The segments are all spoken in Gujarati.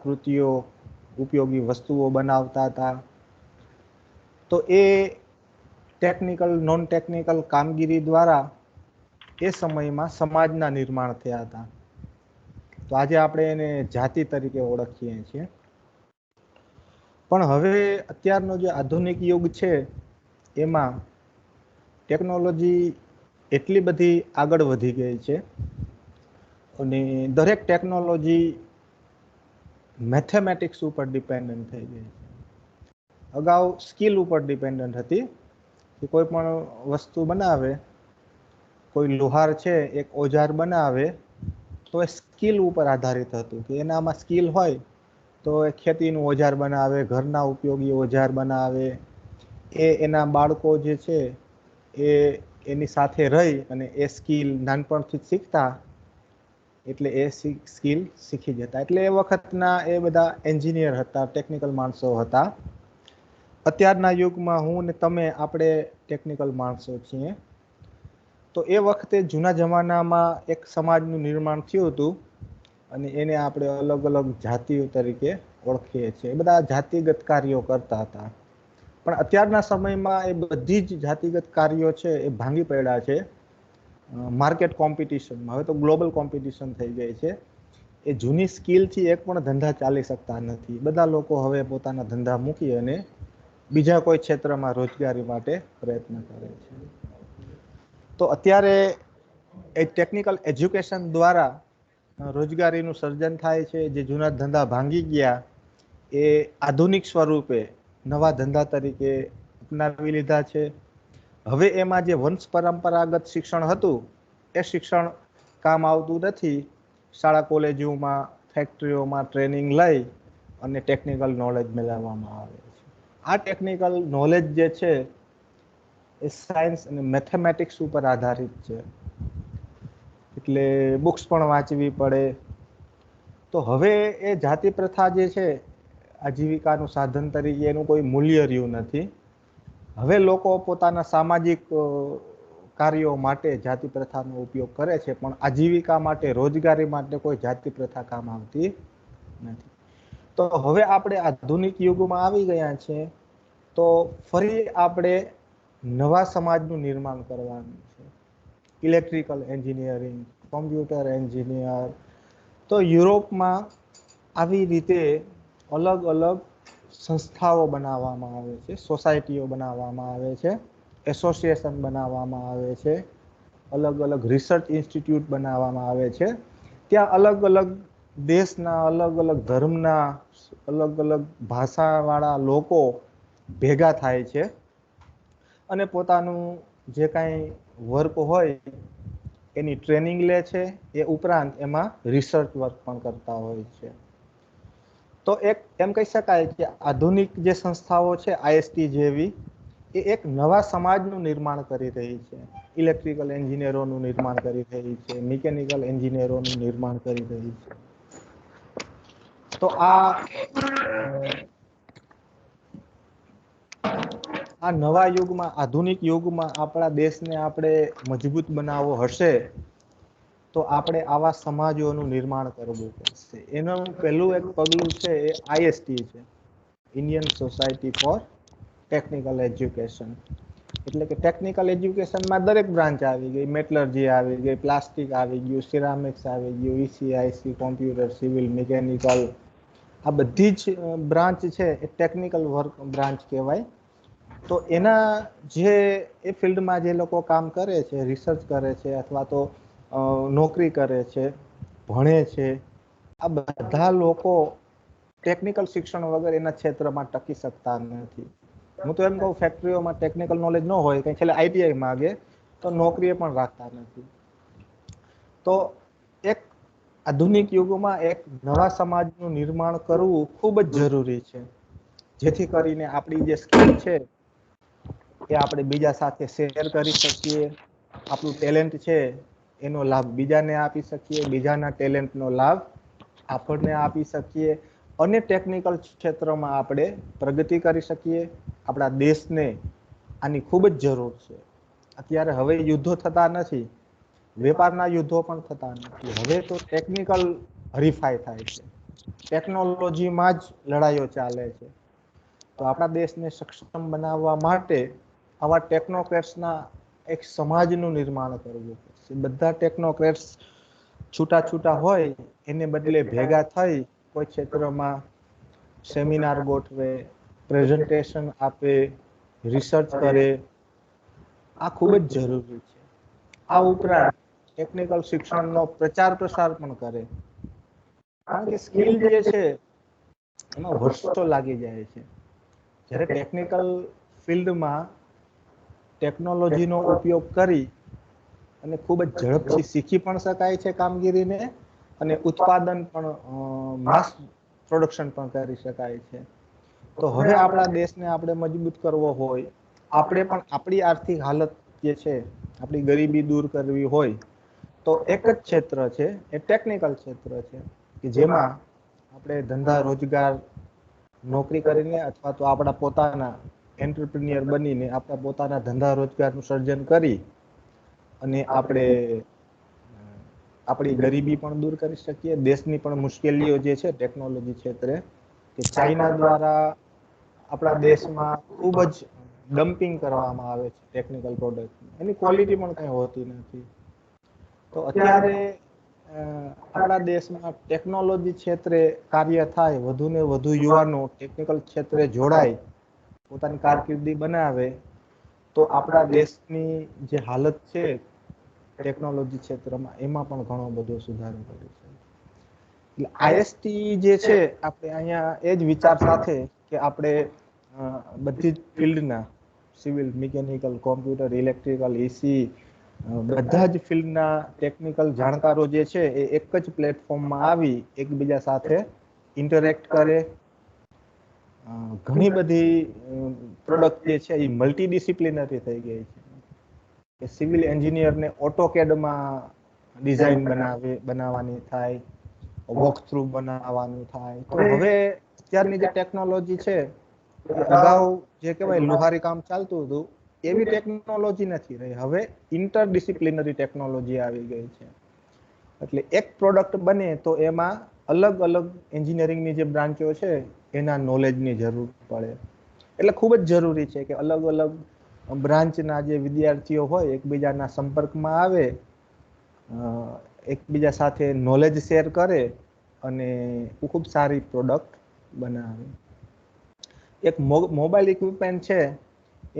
કલાકૃતિઓ, ઉપયોગી વસ્તુઓ બનાવતા હતા. તો એ ટેકનિકલ નોન ટેકનિકલ કામગીરી દ્વારા એ સમયમાં સમાજના નિર્માણ થયા હતા. તો આજે આપણે એને જાતિ તરીકે ઓળખીએ છીએ. પણ હવે અત્યારનો જે આધુનિક યુગ છે એમાં ટેકનોલોજી એટલી બધી આગળ વધી ગઈ છે અને દરેક ટેકનોલોજી મેથેમેટિક્સ ઉપર ડિપેન્ડન્ટ થઈ ગઈ છે. અગાઉ સ્કિલ ઉપર ડિપેન્ડન્ટ હતી કે કોઈ પણ વસ્તુ બનાવે, કોઈ લુહાર છે એક ઓજાર બનાવે તો એ સ્કિલ ઉપર આધારિત હતું કે એનામાં સ્કિલ હોય તો એ ખેતીનું ઓજાર બનાવે, ઘરના ઉપયોગી ઓજાર બનાવે. એના બાળકો જે છે એ એની સાથે રહી અને એ સ્કિલ નાનપણથી શીખતા એટલે એ સ્કિલ શીખી જતા. એટલે એ વખતના એ બધા એન્જિનિયર હતા, ટેકનિકલ માણસો હતા. અત્યારના યુગમાં હું ને તમે આપણે ટેકનિકલ માણસો છીએ. તો એ વખતે જૂના જમાનામાં એક સમાજનું નિર્માણ થયું હતું અને એને આપણે અલગ અલગ જાતિઓ તરીકે ઓળખીએ છીએ. એ બધા જાતિગત કાર્યો કરતા હતા. પણ અત્યારના સમયમાં એ બધી જ જાતિગત કાર્યો છે એ ભાંગી પડ્યા છે માર્કેટ કોમ્પિટિશનમાં. હવે તો ગ્લોબલ કોમ્પિટિશન થઈ ગઈ છે. એ જૂની સ્કિલથી એક પણ ધંધા ચાલી શકતા નથી. બધા લોકો હવે પોતાના ધંધા મૂકી અને બીજા કોઈ ક્ષેત્રમાં રોજગારી માટે પ્રયત્ન કરે છે. તો અત્યારે એ ટેકનિકલ એજ્યુકેશન દ્વારા રોજગારીનું સર્જન થાય છે. જે જૂના ધંધા ભાંગી ગયા એ આધુનિક સ્વરૂપે નવા ધંધા તરીકે અપનાવી લીધા છે. હવે એમાં જે વંશ પરંપરાગત શિક્ષણ હતું એ શિક્ષણ કામ આવતું નથી. શાળા કોલેજોમાં, ફેક્ટરીઓમાં ટ્રેનિંગ લઈ અને ટેકનિકલ નોલેજ મેળવવામાં આવે છે. આ ટેકનિકલ નોલેજ જે છે એ સાયન્સ અને મેથેમેટિક્સ ઉપર આધારિત છે. એટલે બુક્સ પણ વાંચવી પડે. તો હવે એ જાતિ પ્રથા જે છે આજીવિકાનું સાધન તરીકે એનું કોઈ મૂલ્ય રહ્યું નથી. હવે લોકો પોતાના સામાજિક કાર્યો માટે જાતિ પ્રથાનો ઉપયોગ કરે છે, પણ આજીવિકા માટે, રોજગારી માટે કોઈ જાતિ પ્રથા કામ આવતી નથી. તો હવે આપણે આધુનિક યુગમાં આવી ગયા છે તો ફરી આપણે નવા સમાજનું નિર્માણ કરવાનું છે. Electrical engineering, computer engineer. તો યુરોપમાં આવી રીતે અલગ અલગ સંસ્થાઓ બનાવવામાં આવે છે, સોસાયટીઓ બનાવવામાં આવે છે, એસોસિએશન બનાવવામાં આવે છે, અલગ અલગ રિસર્ચ ઇન્સ્ટિટ્યૂટ બનાવવામાં આવે છે. ત્યાં અલગ અલગ દેશના, અલગ અલગ ધર્મના, અલગ અલગ ભાષાવાળા લોકો ભેગા થાય છે અને પોતાનું જે કાંઈ વર્ક હોય એની ટ્રેનિંગ લે છે. એ ઉપરાંત એમાં રિસર્ચ વર્ક પણ કરતા હોય છે. તો એમ કહી શકાય કે આધુનિક જે સંસ્થાઓ છે આઈએસટી જેવી, એ એક નવા સમાજનું નિર્માણ કરી રહી છે. ઇલેક્ટ્રિકલ એન્જિનિયરોનું નિર્માણ કરી રહી છે, મિકેનિકલ એન્જિનિયરોનું નિર્માણ કરી રહી છે. તો આ નવા યુગમાં, આધુનિક યુગમાં આપણા દેશને આપણે મજબૂત બનાવવો હશે તો આપણે આવા સમાજોનું નિર્માણ કરવું પડશે. એનું પહેલું એક પગલું છે એ આઈએસટી છે, Indian society for technical education. એટલે કે ટેકનિકલ એજ્યુકેશનમાં દરેક બ્રાન્ચ આવી ગઈ. મેટલર્જી આવી ગઈ, પ્લાસ્ટિક આવી ગયું, સિરામિક્સ આવી ગયું, ઈસીઆઈસી, કોમ્પ્યુટર, સિવિલ, મિકેનિકલ. આ બધી જ બ્રાન્ચ છે એ ટેકનિકલ વર્ક બ્રાન્ચ કહેવાય. તો એના જે એ ફિલ્ડમાં જે લોકો કામ કરે છે, રિસર્ચ કરે છે અથવા તો નોકરી કરે છે, ભણે છે, આ બધા લોકો ટેકનિકલ શિક્ષણ વગર એના ક્ષેત્રમાં ટકી શકતા નથી. હું તો એમ કહું, ફેક્ટરીઓમાં ટેકનિકલ નોલેજ ન હોય, કઈ છેલ્લે આઈટીઆઈ માંગે તો નોકરીએ પણ રાખતા નથી. તો એક આધુનિક યુગમાં એક નવા સમાજનું નિર્માણ કરવું ખૂબ જ જરૂરી છે, જેથી કરીને આપણી જે સ્કિલ છે એ આપણે બીજા સાથે શેર કરી શકીએ. આપણું ટેલેન્ટ છે એનો લાભ બીજાને આપી શકીએ, બીજાના ટેલેન્ટનો લાભ આપણને આપી શકીએ અને ટેકનિકલ ક્ષેત્રમાં આપણે પ્રગતિ કરી શકીએ. આપણા દેશને આની ખૂબ જ જરૂર છે. અત્યારે હવે યુદ્ધો થતા નથી, વેપારના યુદ્ધો પણ થતા નથી. હવે તો ટેકનિકલ હરીફાઈ થાય છે. ટેકનોલોજીમાં જ લડાઈઓ ચાલે છે. તો આપણા દેશને સક્ષમ બનાવવા માટે આવા ટેકનોક્રેટ્સના એક સમાજનું નિર્માણ કરવું પડશે. બધા ટેકનોક્રેટ્સ છૂટા છૂટા હોય એને બદલે ભેગા થઈ કોઈ ક્ષેત્રમાં સેમિનાર ગોઠવે, પ્રેઝન્ટેશન આપે, રિસર્ચ કરે, આ ખૂબ જ જરૂરી છે. આ ઉપરાંત ટેકનિકલ શિક્ષણનો પ્રચાર પ્રસાર પણ કરે, કારણ કે સ્કિલ જે છે એમાં વર્ષો લાગી જાય છે. જ્યારે ટેકનિકલ ફિલ્ડમાં ટેકનોલોજીનો ઉપયોગ કરી અને ખૂબ જ ઝડપથી શીખી પણ શકાય છે કામગીરીને, અને ઉત્પાદન પણ માસ પ્રોડક્શન પણ કરી શકાય છે. તો હવે આપણા દેશને આપણે મજબૂત કરવો હોય, આપણે પણ આપણી આર્થિક હાલત જે છે, આપણી ગરીબી દૂર કરવી હોય, તો એક જ ક્ષેત્ર છે એ ટેકનિકલ ક્ષેત્ર છે, કે જેમાં આપણે ધંધા રોજગાર નોકરી કરીને અથવા તો આપણા પોતાના એન્ટરપ્રિન્યોર બનીને આપણા પોતાના ધંધા રોજગારનું સર્જન કરી અને આપણે આપણી ગરીબી પણ દૂર કરી શકીએ. દેશની પણ મુશ્કેલીઓ જે છે ટેકનોલોજી ક્ષેત્રે, કે ચાઇના દ્વારા આપણા દેશમાં ખૂબ જ ડમ્પિંગ કરવામાં આવે છે ટેકનિકલ પ્રોડક્ટ, એની ક્વોલિટી પણ કંઈ હોતી નથી. તો અત્યારે આપણા દેશમાં ટેકનોલોજી ક્ષેત્રે કાર્ય થાય, વધુ ને વધુ યુવાનો ટેકનિકલ ક્ષેત્રે જોડાય, પોતાની કારકિર્દી બનાવે, તો આપણા દેશની જે હાલત છે ટેકનોલોજી ક્ષેત્રમાં એમાં પણ ઘણો બધો સુધારો કરે છે. એટલે આઈએસટી જે છે, આપણે અહીંયા એ જ વિચાર સાથે કે આપણે બધી જ ફિલ્ડના civil, mechanical, computer, electrical, EC, બધા જ ફિલ્ડના ટેકનિકલ જાણકારો જે છે એ એક જ પ્લેટફોર્મમાં આવી એકબીજા સાથે ઇન્ટરેક્ટ કરે. ઘણી બધી પ્રોડક્ટ જે છે એ મલ્ટી ડિસિપ્લિનરી થઈ ગઈ છે, કે સિવિલ એન્જિનિયરને ઓટોકેડમાં ડિઝાઇન બનાવવાની થાય, વોક થ્રુ બનાવવાનું થાય. તો હવે અત્યારની જે ટેકનોલોજી છે એ અગાઉ જે કહેવાય લુહારી કામ ચાલતું હતું એવી ટેકનોલોજી નથી રહી. હવે ઇન્ટરડિસિપ્લિનરી ટેકનોલોજી આવી ગઈ છે. એટલે એક પ્રોડક્ટ બને તો એમાં અલગ અલગ એન્જિનિયરિંગની જે બ્રાન્ચો છે એના નોલેજની જરૂર પડે. એટલે ખૂબ જ જરૂરી છે કે અલગ અલગ બ્રાન્ચના જે વિદ્યાર્થીઓ હોય એકબીજાના સંપર્કમાં આવે, એકબીજા સાથે નોલેજ શેર કરે અને ખૂબ સારી પ્રોડક્ટ બનાવે. એક મોબાઈલ ઇક્વિપમેન્ટ છે,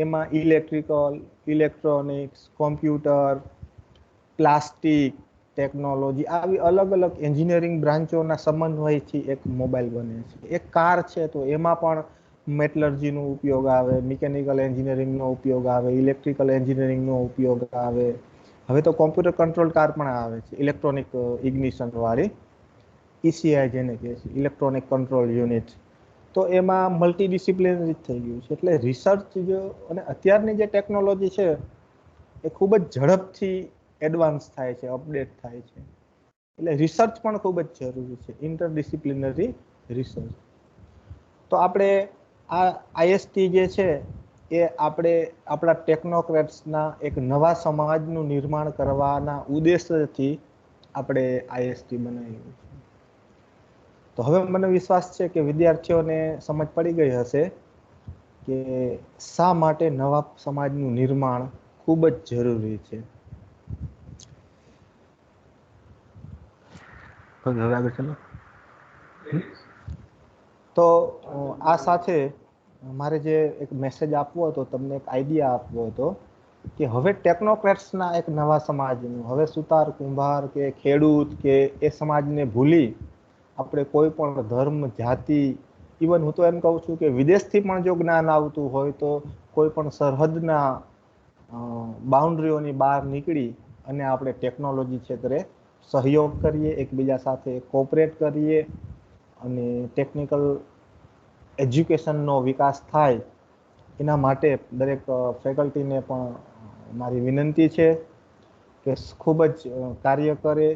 એમાં electrical, electronics, computer, plastic technology, આવી અલગ અલગ એન્જિનિયરિંગ બ્રાન્ચોના સમન્વયથી એક મોબાઈલ બને છે. એક કાર છે તો એમાં પણ મેટલર્જીનો ઉપયોગ આવે, મિકેનિકલ એન્જિનિયરિંગનો ઉપયોગ આવે, ઇલેક્ટ્રિકલ એન્જિનિયરિંગનો ઉપયોગ આવે. હવે તો કોમ્પ્યુટર કંટ્રોલ કાર પણ આવે છે, ઇલેક્ટ્રોનિક ઇગ્નિશન વાળી, ઈસીઆઈ જેને કહે છે, ઇલેક્ટ્રોનિક કંટ્રોલ યુનિટ. તો એમાં મલ્ટી ડિસિપ્લિનરી થઈ ગયું છે. એટલે રિસર્ચ અને અત્યારની જે ટેકનોલોજી છે એ ખૂબ જ ઝડપથી એડવાન્સ થાય છે, અપડેટ થાય છે. એટલે રિસર્ચ પણ ખૂબ જ જરૂરી છે, ઇન્ટરડિસિપ્લિનરી રિસર્ચ. તો આપણે આ આઈએસટી જે છે એ આપણે આપણા ટેકનોક્રેટ્સના એક નવા સમાજનું નિર્માણ કરવાના ઉદ્દેશથી આપણે આઈએસટી બનાવ્યું છે. તો હવે મને વિશ્વાસ છે કે વિદ્યાર્થીઓને સમજ પડી ગઈ હશે કે શા માટે નવા સમાજનું નિર્માણ ખૂબ જ જરૂરી છે. હવે આગળ ચાલો. તો આ સાથે મારે જે એક મેસેજ આપવો હતો, તમને એક આઈડિયા આપવો હતો કે હવે ટેકનોક્રેટ્સના એક નવા સમાજનું, હવે સુતાર, કુંભાર કે ખેડૂત કે એ સમાજને ભૂલી આપણે કોઈ પણ ધર્મ, જાતિ, ઇવન હું તો એમ કહું છું કે વિદેશથી પણ જો જ્ઞાન આવતું હોય તો કોઈ પણ સરહદના બાઉન્ડ્રીઓની બહાર નીકળી અને આપણે ટેકનોલોજી ક્ષેત્રે સહયોગ કરીએ, એકબીજા સાથે કોઓપરેટ કરીએ અને ટેકનિકલ એજ્યુકેશનનો વિકાસ થાય. એના માટે દરેક ફેકલ્ટીને પણ મારી વિનંતી છે કે ખૂબ જ કાર્ય કરે,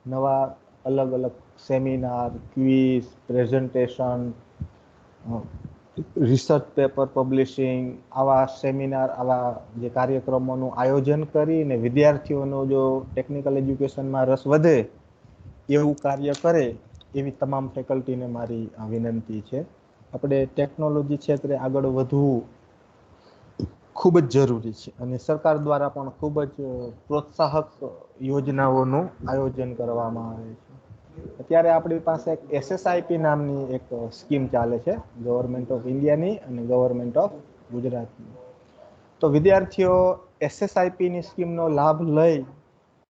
નવા અલગ અલગ seminar, quiz, presentation, research paper publishing, આવા સેમિનાર, આવા જે કાર્યક્રમોનું આયોજન કરીને વિદ્યાર્થીઓનો જો ટેકનિકલ એજ્યુકેશનમાં રસ વધે એવું કાર્ય કરે, એવી તમામ ફેકલ્ટીને મારી વિનંતી છે. આપણે ટેકનોલોજી ક્ષેત્રે આગળ વધવું ખૂબ જ જરૂરી છે અને સરકાર દ્વારા પણ ખૂબ જ પ્રોત્સાહક યોજનાઓનું આયોજન કરવામાં આવે છે. અત્યારે આપણી પાસે એક SSIP નામની એક સ્કીમ ચાલે છે, ગવર્મેન્ટ ઓફ ઇન્ડિયાની અને ગવર્મેન્ટ ઓફ ગુજરાતની. તો વિદ્યાર્થીઓ SSIPની સ્કીમનો લાભ લઈ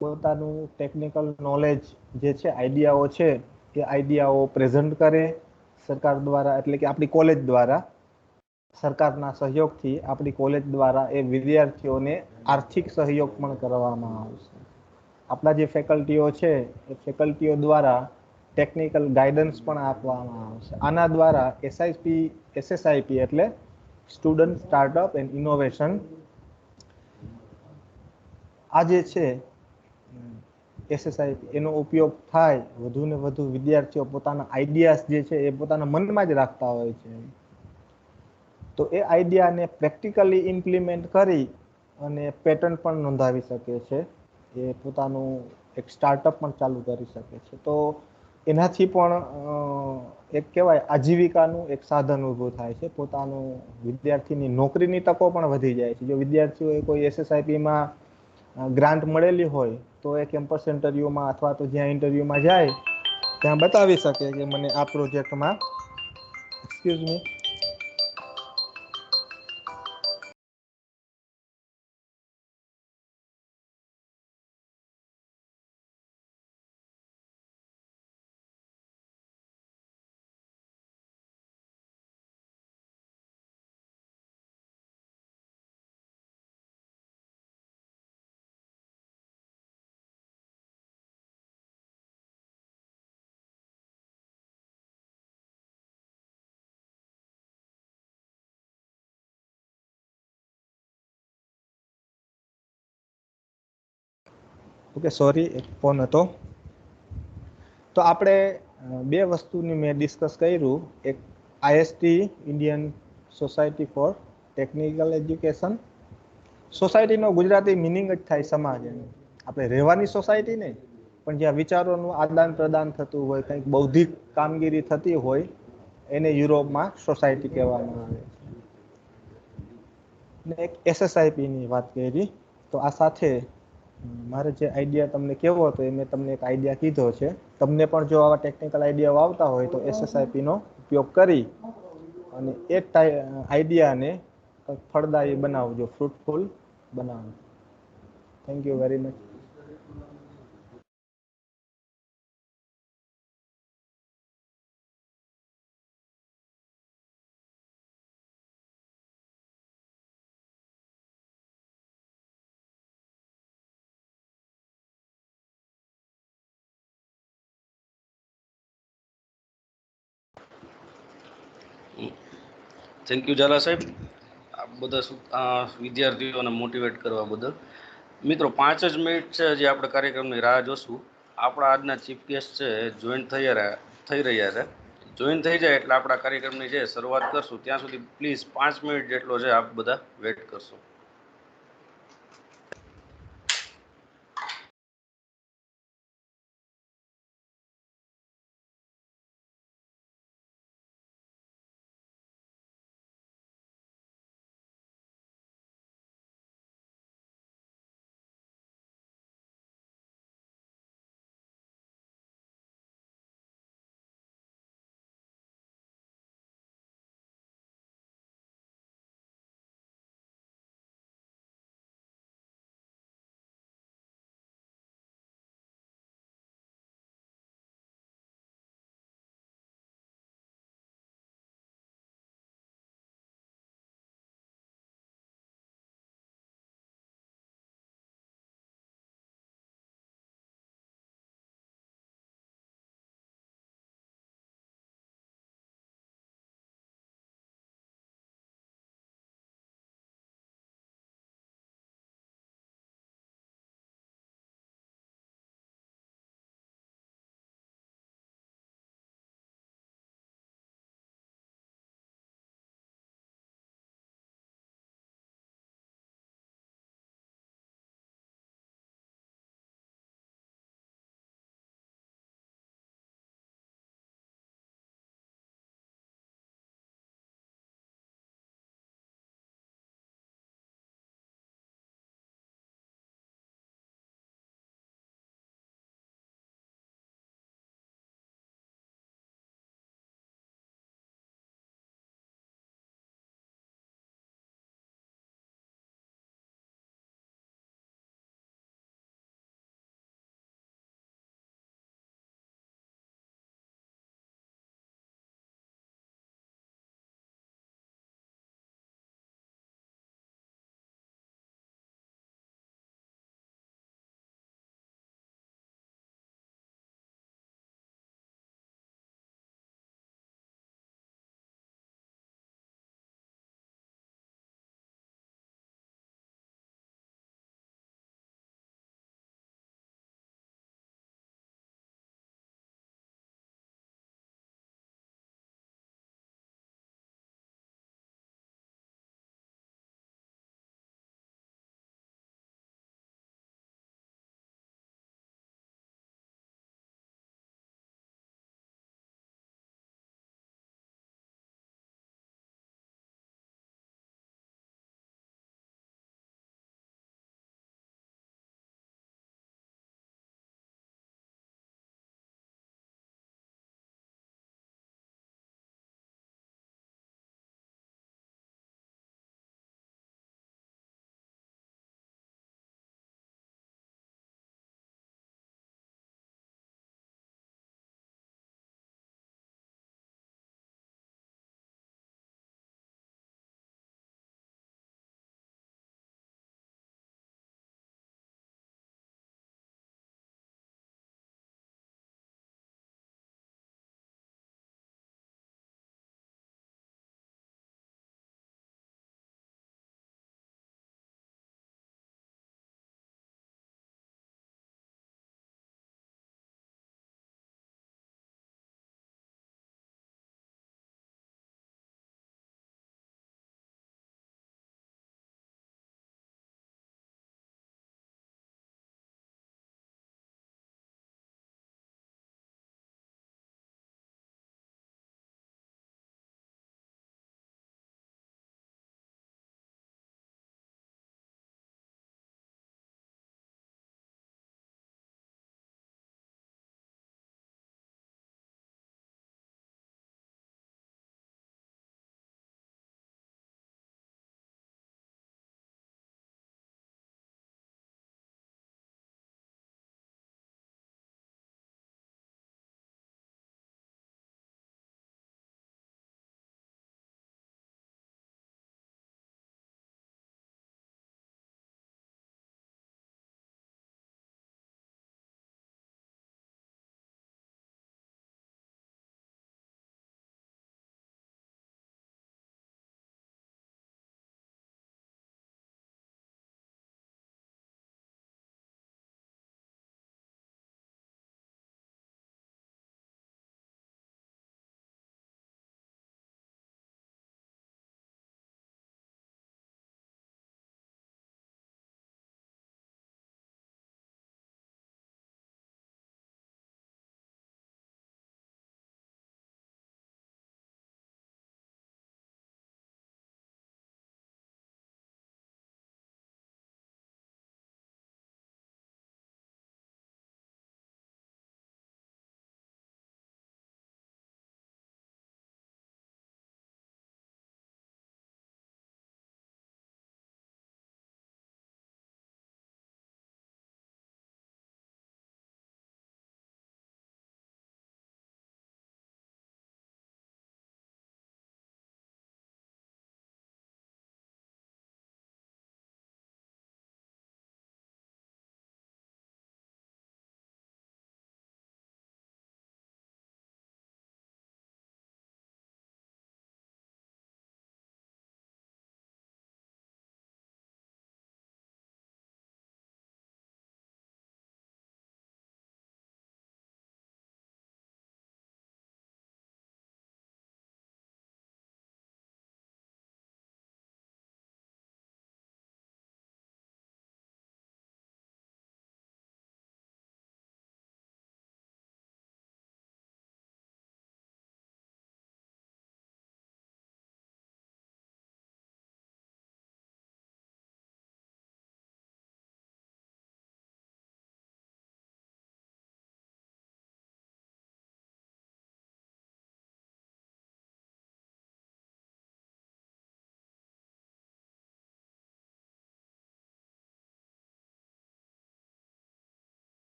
પોતાનું ટેકનિકલ નોલેજ જે છે, આઈડિયાઓ છે, એ આઈડિયાઓ પ્રેઝન્ટ કરે સરકાર દ્વારા, એટલે કે આપણી કોલેજ દ્વારા. સરકારના સહયોગથી આપણી કોલેજ દ્વારા એ વિદ્યાર્થીઓને આર્થિક સહયોગ પણ કરવામાં આવશે. આપણા જે ફેકલ્ટીઓ છે એ ફેકલ્ટીઓ દ્વારા ટેકનિકલ ગાઈડન્સ પણ આપવામાં આવશે. આના દ્વારા SSIP એટલે સ્ટુડન્ટ સ્ટાર્ટઅપ એન્ડ ઇનોવેશન, આ જે છે SSIP, એનો ઉપયોગ થાય, વધુ ને વધુ વિદ્યાર્થીઓ પોતાના આઈડિયાઝ જે છે એ પોતાના મનમાં જ રાખતા હોય છે. તો એ આઈડિયાને પ્રેક્ટિકલી ઇમ્પ્લિમેન્ટ કરી અને પેટન્ટ પણ નોંધાવી શકે છે. એ પોતાનું એક સ્ટાર્ટઅપ પણ ચાલુ કરી શકે છે. તો એનાથી પણ એક કહેવાય આજીવિકાનું એક સાધન ઊભું થાય છે. પોતાનું વિદ્યાર્થીની નોકરીની તકો પણ વધી જાય છે. જો વિદ્યાર્થીઓએ કોઈ SSIPમાં ગ્રાન્ટ મળેલી હોય તો એ કેમ્પસ ઇન્ટરવ્યુમાં અથવા તો જ્યાં ઇન્ટરવ્યુમાં જાય ત્યાં બતાવી શકે કે મને આ પ્રોજેક્ટમાં એક્સક્યુઝ મી ઓકે, સોરી, એક ફોન હતો. તો આપણે બે વસ્તુની મેં ડિસ્કસ કર્યું. એક IST, Indian society for technical education. સોસાયટીનો ગુજરાતી મિનિંગ જ થાય સમાજ. આપણે રહેવાની સોસાયટી નહીં, પણ જ્યાં વિચારોનું આદાન પ્રદાન થતું હોય, કંઈક બૌદ્ધિક કામગીરી થતી હોય, એને યુરોપમાં સોસાયટી કહેવામાં આવે છે. ને એક SSIPની વાત કરી. તો આ સાથે મારે જે આઈડિયા તમને કેવો હતો એ મેં તમને એક આઈડિયા કીધો છે. તમને પણ જો આવા ટેકનિકલ આઈડિયા આવતા હોય તો SSIPનો ઉપયોગ કરી અને એ આઈડિયાને ફળદાયી બનાવજો, ફ્રૂટફુલ બનાવજો. Thank you very much. Thank you Zala સાહેબ, આ બધા વિદ્યાર્થીઓને મોટિવેટ કરવા બદલ. મિત્રો, 5 જ મિનિટ છે, જે આપણે કાર્યક્રમની રાહ જોશું. આપણા આજના ચીફ ગેસ્ટ છે જોઈન થઈ રહ્યા છે. જોઈન થઈ જાય એટલે આપણા કાર્યક્રમની જે શરૂઆત કરશું. ત્યાં સુધી પ્લીઝ 5 મિનિટ જેટલો છે, આપ બધા વેટ કરશો.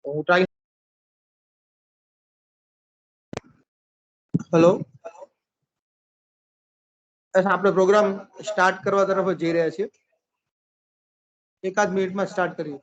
હું ટ્રાય. હેલો, આપણે પ્રોગ્રામ સ્ટાર્ટ કરવા તરફ જઈ રહ્યા છીએ. એકાદ મિનિટમાં સ્ટાર્ટ કરીએ.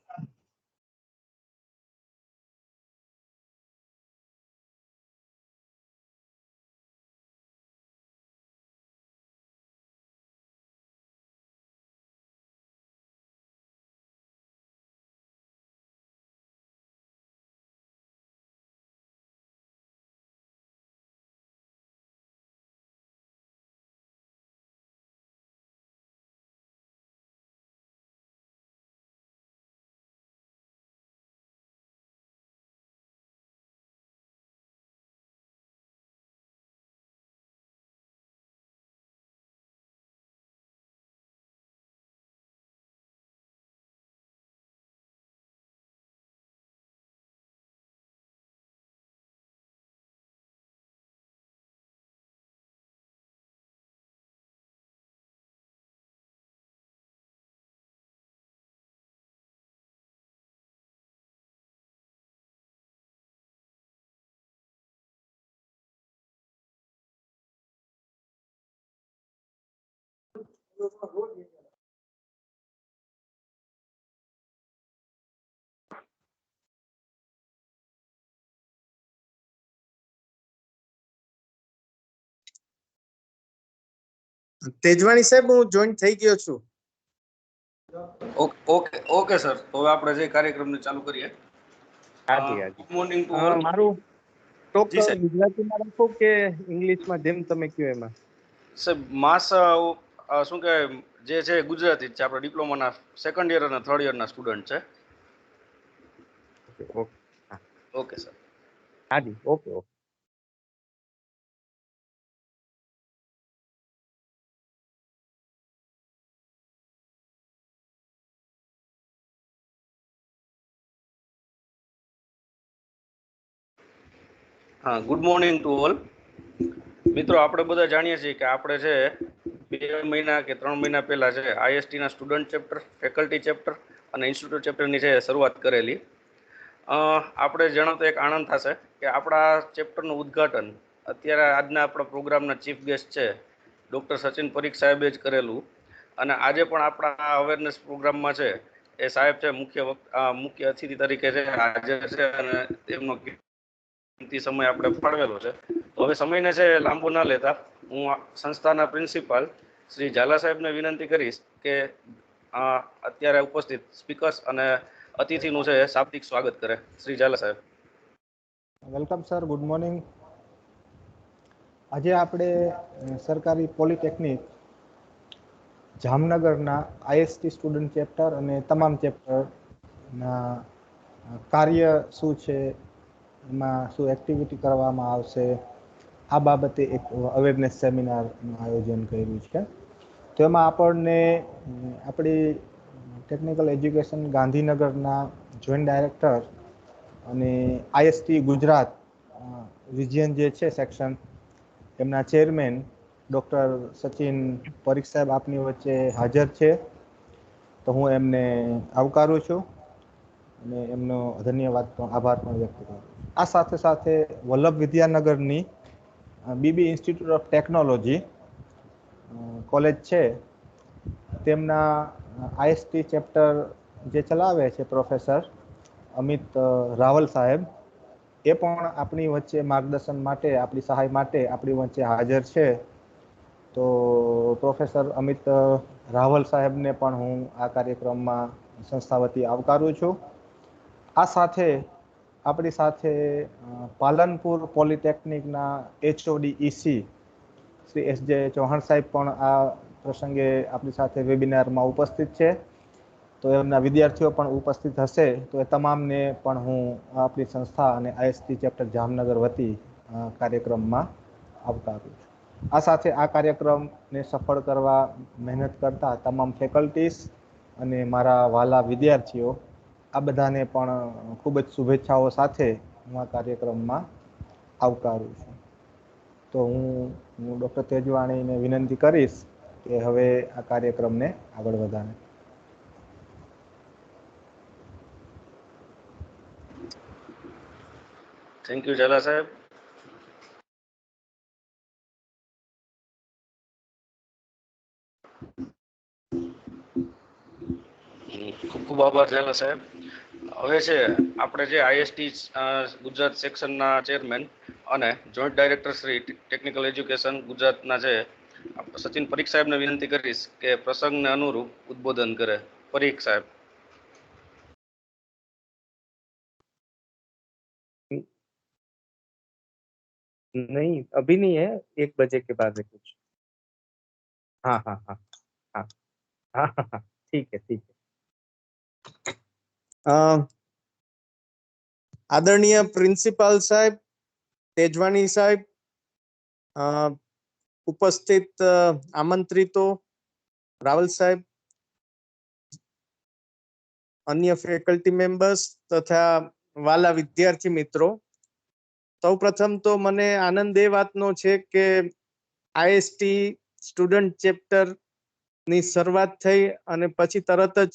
તેજવાણી સાહેબ, હું જોઈન થઈ ગયો છું. ઓકે સર, તો હવે આપણે જે કાર્યક્રમને ચાલુ કરીએ. Good morning to all. મારું ટોક ગુજરાતીમાં રાખો કે ઇંગ્લિશમાં, જેમ તમે કહો એમાં. સર માસ શું કહેવાય, જે છે ગુજરાતી જ છે. આપણે ડિપ્લોમાના સેકન્ડ યર અને થર્ડ યરના સ્ટુડન્ટ છે. Okay sir. હાજી, ઓકે. હા, ગુડ મોર્નિંગ ટુ ઓલ. મિત્રો, આપણે બધા જાણીએ છીએ કે આપણે છે 2 મહિના કે 3 મહિના પહેલા છે આઈએસટીના સ્ટુડન્ટ ચેપ્ટર, ફેકલ્ટી ચેપ્ટર અને ઇન્સ્ટિટ્યૂટ ચેપ્ટરની છે શરૂઆત કરેલી. આપણે જણાવતો એક આનંદ થશે કે આપણા ચેપ્ટરનું ઉદ્ઘાટન અત્યારે આજના આપણા પ્રોગ્રામના ચીફ ગેસ્ટ છે ડૉક્ટર સચિન પરીખ સાહેબે જ કરેલું. અને આજે પણ આપણા અવેરનેસ પ્રોગ્રામમાં છે એ સાહેબ છે મુખ્ય અતિથિ તરીકે છે હાજર છે અને તેમનો સમય આપણે ફાળવેલો છે. તો હવે સમયને છે લાંબુ ના લેતા હું સંસ્થાના પ્રિન્સિપાલ શ્રી ઝાલા સાહેબને વિનંતી કરીશ કે અત્યારે ઉપસ્થિત સ્પીકર્સ અને અતિથિનું છે શાબ્દિક સ્વાગત કરે. શ્રી ઝાલા સાહેબ. Welcome sir, good morning. આજે આપણે સરકારી પોલિટેકનિક જામનગરના આઈએસટી સ્ટુડન્ટ ચેપ્ટર અને તમામ ચેપ્ટરના કાર્ય શું છે, એમાં શું એક્ટિવિટી કરવામાં આવશે, આ બાબતે એક અવેરનેસ સેમિનારનું આયોજન કર્યું છે. તો એમાં આપણને આપણી ટેકનિકલ એજ્યુકેશન ગાંધીનગરના જોઈન્ટ ડાયરેક્ટર અને આઈએસટી ગુજરાત રિજિયન જે છે સેક્શન, એમના ચેરમેન ડૉક્ટર સચિન પરીખ સાહેબ આપની વચ્ચે હાજર છે. તો હું એમને આવકારું છું અને એમનો ધન્યવાદ આભાર પણ વ્યક્ત કરું. આ સાથે સાથે વલ્લભ વિદ્યાનગરની BB institute of technology college છે, તેમના આઈએસટી ચેપ્ટર જે ચલાવે છે પ્રોફેસર અમિત રાવલ સાહેબ, એ પણ આપણી વચ્ચે માર્ગદર્શન માટે, આપણી સહાય માટે આપણી વચ્ચે હાજર છે. તો પ્રોફેસર અમિત રાવલ સાહેબને પણ હું આ કાર્યક્રમમાં સંસ્થા વતી આવકારું છું. આ સાથે આપણી સાથે પાલનપુર પોલિટેકનિકના એચઓડી ઈસી શ્રી એસ.જે. ચૌહાણ સાહેબ પણ આ પ્રસંગે આપણી સાથે વેબિનારમાં ઉપસ્થિત છે. તો એમના વિદ્યાર્થીઓ પણ ઉપસ્થિત હશે. તો એ તમામને પણ હું આપણી સંસ્થા અને આઈએસટી ચેપ્ટર જામનગર વતી કાર્યક્રમમાં આવકારું છું. આ સાથે આ કાર્યક્રમને સફળ કરવા મહેનત કરતા તમામ ફેકલ્ટીઝ અને મારા વાલા વિદ્યાર્થીઓ, આ બધાને પણ ખૂબ જ શુભેચ્છાઓ સાથે હું આ કાર્યક્રમમાં આવકારું છું. તો હું ડૉક્ટર તેજવાણીને વિનંતી કરીશ કે હવે આ કાર્યક્રમને આગળ વધારે. થેન્ક યુ ઝાલા સાહેબ. ખૂબ ખૂબ આભાર ઝાલા સાહેબ. હવે છે આપણે જે આઈએસટી ગુજરાત સેક્શનના ચેરમેન અને joint director Shri technical education ગુજરાતના છે સચિન પરીખ સાહેબને વિનંતી કરીશ કે પ્રસંગને અનુરૂપ ઉદ્બોધન કરે. પરીખ સાહેબ. नहीं, अभी नहीं है, 1 बजे के बाद है कुछ. हाँ हाँ हाँ हाँ हाँ हाँ हाँ, ठीक है ठीक है. આદરણીય પ્રિન્સિપાલ સાહેબ, તેજવાણી સાહેબ, ઉપસ્થિત આમંત્રિતો, રાવલ સાહેબ, અન્ય ફેકલ્ટી મેમ્બર્સ તથા વાલા વિદ્યાર્થી મિત્રો, સૌપ્રથમ તો મને આનંદ એ વાતનો છે કે આઈએસટી સ્ટુડન્ટ ચેપ્ટર ની શરૂઆત થઈ અને પછી તરત જ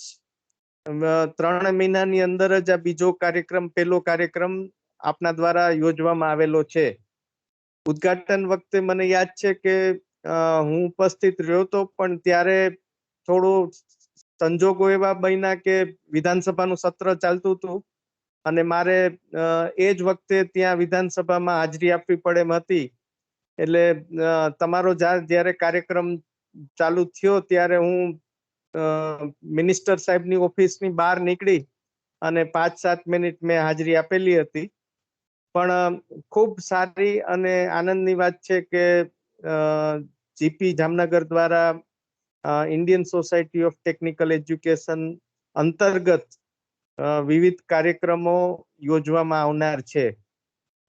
3 મહિનાની અંદર જ આ બીજો કાર્યક્રમ, પહેલો કાર્યક્રમ આપના દ્વારા યોજવામાં આવેલો છે. ઉદ્ઘાટન વખતે મને યાદ છે કે હું ઉપસ્થિત રહ્યો હતો, પણ ત્યારે થોડો સંજોગો એવા બન્યા કે વિધાનસભાનું સત્ર ચાલતું હતું અને મારે એ જ વખતે ત્યાં વિધાનસભામાં હાજરી આપવી પડે એમ હતી. એટલે તમારો જ્યારે કાર્યક્રમ ચાલુ થયો ત્યારે હું મિનિસ્ટર સાહેબની ઓફિસની બહાર નીકળી અને 5-7 મિનિટ મેં હાજરી આપેલી હતી. પણ ખૂબ સારી અને આનંદની વાત છે કે જીપી જામનગર દ્વારા Indian society of technical education અંતર્ગત વિવિધ કાર્યક્રમો યોજવામાં આવનાર છે.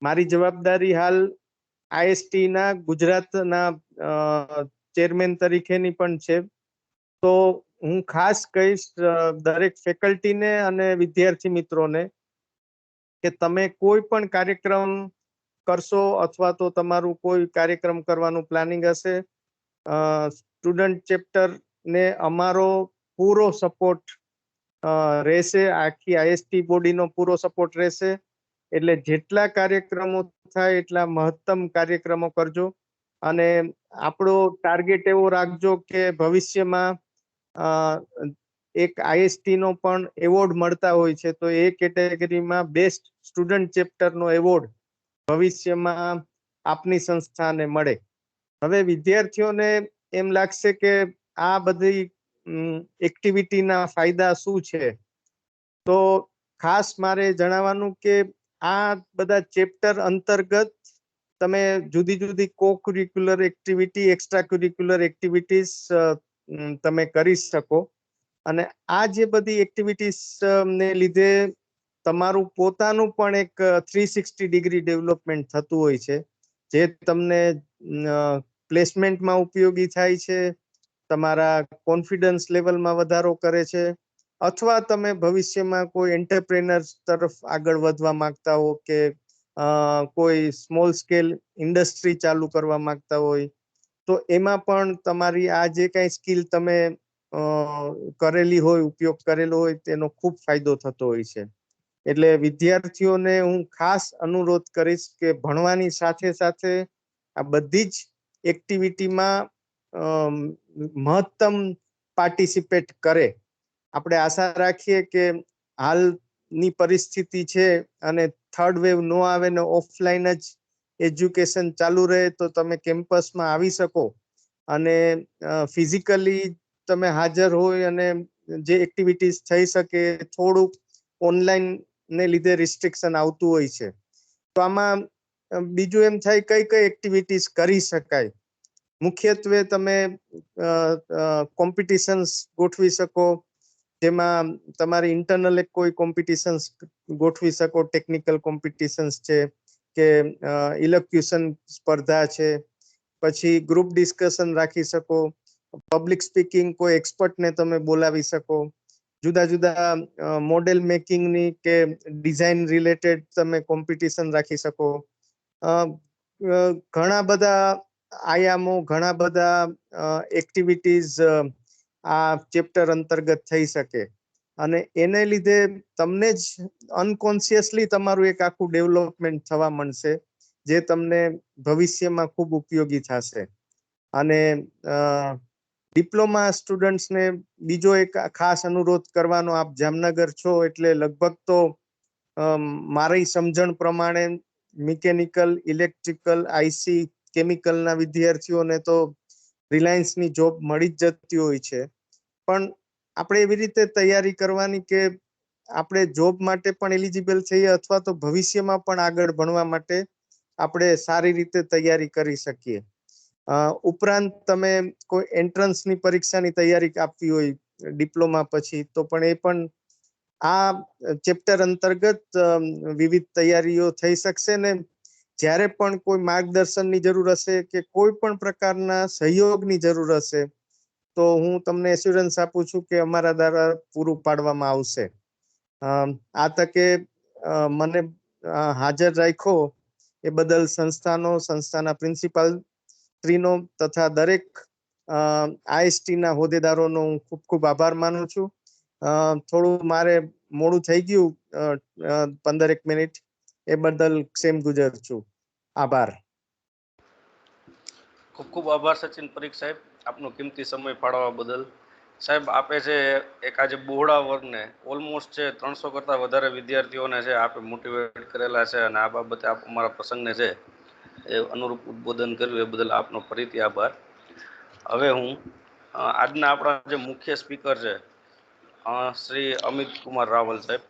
મારી જવાબદારી હાલ આઈએસટી ના ગુજરાતના ચેરમેન તરીકેની પણ છે. તો હું ખાસ કહીશ દરેક ફેકલ્ટીને અને વિદ્યાર્થી મિત્રોને કે તમે કોઈ પણ કાર્યક્રમ કરશો અથવા તો તમારું કોઈ કાર્યક્રમ કરવાનું પ્લાનિંગ હશે, સ્ટુડન્ટ ચેપ્ટર ને અમારો પૂરો સપોર્ટ રહેશે, આખી આઈએસટી બોડીનો પૂરો સપોર્ટ રહેશે. એટલે જેટલા કાર્યક્રમો થાય એટલા મહત્તમ કાર્યક્રમો કરજો અને આપણો ટાર્ગેટ એવો રાખજો કે ભવિષ્યમાં એક આઈએસટી નો પણ એવોર્ડ મળતા હોય છે, તો એ કેટેગરીમાં બેસ્ટ સ્ટુડન્ટ ચેપ્ટરનો એવોર્ડ ભવિષ્યમાં આપની સંસ્થાને મળે. હવે વિદ્યાર્થીઓને એમ લાગશે કે આ બધી એક્ટિવિટીના ફાયદા શું છે, તો ખાસ મારે જણાવવાનું કે આ બધા ચેપ્ટર અંતર્ગત તમે જુદી જુદી કો curricular activity, extra curricular activities તમે કરી શકો. અને આ જે બધી એક્ટિવિટીઝ ને લીધે તમારું પોતાનું પણ એક 360 ડિગ્રી ડેવલપમેન્ટ થતું હોય છે, જે તમને પ્લેસમેન્ટમાં ઉપયોગી થાય છે, તમારા કોન્ફિડન્સ લેવલમાં વધારો કરે છે, અથવા તમે ભવિષ્યમાં કોઈ એન્ટરપ્રેનર તરફ આગળ વધવા માંગતા હો કે કોઈ સ્મોલ સ્કેલ ઇન્ડસ્ટ્રી ચાલુ કરવા માંગતા હોય, તો એમાં પણ તમારી આ જે કઈ સ્કિલ તમે કરેલી હોય, ઉપયોગ કરેલો હોય, તેનો ખૂબ ફાયદો થતો હોય છે. એટલે વિદ્યાર્થીઓને હું ખાસ અનુરોધ કરીશ કે ભણવાની સાથે સાથે આ બધી જ એક્ટિવિટીમાં મહત્તમ પાર્ટિસિપેટ કરે. આપણે આશા રાખીએ કે હાલની પરિસ્થિતિ છે અને થર્ડ વેવ ન આવે ને ઓફલાઈન જ એજ્યુકેશન ચાલુ રહે તો તમે કેમ્પસમાં આવી શકો અને ફિઝિકલી તમે હાજર હોય અને જે એક્ટિવિટીઝ થઈ શકે, થોડુંક ઓનલાઈન ને લીધે રિસ્ટ્રિક્શન આવતું હોય છે. તો આમાં બીજું એમ થાય કઈ કઈ એક્ટિવિટીઝ કરી શકાય. મુખ્યત્વે તમે કોમ્પિટિશન્સ ગોઠવી શકો, જેમાં તમારી ઇન્ટરનલ કોઈ કોમ્પિટિશન્સ ગોઠવી શકો, ટેકનિકલ કોમ્પિટિશન્સ છે કે ઇલોક્યુશન સ્પર્ધા છે, પછી ગ્રુપ ડિસ્કશન રાખી શકો, પબ્લિક સ્પીકિંગ કોઈ એક્સપર્ટને તમે બોલાવી શકો, જુદા જુદા મોડેલ મેકિંગની કે ડિઝાઇન રિલેટેડ તમે કોમ્પિટિશન રાખી શકો. ઘણા બધા આયામો, ઘણા બધા એક્ટિવિટીઝ આ ચેપ્ટર અંતર્ગત થઈ શકે. અને એને લીધે તમને જ અનકોન્શિયસલી તમારું એક આખું ડેવલપમેન્ટ થવા માંડશે, જે તમને ભવિષ્યમાં ખૂબ ઉપયોગી થશે. અને ડિપ્લોમા સ્ટુડન્ટ્સને બીજો એક ખાસ અનુરોધ કરવાનો, આપ જામનગર છો એટલે લગભગ તો મારી સમજણ પ્રમાણે મિકેનિકલ, ઇલેક્ટ્રિકલ, આઈસી, કેમિકલના વિદ્યાર્થીઓને તો રિલાયન્સની જોબ મળી જ જતી હોય છે. પણ આપણે એવી રીતે તૈયારી કરવાની કે આપણે જોબ માટે પણ એલિજિબલ થઈએ, અથવા તો ભવિષ્યમાં પણ આગળ ભણવા માટે આપણે સારી રીતે તૈયારી કરી શકીએ. ઉપરાંત તમે કોઈ એન્ટ્રન્સની પરીક્ષાની તૈયારી આપવી હોય ડિપ્લોમા પછી, તો પણ એ પણ આ ચેપ્ટર અંતર્ગત વિવિધ તૈયારીઓ થઈ શકશે. ને જ્યારે પણ કોઈ માર્ગદર્શનની જરૂર હશે કે કોઈ પણ પ્રકારના સહયોગની જરૂર હશે, તો હું તમને એશ્યોરન્સ આપું છું કે અમારા દ્વારા પૂરું પાડવામાં આવશે. આ તકે મને હાજર રાખ્યો એ બદલ સંસ્થાના પ્રિન્સિપાલ શ્રીનો તથા દરેક IST ના હોદ્દેદારોનો હું ખૂબ ખૂબ આભાર માનું છું. થોડું મારે મોડું થઈ ગયું 15 મિનિટ, એ બદલ ક્ષેમ ગુજર છું. આભાર. ખૂબ ખૂબ આભાર સચિન પરીખ સાહેબ, આપનો કિંમતી સમય ફાળવવા બદલ. સાહેબ, આપે છે એક આજે બહોળા વર્ગને, ઓલમોસ્ટ છે 300 કરતાં વધારે વિદ્યાર્થીઓને છે આપે મોટિવેટ કરેલા છે, અને આ બાબતે આપ અમારા પ્રસંગને છે એ અનુરૂપ ઉદ્બોધન કર્યું એ બદલ આપનો ફરીથી આભાર. હવે હું આજના આપણા જે મુખ્ય સ્પીકર છે શ્રી અમિત કુમાર રાવલ સાહેબ,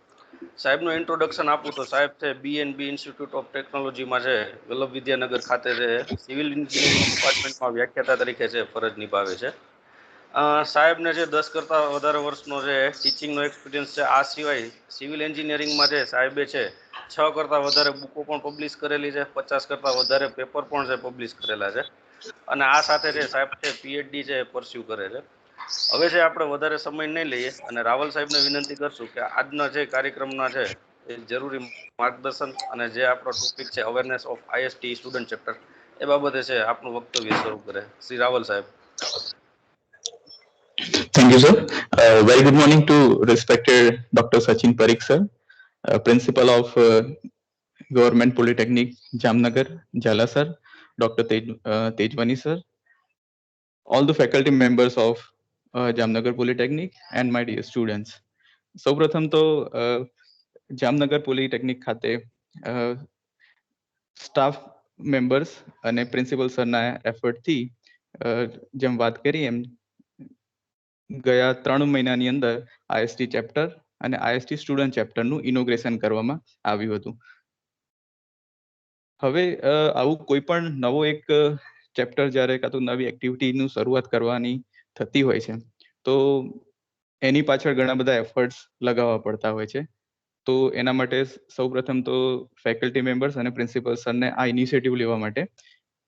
સાહેબનું ઇન્ટ્રોડક્શન આપું તો સાહેબ છે BNB ઇન્સ્ટિટ્યૂટ ઓફ ટેકનોલોજીમાં છે વલ્લભ વિદ્યાનગર ખાતે છે સિવિલ એન્જિનિયરિંગ ડિપાર્ટમેન્ટમાં વ્યાખ્યાતા તરીકે છે ફરજ નિભાવે છે. સાહેબને જે 10 કરતાં વધારે વર્ષનો છે ટીચિંગનો એક્સપિરિયન્સ છે. આ સિવાય સિવિલ એન્જિનિયરિંગમાં છે સાહેબે છે 6 કરતાં વધારે બુકો પણ પબ્લિશ કરેલી છે, 50 કરતાં વધારે પેપર પણ છે પબ્લિશ કરેલા છે, અને આ સાથે છે સાહેબ છે PhD છે પરસ્યુ કરે છે. હવે છે આપણે વધારે સમય નહીં લઈએ અને રાવલ સાહેબને વિનંતી કરશું કે આજના જે કાર્યક્રમના છે એ જરૂરી માર્ગદર્શન અને જે આપણો ટોપિક છે awareness of IST student chapter, એ બાબતે છે આપનું વક્તવ્ય શરૂ કરે. શ્રી રાવલ સાહેબ. Thank you, sir. Very good morning to respected Dr. Sachin Parikh, sir, Principal of Government Polytechnic, Jamnagar, Jhala, sir, Dr. Tejwani, sir, all the faculty members of Jamnagar Polytechnic, and my dear students. સૌપ્રથમ તો જામનગર પોલિટેકનિક ખાતે સ્ટાફ મેમ્બર્સ અને પ્રિન્સિપલ સરના એફર્ટથી જેમ વાત કરી એમ ગયા 3 મહિનાની અંદર IST ચેપ્ટર અને IST સ્ટુડન્ટ ચેપ્ટરનું ઇનોગ્રેશન કરવામાં આવ્યું હતું. હવે આવું કોઈ પણ નવો એક ચેપ્ટર જ્યારે કાં તો નવી એક્ટિવિટીનું શરૂઆત કરવાની થતી હોય છે, તો એની પાછળ ઘણા બધા એફર્ટ્સ લગાવવા પડતા હોય છે. તો એના માટે સૌપ્રથમ તો ફેકલ્ટી મેમ્બર્સ અને પ્રિન્સિપલ સરને આ ઇનિશિયેટિવ લેવા માટે,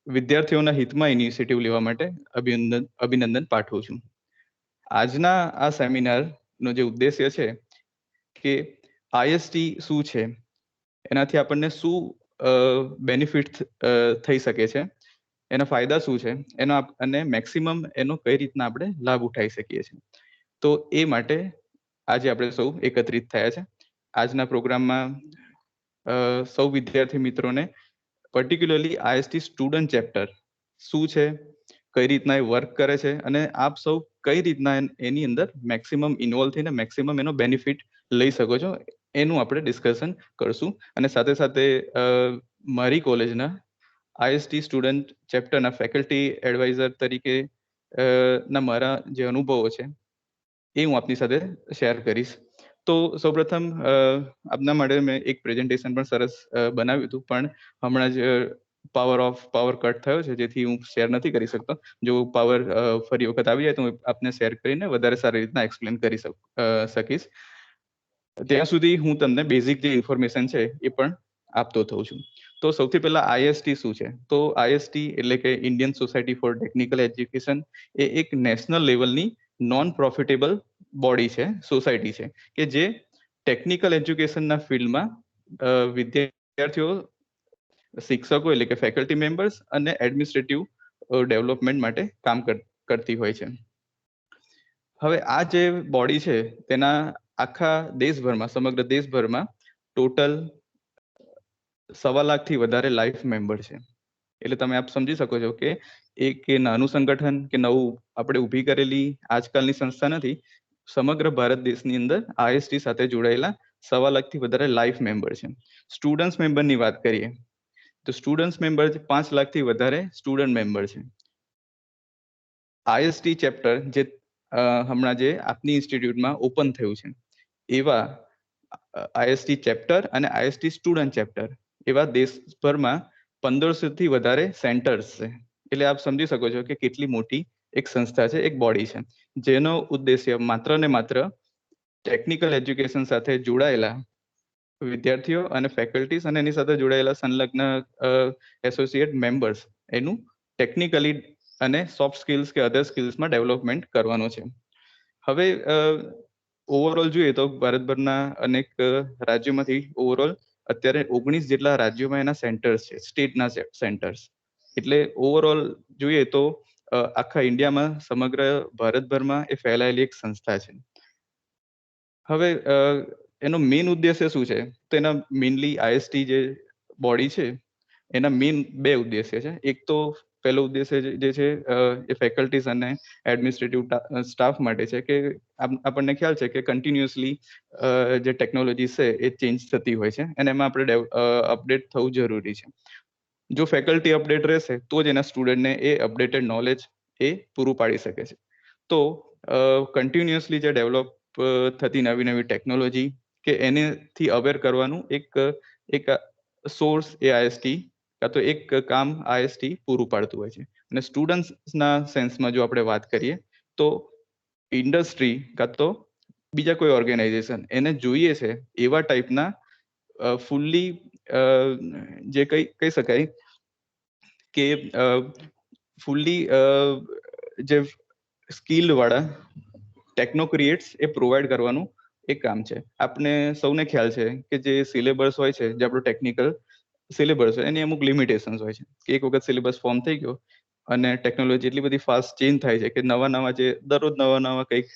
વિદ્યાર્થીઓના હિતમાં ઇનિશિયેટિવ લેવા માટે અભિનંદન પાઠવું છું. આજના આ સેમિનારનો જે ઉદ્દેશ્ય છે કે IST શું છે, એનાથી આપણને શું બેનિફિટ થઈ શકે છે, એના ફાયદા શું છે, એનો અને મેક્સિમમ એનો કઈ રીતના આપણે લાભ ઉઠાવી શકીએ છીએ. તો એ માટે આજે આપણે સૌ એકત્રિત થયા છે. આજના પ્રોગ્રામમાં સૌ વિદ્યાર્થી મિત્રોને પર્ટિક્યુલરલી IST સ્ટુડન્ટ ચેપ્ટર શું છે, કઈ રીતના એ વર્ક કરે છે, અને આપ સૌ કઈ રીતના એની અંદર મેક્સિમમ ઇન્વોલ્વ થઈને મેક્સિમમ એનો બેનિફિટ લઈ શકો છો, એનું આપણે ડિસ્કશન કરશું. અને સાથે સાથે મારી કોલેજના IST સ્ટુડન્ટ ચેપ્ટરના ફેકલ્ટી એડવાઇઝર તરીકે ના મારા જે અનુભવો છે એ હું આપની સાથે શેર કરીશ. તો સૌપ્રથમ આપના માટે મેં એક પ્રેઝન્ટેશન પણ સરસ બનાવ્યું હતું, પણ હમણાં જ પાવર કટ થયો છે, જેથી હું શેર નથી કરી શકતો. જો પાવર ફરી વખત આવી જાય તો હું આપને શેર કરીને વધારે સારી રીતના એક્સપ્લેન કરી શકીશ. ત્યાં સુધી હું તમને બેઝિક જે ઇન્ફોર્મેશન છે એ પણ આપતો થઉં છું. તો સૌથી પહેલા IST શું છે? તો IST એટલે કે Indian society for technical education એ એક નેશનલ લેવલની નોન પ્રોફિટેબલ બોડી છે, સોસાયટી છે, કે જે ટેકનિકલ એજ્યુકેશનના ફિલ્ડમાં વિદ્યાર્થીઓ, શિક્ષકો એટલે કે ફેકલ્ટી મેમ્બર્સ અને એડમિનિસ્ટ્રેટિવ ડેવલપમેન્ટ માટે કામ કરતી હોય છે. હવે આ જે બોડી છે તેના આખા દેશભરમાં સમગ્ર દેશભરમાં ટોટલ 1.25 લાખથી વધારે લાઈફ મેમ્બર છે. એટલે તમે આપ સમજી શકો છો કે એક નાનું સંગઠન કે નવું આપણે ઊભી કરેલી આજકાલની સંસ્થા નથી. સમગ્ર ભારત દેશની અંદર આઈએસટી સાથે જોડાયેલા 1.25 લાખથી વધારે લાઈફ મેમ્બર છે. સ્ટુડન્ટ્સ મેમ્બરની વાત કરીએ તો સ્ટુડન્ટ્સ મેમ્બર 5 લાખથી વધારે સ્ટુડન્ટ મેમ્બર છે. આઈએસટી ચેપ્ટર જે હમણાં જે આપની ઇન્સ્ટિટ્યૂટમાં ઓપન થયું છે એવા આઈએસટી ચેપ્ટર અને આઈએસટી સ્ટુડન્ટ ચેપ્ટર એવા દેશભરમાં 1500 થી વધારે સેન્ટર્સ છે. એટલે આપ સમજી શકો છો કે કેટલી મોટી એક સંસ્થા છે, એક બોડી છે, જેનો ઉદ્દેશ્ય માત્ર ને માત્ર ટેકનિકલ એજ્યુકેશન સાથે જોડાયેલા વિદ્યાર્થીઓ અને ફેકલ્ટીઝ અને એની સાથે જોડાયેલા સંલગ્ન એસોસિએટ મેમ્બર્સ એનું ટેકનિકલી અને સોફ્ટ સ્કિલ્સ કે અધર સ્કિલ્સમાં ડેવલપમેન્ટ કરવાનો છે. હવે ઓવરઓલ જોઈએ તો ભારતભરના અનેક રાજ્યોમાંથી ઓવરઓલ અત્યારે 19 જેટલા રાજ્યોમાં એના સેન્ટર્સ છે, સ્ટેટના સેન્ટર્સ. એટલે ઓવરઓલ જોઈએ તો આખા ઇન્ડિયામાં સમગ્ર ભારતભરમાં એ ફેલાયેલી એક સંસ્થા છે. હવે એનો મેઇન ઉદ્દેશ્ય શું છે તો એના મેઇનલી આઈએસટી જે બોડી છે એના મેઇન 2 ઉદ્દેશ્ય છે. એક તો પહેલો ઉદ્દેશ્ય જે છે એ ફેકલ્ટીઝ અને એડમિનિસ્ટ્રેટિવ સ્ટાફ માટે છે કે આપણને ખ્યાલ છે કે કન્ટિન્યુઅસલી જે ટેકનોલોજી છે એ ચેન્જ થતી હોય છે અને એમાં આપણે અપડેટ થવું જરૂરી છે. જો ફેકલ્ટી અપડેટ રહેશે તો જ એના સ્ટુડન્ટને એ અપડેટેડ નોલેજ એ પૂરું પાડી શકે છે. તો કન્ટિન્યુઅસલી જે ડેવલપ થતી નવી નવી ટેકનોલોજી કે એનેથી અવેર કરવાનું એક સોર્સ એ આઈએસટી કાં તો એક કામ આઈએસટી પૂરું પાડતું હોય છે. અને સ્ટુડન્ટ્સના સેન્સમાં જો આપણે વાત કરીએ તો ઇન્ડસ્ટ્રી કાં તો બીજા કોઈ ઓર્ગેનાઇઝેશન એને જોઈએ છે એવા ટાઈપના ફૂલ્લી જે કહી શકાય કે ફૂલ્લી જે સ્કિલ્ડ વાળા ટેકનોક્રિએટ્સ એ પ્રોવાઈડ કરવાનું એક કામ છે. આપને સૌને ખ્યાલ છે કે જે સિલેબસ હોય છે, જે આપણો ટેકનિકલ સિલેબસ હોય એની અમુક લિમિટેશન્સ હોય છે કે એક વખત સિલેબસ ફોર્મ થઈ ગયો અને ટેકનોલોજી એટલી બધી ફાસ્ટ ચેન્જ થાય છે કે નવા જે દરરોજ નવા કંઈક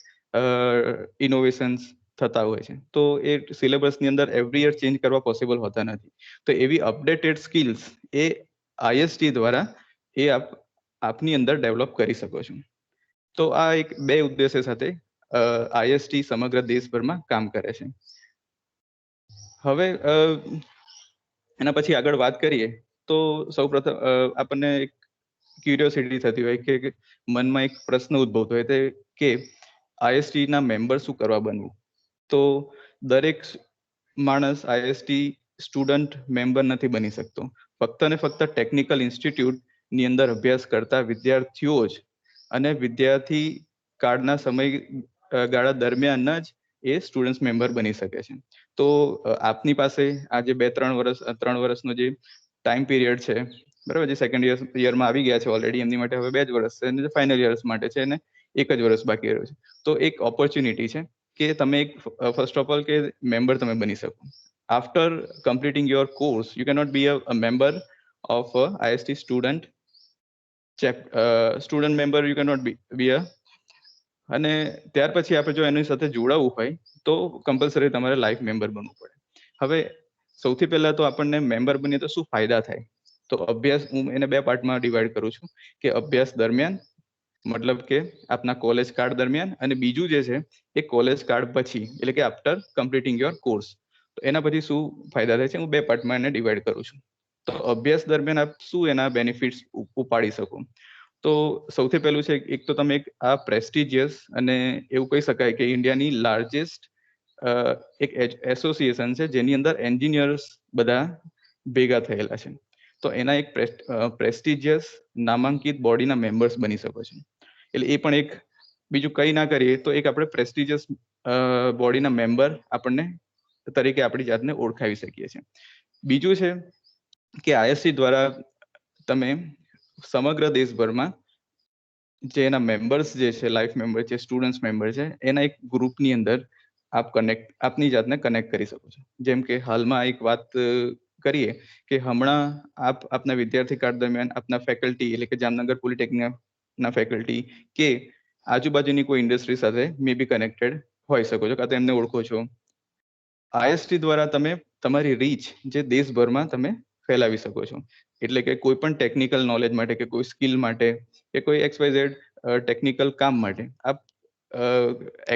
ઇનોવેશન્સ થતા હોય છે. તો એ સિલેબસની અંદર એવરી યર ચેન્જ કરવા પોસિબલ હોતા નથી. તો એવી અપડેટેડ સ્કિલ્સ એ આઈએસટી દ્વારા એ આપની અંદર ડેવલપ કરી શકો છો. તો આ એક 2 ઉદ્દેશ્ય સાથે આઈએસટી સમગ્ર દેશભરમાં કામ કરે છે. હવે એના પછી આગળ વાત કરીએ તો સૌપ્રથમ આપણને એક ક્યુરિયોસિટી થતી હોય કે મનમાં એક પ્રશ્ન ઉદ્ભવતો હોય કે આઈએસટી ના મેમ્બર શું કરવા બનવું. તો દરેક માણસ આઈએસટી સ્ટુડન્ટ મેમ્બર નથી બની શકતો. ફક્ત ને ફક્ત ટેકનિકલ ઇન્સ્ટિટ્યૂટની અંદર અભ્યાસ કરતા વિદ્યાર્થીઓ જ અને વિદ્યાર્થી કાળના સમયગાળા દરમિયાન જ એ સ્ટુડન્ટ મેમ્બર બની શકે છે. તો આપની પાસે આજે 3 વર્ષનો જે ટાઈમ પીરિયડ છે, બરાબર, જે સેકન્ડ યરમાં આવી ગયા છે ઓલરેડી, એમની માટે હવે 2 જ વર્ષ છે અને જે ફાઇનલ યર્સ માટે છે એને 1 જ વર્ષ બાકી રહ્યું છે. તો એક ઓપોર્ચ્યુનિટી છે કે તમે એક ફર્સ્ટ ઓફ ઓલ કે મેમ્બર તમે બની શકો. After completing your course you cannot be a member of IST student member, you cannot be અને ત્યાર પછી આપણે જો એની સાથે જોડાવવું હોય તો કમ્પલસરી તમારે લાઈફ મેમ્બર બનવું પડે. હવે સૌથી પહેલા તો આપણને મેમ્બર બનીએ તો શું ફાયદા થાય? તો અભ્યાસ હું એને 2 પાર્ટમાં ડિવાઈડ કરું છું કે અભ્યાસ દરમિયાન, મતલબ કે આપના કોલેજ કાળ દરમિયાન, અને બીજું જે છે એ કોલેજ કાળ પછી, એટલે કે આફ્ટર કમ્પ્લીટિંગ યોર કોર્સ. તો એના પછી શું ફાયદા થાય છે હું 2 પાર્ટમાં એને ડિવાઈડ કરું છું. તો અભ્યાસ દરમિયાન આપ શું એના બેનિફિટ્સ ઉપાડી શકો? તો સૌથી પહેલું છે એક તો તમે આ પ્રેસ્ટિજિયસ અને એવું કહી શકાય કે ઇન્ડિયાની લાર્જેસ્ટ એક એસોસિએશન છે જેની અંદર એન્જિનિયર્સ બધા ભેગા થયેલા છે. તો એના એક પ્રેસ્ટિજિયસ નામાંકિત બોડીના મેમ્બર્સ બની શકો છો. એટલે એ પણ એક, બીજું કંઈ ના કરીએ તો એક આપણે પ્રેસ્ટિજિયસ બોડીના મેમ્બર આપણને તરીકે આપણી જાતને ઓળખાવી શકીએ છીએ. બીજું છે કે આઈએસટી દ્વારા તમે સમગ્ર દેશભરમાં જે એના મેમ્બર્સ જે છે, લાઈફ મેમ્બર છે, સ્ટુડન્ટ મેમ્બર છે, એના એક ગ્રુપની અંદર આપની જાતને કનેક્ટ કરી શકો છો. જેમ કે હાલમાં એક વાત કરીએ કે હમણાં આપના વિદ્યાર્થી કાળ દરમિયાન આપના ફેકલ્ટી, એટલે કે જામનગર પોલિટેકનિકના ફેકલ્ટી કે આજુબાજુની કોઈ ઇન્ડસ્ટ્રી સાથે મે બી કનેક્ટેડ હોઈ શકો છો કાં તો એમને ઓળખો છો. આઈએસટી દ્વારા તમે તમારી રીચ જે દેશભરમાં તમે ફેલાવી શકો છો. એટલે કે કોઈ પણ ટેકનિકલ નોલેજ માટે કે કોઈ સ્કિલ માટે કે કોઈ XYZ ટેકનિકલ કામ માટે આપ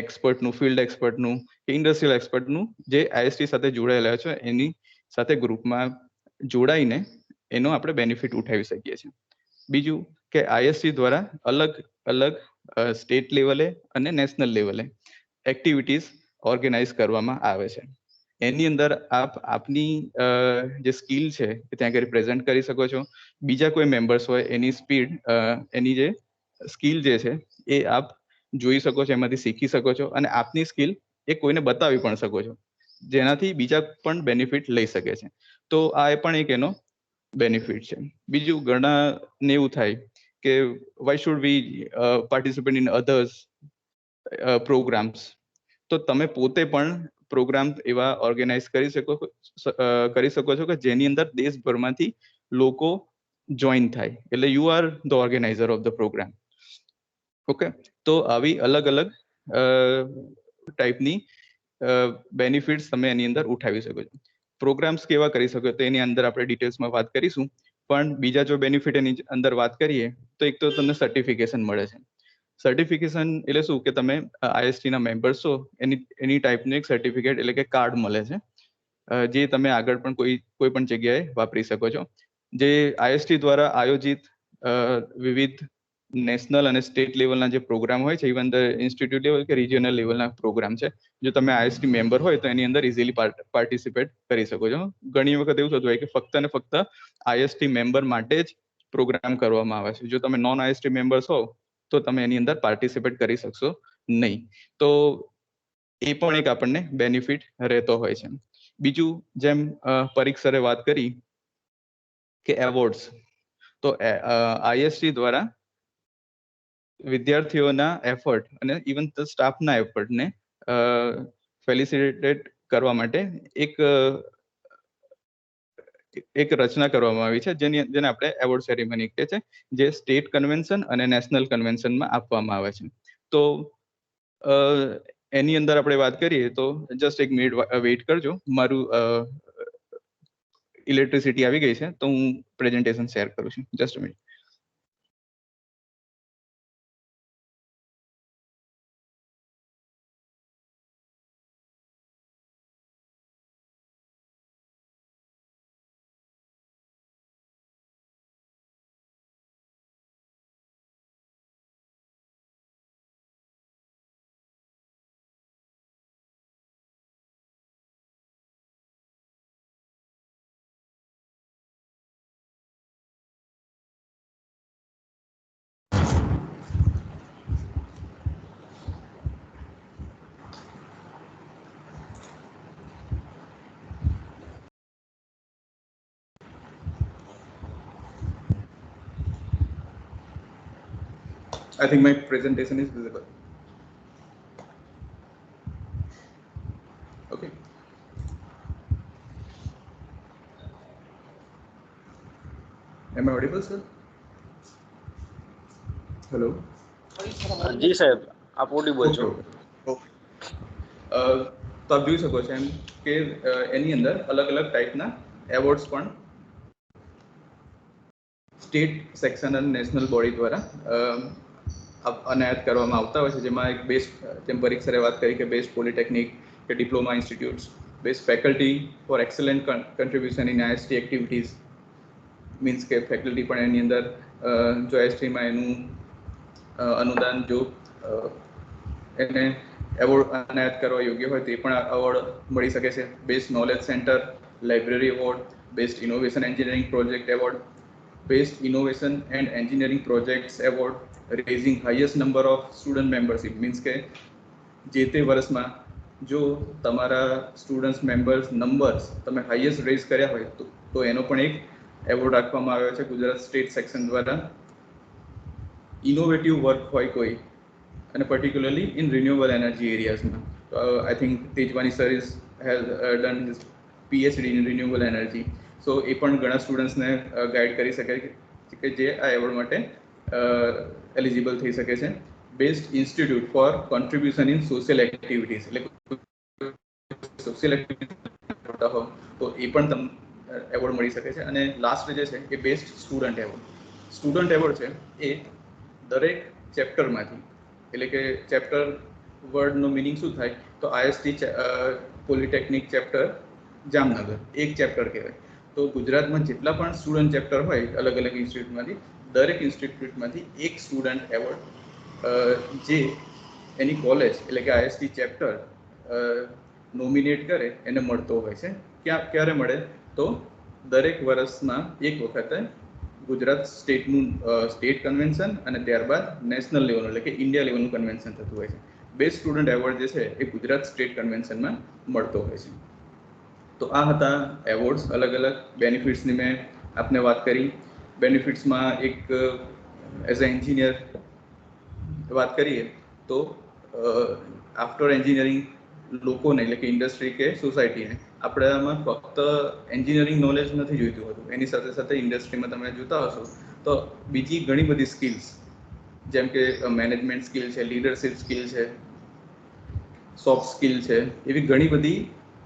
એક્સપર્ટનું, ફિલ્ડ એક્સપર્ટનું કે ઇન્ડસ્ટ્રીયલ એક્સપર્ટનું જે આઈએસટી સાથે જોડાયેલા છે એની સાથે ગ્રુપમાં જોડાઈને એનો આપણે બેનિફિટ ઉઠાવી શકીએ છીએ. બીજું કે આઈએસટી દ્વારા અલગ અલગ સ્ટેટ લેવલે અને નેશનલ લેવલે એક્ટિવિટીઝ ઓર્ગેનાઇઝ કરવામાં આવે છે. એની અંદર આપ આપની જે સ્કિલ છે એ ત્યાં આગળ પ્રેઝન્ટ કરી શકો છો. બીજા કોઈ મેમ્બર્સ હોય એની સ્પીડ એની જે સ્કિલ જે છે એ આપ જોઈ શકો છો, એમાંથી શીખી શકો છો અને આપની સ્કિલ એ કોઈને બતાવી પણ શકો છો, જેનાથી બીજા પણ બેનિફિટ લઈ શકે છે. તો આ પણ એક એનો બેનિફિટ છે. બીજું ઘણાને એવું થાય કે why should we participate in others programs. તો તમે પોતે પણ પ્રોગ્રામ એવા ઓર્ગેનાઇઝ કરી શકો છો કે જેની અંદર દેશભરમાંથી લોકો જોઈન થાય, એટલે you are the organizer of the program. Okay, તો આવી અલગ અલગ ટાઈપની બેનિફિટ્સ તમે એની અંદર ઉઠાવી શકો છો. પ્રોગ્રામ્સ કેવા કરી શકો તો એની અંદર આપણે ડિટેલ્સમાં વાત કરીશું. પણ બીજા જો બેનિફિટ એની અંદર વાત કરીએ તો એક તો તમને સર્ટિફિકેશન મળે છે. સર્ટિફિકેશન એટલે શું કે તમે આઈએસટી ના મેમ્બર્સ છો એની ટાઈપનું એક સર્ટિફિકેટ એટલે કે કાર્ડ મળે છે, જે તમે આગળ પણ કોઈ પણ જગ્યાએ વાપરી શકો છો. જે આઈએસટી દ્વારા આયોજિત વિવિધ નેશનલ અને સ્ટેટ લેવલના જે પ્રોગ્રામ હોય છે, ઇવન ધ ઇન્સ્ટિટ્યૂટ લેવલ કે રિજિયનલ લેવલના પ્રોગ્રામ છે, જો તમે આઈએસટી મેમ્બર હોય તો એની અંદર ઇઝીલી પાર્ટિસિપેટ કરી શકો છો. ઘણી વખત એવું થતું હોય કે ફક્ત ને ફક્ત આઈએસટી મેમ્બર માટે જ પ્રોગ્રામ કરવામાં આવે છે. જો તમે નોન આઈએસટી મેમ્બર્સ હો તો તમે એની અંદર પાર્ટિસિપેટ કરી શકશો નહીં. તો એ પણ એક આપણને બેનિફિટ રહેતો હોય છે. બીજું, જેમ પરીખ સરે વાત કરી કે એવોર્ડ્સ, તો આઈએસટી દ્વારા વિદ્યાર્થીઓના એફર્ટ અને ઇવન સ્ટાફના એફર્ટને ફેલિસિટેટ કરવા માટે એક રચના કરવામાં આવી છે, જેને આપણે એવોર્ડ સેરેમની કહે છે, જે સ્ટેટ કન્વેન્શન અને નેશનલ કન્વેન્શનમાં આપવામાં આવે છે. તો એની અંદર આપણે વાત કરીએ તો જસ્ટ એક મિનિટ વેઇટ કરજો. મારું ઇલેક્ટ્રિસિટી આવી ગઈ છે તો હું પ્રેઝન્ટેશન શેર કરું છું. Just minute. I think my presentation is visible. Okay. Am I audible, sir? Hello. જી સાહેબ, આપ ઓડિબલ છો. તો આપ જોઈ શકો છો એમ કે એની અંદર અલગ અલગ ટાઈપના એવોર્ડ્સ પણ સ્ટેટ સેક્શન અને નેશનલ બોડી દ્વારા અનાયત કરવામાં આવતા હોય છે, જેમાં એક બેસ્ટ, જેમ પરીખ સરે વાત કરી કે બેસ્ટ પોલિટેકનિક કે diploma institutes, best faculty for excellent contribution in IST activities, means કે ફેકલ્ટી પણ એની અંદર જો આઈએસટીમાં એનું અનુદાન જો એને એવોર્ડ અનાયત કરવા યોગ્ય હોય તો એ પણ એવોર્ડ મળી શકે છે. Best knowledge centre, library award, best innovation engineering project award, best innovation and engineering projects award, raising highest number of student membership, means કે જે તે વર્ષમાં જો તમારા સ્ટુડન્ટ્સ મેમ્બર્સ નંબર્સ તમે હાઈએસ્ટ રેઝ કર્યા હોય તો એનો પણ એક એવોર્ડ રાખવામાં આવ્યો છે ગુજરાત સ્ટેટ સેક્શન દ્વારા. ઇનોવેટિવ વર્ક હોય કોઈ, અને પર્ટિક્યુલરલી ઇન રિન્યુએબલ એનર્જી એરિયાઝમાં, I think Tejwani sir has done his PhD in renewable energy. So એ પણ ઘણા સ્ટુડન્ટ્સને ગાઈડ કરી શકે કે જે આ એવોર્ડ માટે એલિજિબલ થઈ શકે છે. Best institute for contribution in social activities, એટલે સોશિયલ એક્ટિવિટીઝ કરતા હો તો એ પણ તમને એવોર્ડ મળી શકે છે. અને લાસ્ટ જે છે એ best student award. Student award છે એ દરેક ચેપ્ટરમાંથી, એટલે કે ચેપ્ટર વર્ડનો મિનિંગ શું થાય તો આઈએસટી પોલિટેકનિક ચેપ્ટર જામનગર એક ચેપ્ટર કહેવાય. તો ગુજરાતમાં જેટલા પણ સ્ટુડન્ટ ચેપ્ટર હોય અલગ અલગ ઇન્સ્ટિટ્યૂટમાંથી, દરેક ઇન્સ્ટિટ્યૂટમાંથી એક સ્ટુડન્ટ એવોર્ડ જે એની કોલેજ એટલે કે આઈએસટી ચેપ્ટર નોમિનેટ કરે એને મળતો હોય છે. ક્યારે મળે તો દરેક વર્ષમાં એક વખતે ગુજરાત સ્ટેટનું સ્ટેટ કન્વેન્શન અને ત્યારબાદ નેશનલ લેવલનું એટલે કે ઇન્ડિયા લેવલનું કન્વેન્શન થતું હોય છે. બેસ્ટ સ્ટુડન્ટ એવોર્ડ જે છે એ ગુજરાત સ્ટેટ કન્વેન્શનમાં મળતો હોય છે. તો આ હતા એવોર્ડ્સ. અલગ અલગ બેનિફિટ્સની મેં આપને વાત કરી. બેનિફિટ્સમાં એક એઝ અ એન્જિનિયર વાત કરીએ તો આફ્ટર એન્જિનિયરિંગ લોકોને એટલે કે ઇન્ડસ્ટ્રી કે સોસાયટીને આપણામાં ફક્ત એન્જિનિયરિંગ નોલેજ નથી જોઈતું હતું, એની સાથે સાથે ઇન્ડસ્ટ્રીમાં તમે જોતા હશો તો બીજી ઘણી બધી સ્કિલ્સ જેમ કે મેનેજમેન્ટ સ્કિલ છે, લીડરશિપ સ્કિલ છે, સોફ્ટ સ્કિલ છે, એવી ઘણી બધી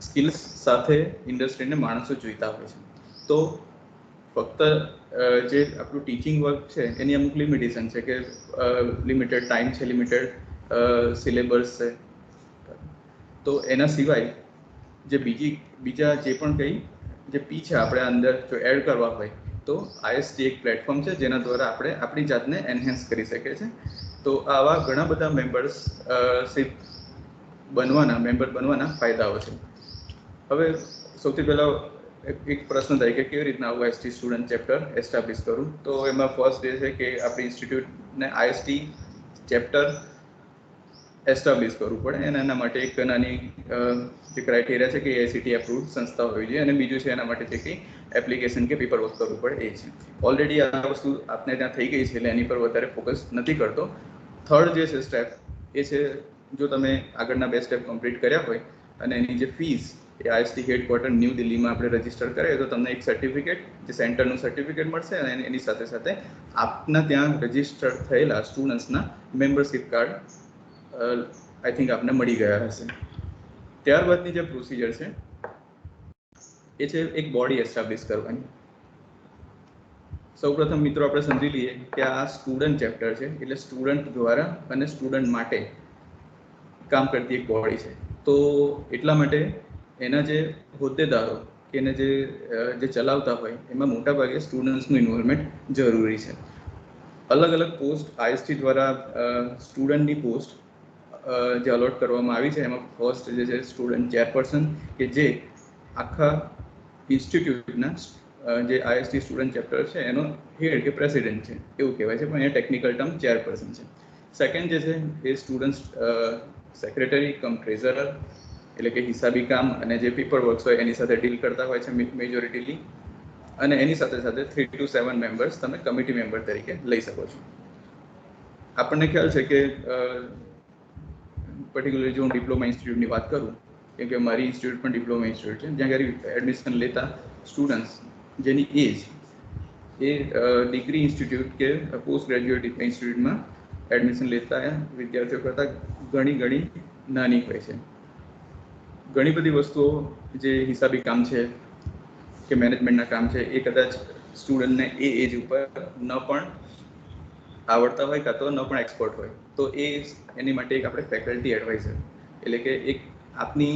સ્કિલ્સ સાથે ઇન્ડસ્ટ્રીને માણસો જોઈતા હોય છે. તો ફક્ત જે આપણું ટીચિંગ વર્ક છે એની અમુક લિમિટેશન છે કે લિમિટેડ ટાઈમ છે, લિમિટેડ સિલેબસ છે. તો એના સિવાય જે બીજા જે પણ કંઈ જે પી છે આપણે અંદર જો એડ કરવા હોય તો આઈએસટી એક પ્લેટફોર્મ છે જેના દ્વારા આપણે આપણી જાતને એન્હેન્સ કરી શકીએ છીએ. તો આવા ઘણા બધા મેમ્બર બનવાના ફાયદાઓ છે. હવે સૌથી પહેલાં એક પ્રશ્ન થાય કે કેવી રીતના આવું આઈએસટી સ્ટુડન્ટ ચેપ્ટર એસ્ટાબ્લિશ કરું. તો એમાં ફર્સ્ટ એ છે કે આપણી ઇન્સ્ટિટ્યૂટને આઈએસટી ચેપ્ટર એસ્ટાબ્લિશ કરવું પડે અને એના માટે એક નાની જે ક્રાઇટેરિયા છે કે એઆઈસીટી એપ્રુવડ સંસ્થા હોવી જોઈએ. અને બીજું છે એના માટે છે કે એપ્લિકેશન કે પેપર વર્ક કરવું પડે એ છે. ઓલરેડી આ વસ્તુ આપને ત્યાં થઈ ગઈ છે એટલે એની પર વધારે ફોકસ નથી કરતો. થર્ડ જે છે સ્ટેપ એ છે જો તમે આગળના 2 સ્ટેપ કમ્પ્લીટ કર્યા હોય અને એની જે ફીસ એ આઈએસટી હેડક્વાર્ટર ન્યૂ દિલ્હીમાં આપણે રજીસ્ટર કરીએ તો તમને એક સર્ટિફિકેટ જે સેન્ટરનું સર્ટિફિકેટ મળશે અને એની સાથે સાથે આપના ત્યાં રજીસ્ટર થયેલા સ્ટુડન્ટ્સના મેમ્બરશિપ કાર્ડ આઈ થિંક આપને મળી ગયા હશે. ત્યારબાદની જે પ્રોસિજર છે એ છે એક બોડી એસ્ટાબ્લિશ કરવાની. સૌપ્રથમ મિત્રો આપણે સમજી લઈએ કે આ સ્ટુડન્ટ ચેપ્ટર છે એટલે સ્ટુડન્ટ દ્વારા અને સ્ટુડન્ટ માટે કામ કરતી એક બોડી છે. તો એટલા માટે એના જે હોદ્દેદારો કે એને જે ચલાવતા હોય એમાં મોટાભાગે સ્ટુડન્ટ્સનું ઇન્વોલ્વમેન્ટ જરૂરી છે. અલગ અલગ પોસ્ટ આઈએસટી દ્વારા સ્ટુડન્ટની પોસ્ટ જે અલોટ કરવામાં આવી છે એમાં ફર્સ્ટ જે છે સ્ટુડન્ટ ચેરપર્સન કે જે આખા ઇન્સ્ટિટ્યૂટના જે આઈએસટી સ્ટુડન્ટ ચેપ્ટર છે એનો હેડ કે પ્રેસિડેન્ટ છે એવું કહેવાય છે, પણ અહીંયા ટેકનિકલ ટર્મ ચેરપર્સન છે. સેકન્ડ જે છે એ સ્ટુડન્ટ સેક્રેટરી કમ ટ્રેઝરર એટલે કે હિસાબી કામ અને જે પેપર વર્ક્સ હોય એની સાથે ડીલ કરતા હોય છે મેજોરિટીલી. અને એની સાથે સાથે 3 to 7 મેમ્બર્સ તમે કમિટી મેમ્બર તરીકે લઈ શકો છો. આપણને ખ્યાલ છે કે પર્ટિક્યુલરલી જો હું ડિપ્લોમા ઇન્સ્ટિટ્યૂટની વાત કરું કેમ કે મારી ઇન્સ્ટિટ્યૂટ પણ ડિપ્લોમા ઇન્સ્ટિટ્યૂટ છે જ્યાં આગળ એડમિશન લેતા સ્ટુડન્ટ્સ જેની એજ એ ડિગ્રી ઇન્સ્ટિટ્યૂટ કે પોસ્ટ ગ્રેજ્યુએટ ઇન્સ્ટિટ્યૂટમાં એડમિશન લેતા વિદ્યાર્થીઓ કરતાં ઘણી નાની હોય છે. ઘણી બધી વસ્તુઓ જે હિસાબી કામ છે કે મેનેજમેન્ટના કામ છે એ કદાચ સ્ટુડન્ટને એ એજ ઉપર ન પણ આવડતા હોય કાં તો ન પણ એક્સપર્ટ હોય તો એની માટે એક આપણે ફેકલ્ટી એડવાઇઝર એટલે કે એક આપની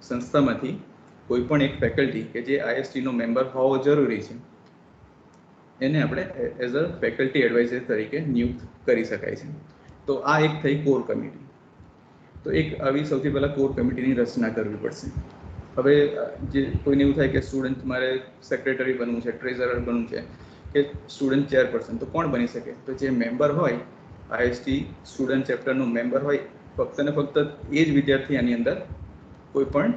સંસ્થામાંથી કોઈ પણ એક ફેકલ્ટી કે જે આઈએસટીનો મેમ્બર હોવો જરૂરી છે એને આપણે એઝ અ ફેકલ્ટી એડવાઇઝર તરીકે નિયુક્ત કરી શકાય છે. તો આ એક થઈ કોર કમિટી. તો એક આવી સૌથી પહેલાં કોર કમિટીની રચના કરવી પડશે. હવે જે કોઈને એવું થાય કે સ્ટુડન્ટ મારે સેક્રેટરી બનવું છે, ટ્રેઝરર બનવું છે કે સ્ટુડન્ટ ચેરપર્સન, તો કોણ બની શકે? તો જે મેમ્બર હોય આઈએસટી સ્ટુડન્ટ ચેપ્ટરનો મેમ્બર હોય ફક્ત ને ફક્ત એ જ વિદ્યાર્થી આની અંદર કોઈ પણ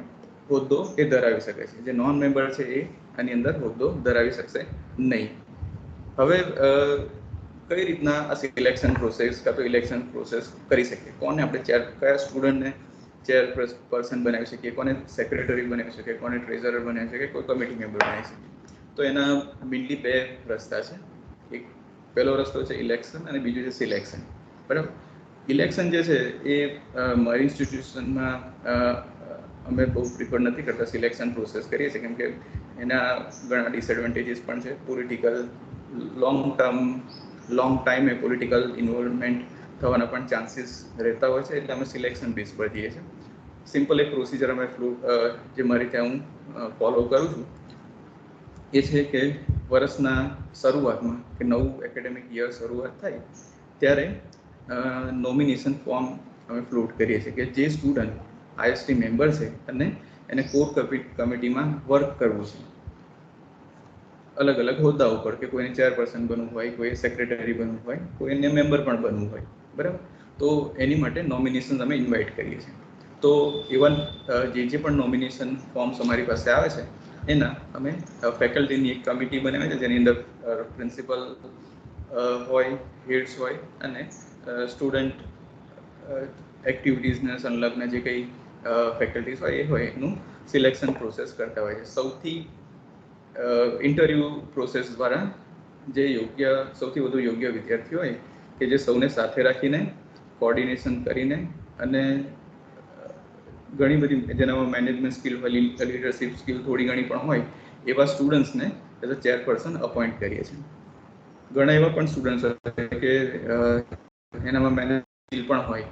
હોદ્દો એ ધરાવી શકે છે. જે નોન મેમ્બર છે એ આની અંદર હોદ્દો ધરાવી શકશે નહીં. હવે કઈ રીતના આ સિલેક્શન પ્રોસેસ કાં તો ઇલેક્શન પ્રોસેસ કરી શકીએ? કોને આપણે કયા સ્ટુડન્ટને ચેરપર્સન બનાવી શકીએ, કોને સેક્રેટરી બનાવી શકીએ, કોને ટ્રેઝરર બનાવી શકીએ, કોઈ કમિટી મેમ્બર બનાવી શકીએ? તો એના મેઇનલી 2 રસ્તા છે. એક પહેલો રસ્તો છે ઇલેક્શન અને બીજું છે સિલેક્શન. બરાબર? ઇલેક્શન જે છે એ મારી ઇન્સ્ટિટ્યુશનમાં અમે બહુ પ્રિફર નથી કરતા સિલેક્શન પ્રોસેસ કરીએ છીએ, કેમ કે એના ઘણા ડિસએડવાન્ટેજીસ પણ છે. પોલિટિકલ લોંગ ટાઈમે પોલિટિકલ ઇન્વોલ્વમેન્ટ થવાના પણ ચાન્સીસ રહેતા હોય છે, એટલે અમે સિલેક્શન બેઝ પર જઈએ છીએ. સિમ્પલ એક પ્રોસિજર અમે જે મારી ત્યાં હું ફોલો કરું છું એ છે કે વર્ષના શરૂઆતમાં કે નવું એકેડેમિક યર શરૂઆત થાય ત્યારે નોમિનેશન ફોર્મ અમે ફ્લોટ કરીએ છીએ કે જે સ્ટુડન્ટ આઈએસટી મેમ્બર છે અને એને કોર કમિટીમાં વર્ક કરવું છે અલગ અલગ હોદ્દા ઉપર, કે કોઈને ચેરપર્સન બનવું હોય, કોઈ સેક્રેટરી બનવું હોય, કોઈને મેમ્બર પણ બનવું હોય, બરાબર. તો એની માટે નોમિનેશન અમે ઇન્વાઇટ કરીએ છીએ. તો ઇવન જે પણ નોમિનેશન ફોર્મ્સ અમારી પાસે આવે છે એના અમે ફેકલ્ટીની એક કમિટી બનાવી છે, જેની અંદર પ્રિન્સિપલ હોય, હેડ્સ હોય અને સ્ટુડન્ટ એક્ટિવિટીઝને સંલગ્ન જે કંઈ ફેકલ્ટીઝ હોય એ હોય એનું સિલેક્શન પ્રોસેસ કરતા હોય છે. ઇન્ટરવ્યૂ પ્રોસેસ દ્વારા જે સૌથી વધુ યોગ્ય વિદ્યાર્થી હોય કે જે સૌને સાથે રાખીને કોઓર્ડિનેશન કરીને અને ઘણી બધી જેનામાં મેનેજમેન્ટ સ્કિલ હોય, લીડરશિપ સ્કિલ થોડી ઘણી પણ હોય એવા સ્ટુડન્ટ્સને એઝ અ ચેરપર્સન અપોઇન્ટ કરીએ છીએ. ઘણા એવા પણ સ્ટુડન્ટ્સ હોય કે એનામાં મેનેજમેન્ટ સ્કિલ પણ હોય,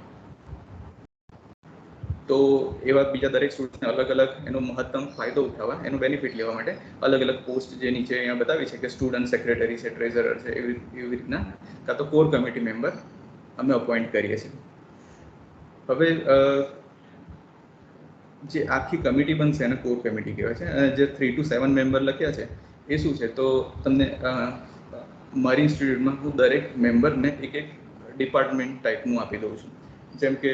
તો એવા બીજા દરેક સ્ટુડન્ટ્સને અલગ અલગ એનો મહત્તમ ફાયદો ઉઠાવવા, એનો બેનિફિટ લેવા માટે અલગ અલગ પોસ્ટ જે નીચે અહીંયા બતાવી છે કે સ્ટુડન્ટ સેક્રેટરી છે, ટ્રેઝરર છે, એવી રીતના કાં તો કોર કમિટી મેમ્બર અમે અપોઇન્ટ કરીએ છીએ. હવે જે આખી કમિટી બનશે એને કોર કમિટી કહેવાય છે. અને જે 3 to 7 મેમ્બર લખ્યા છે એ શું છે, તો તમને મારી ઇન્સ્ટિટ્યૂટમાં હું દરેક મેમ્બરને એક ડિપાર્ટમેન્ટ ટાઈપનું આપી દઉં છું. જેમ કે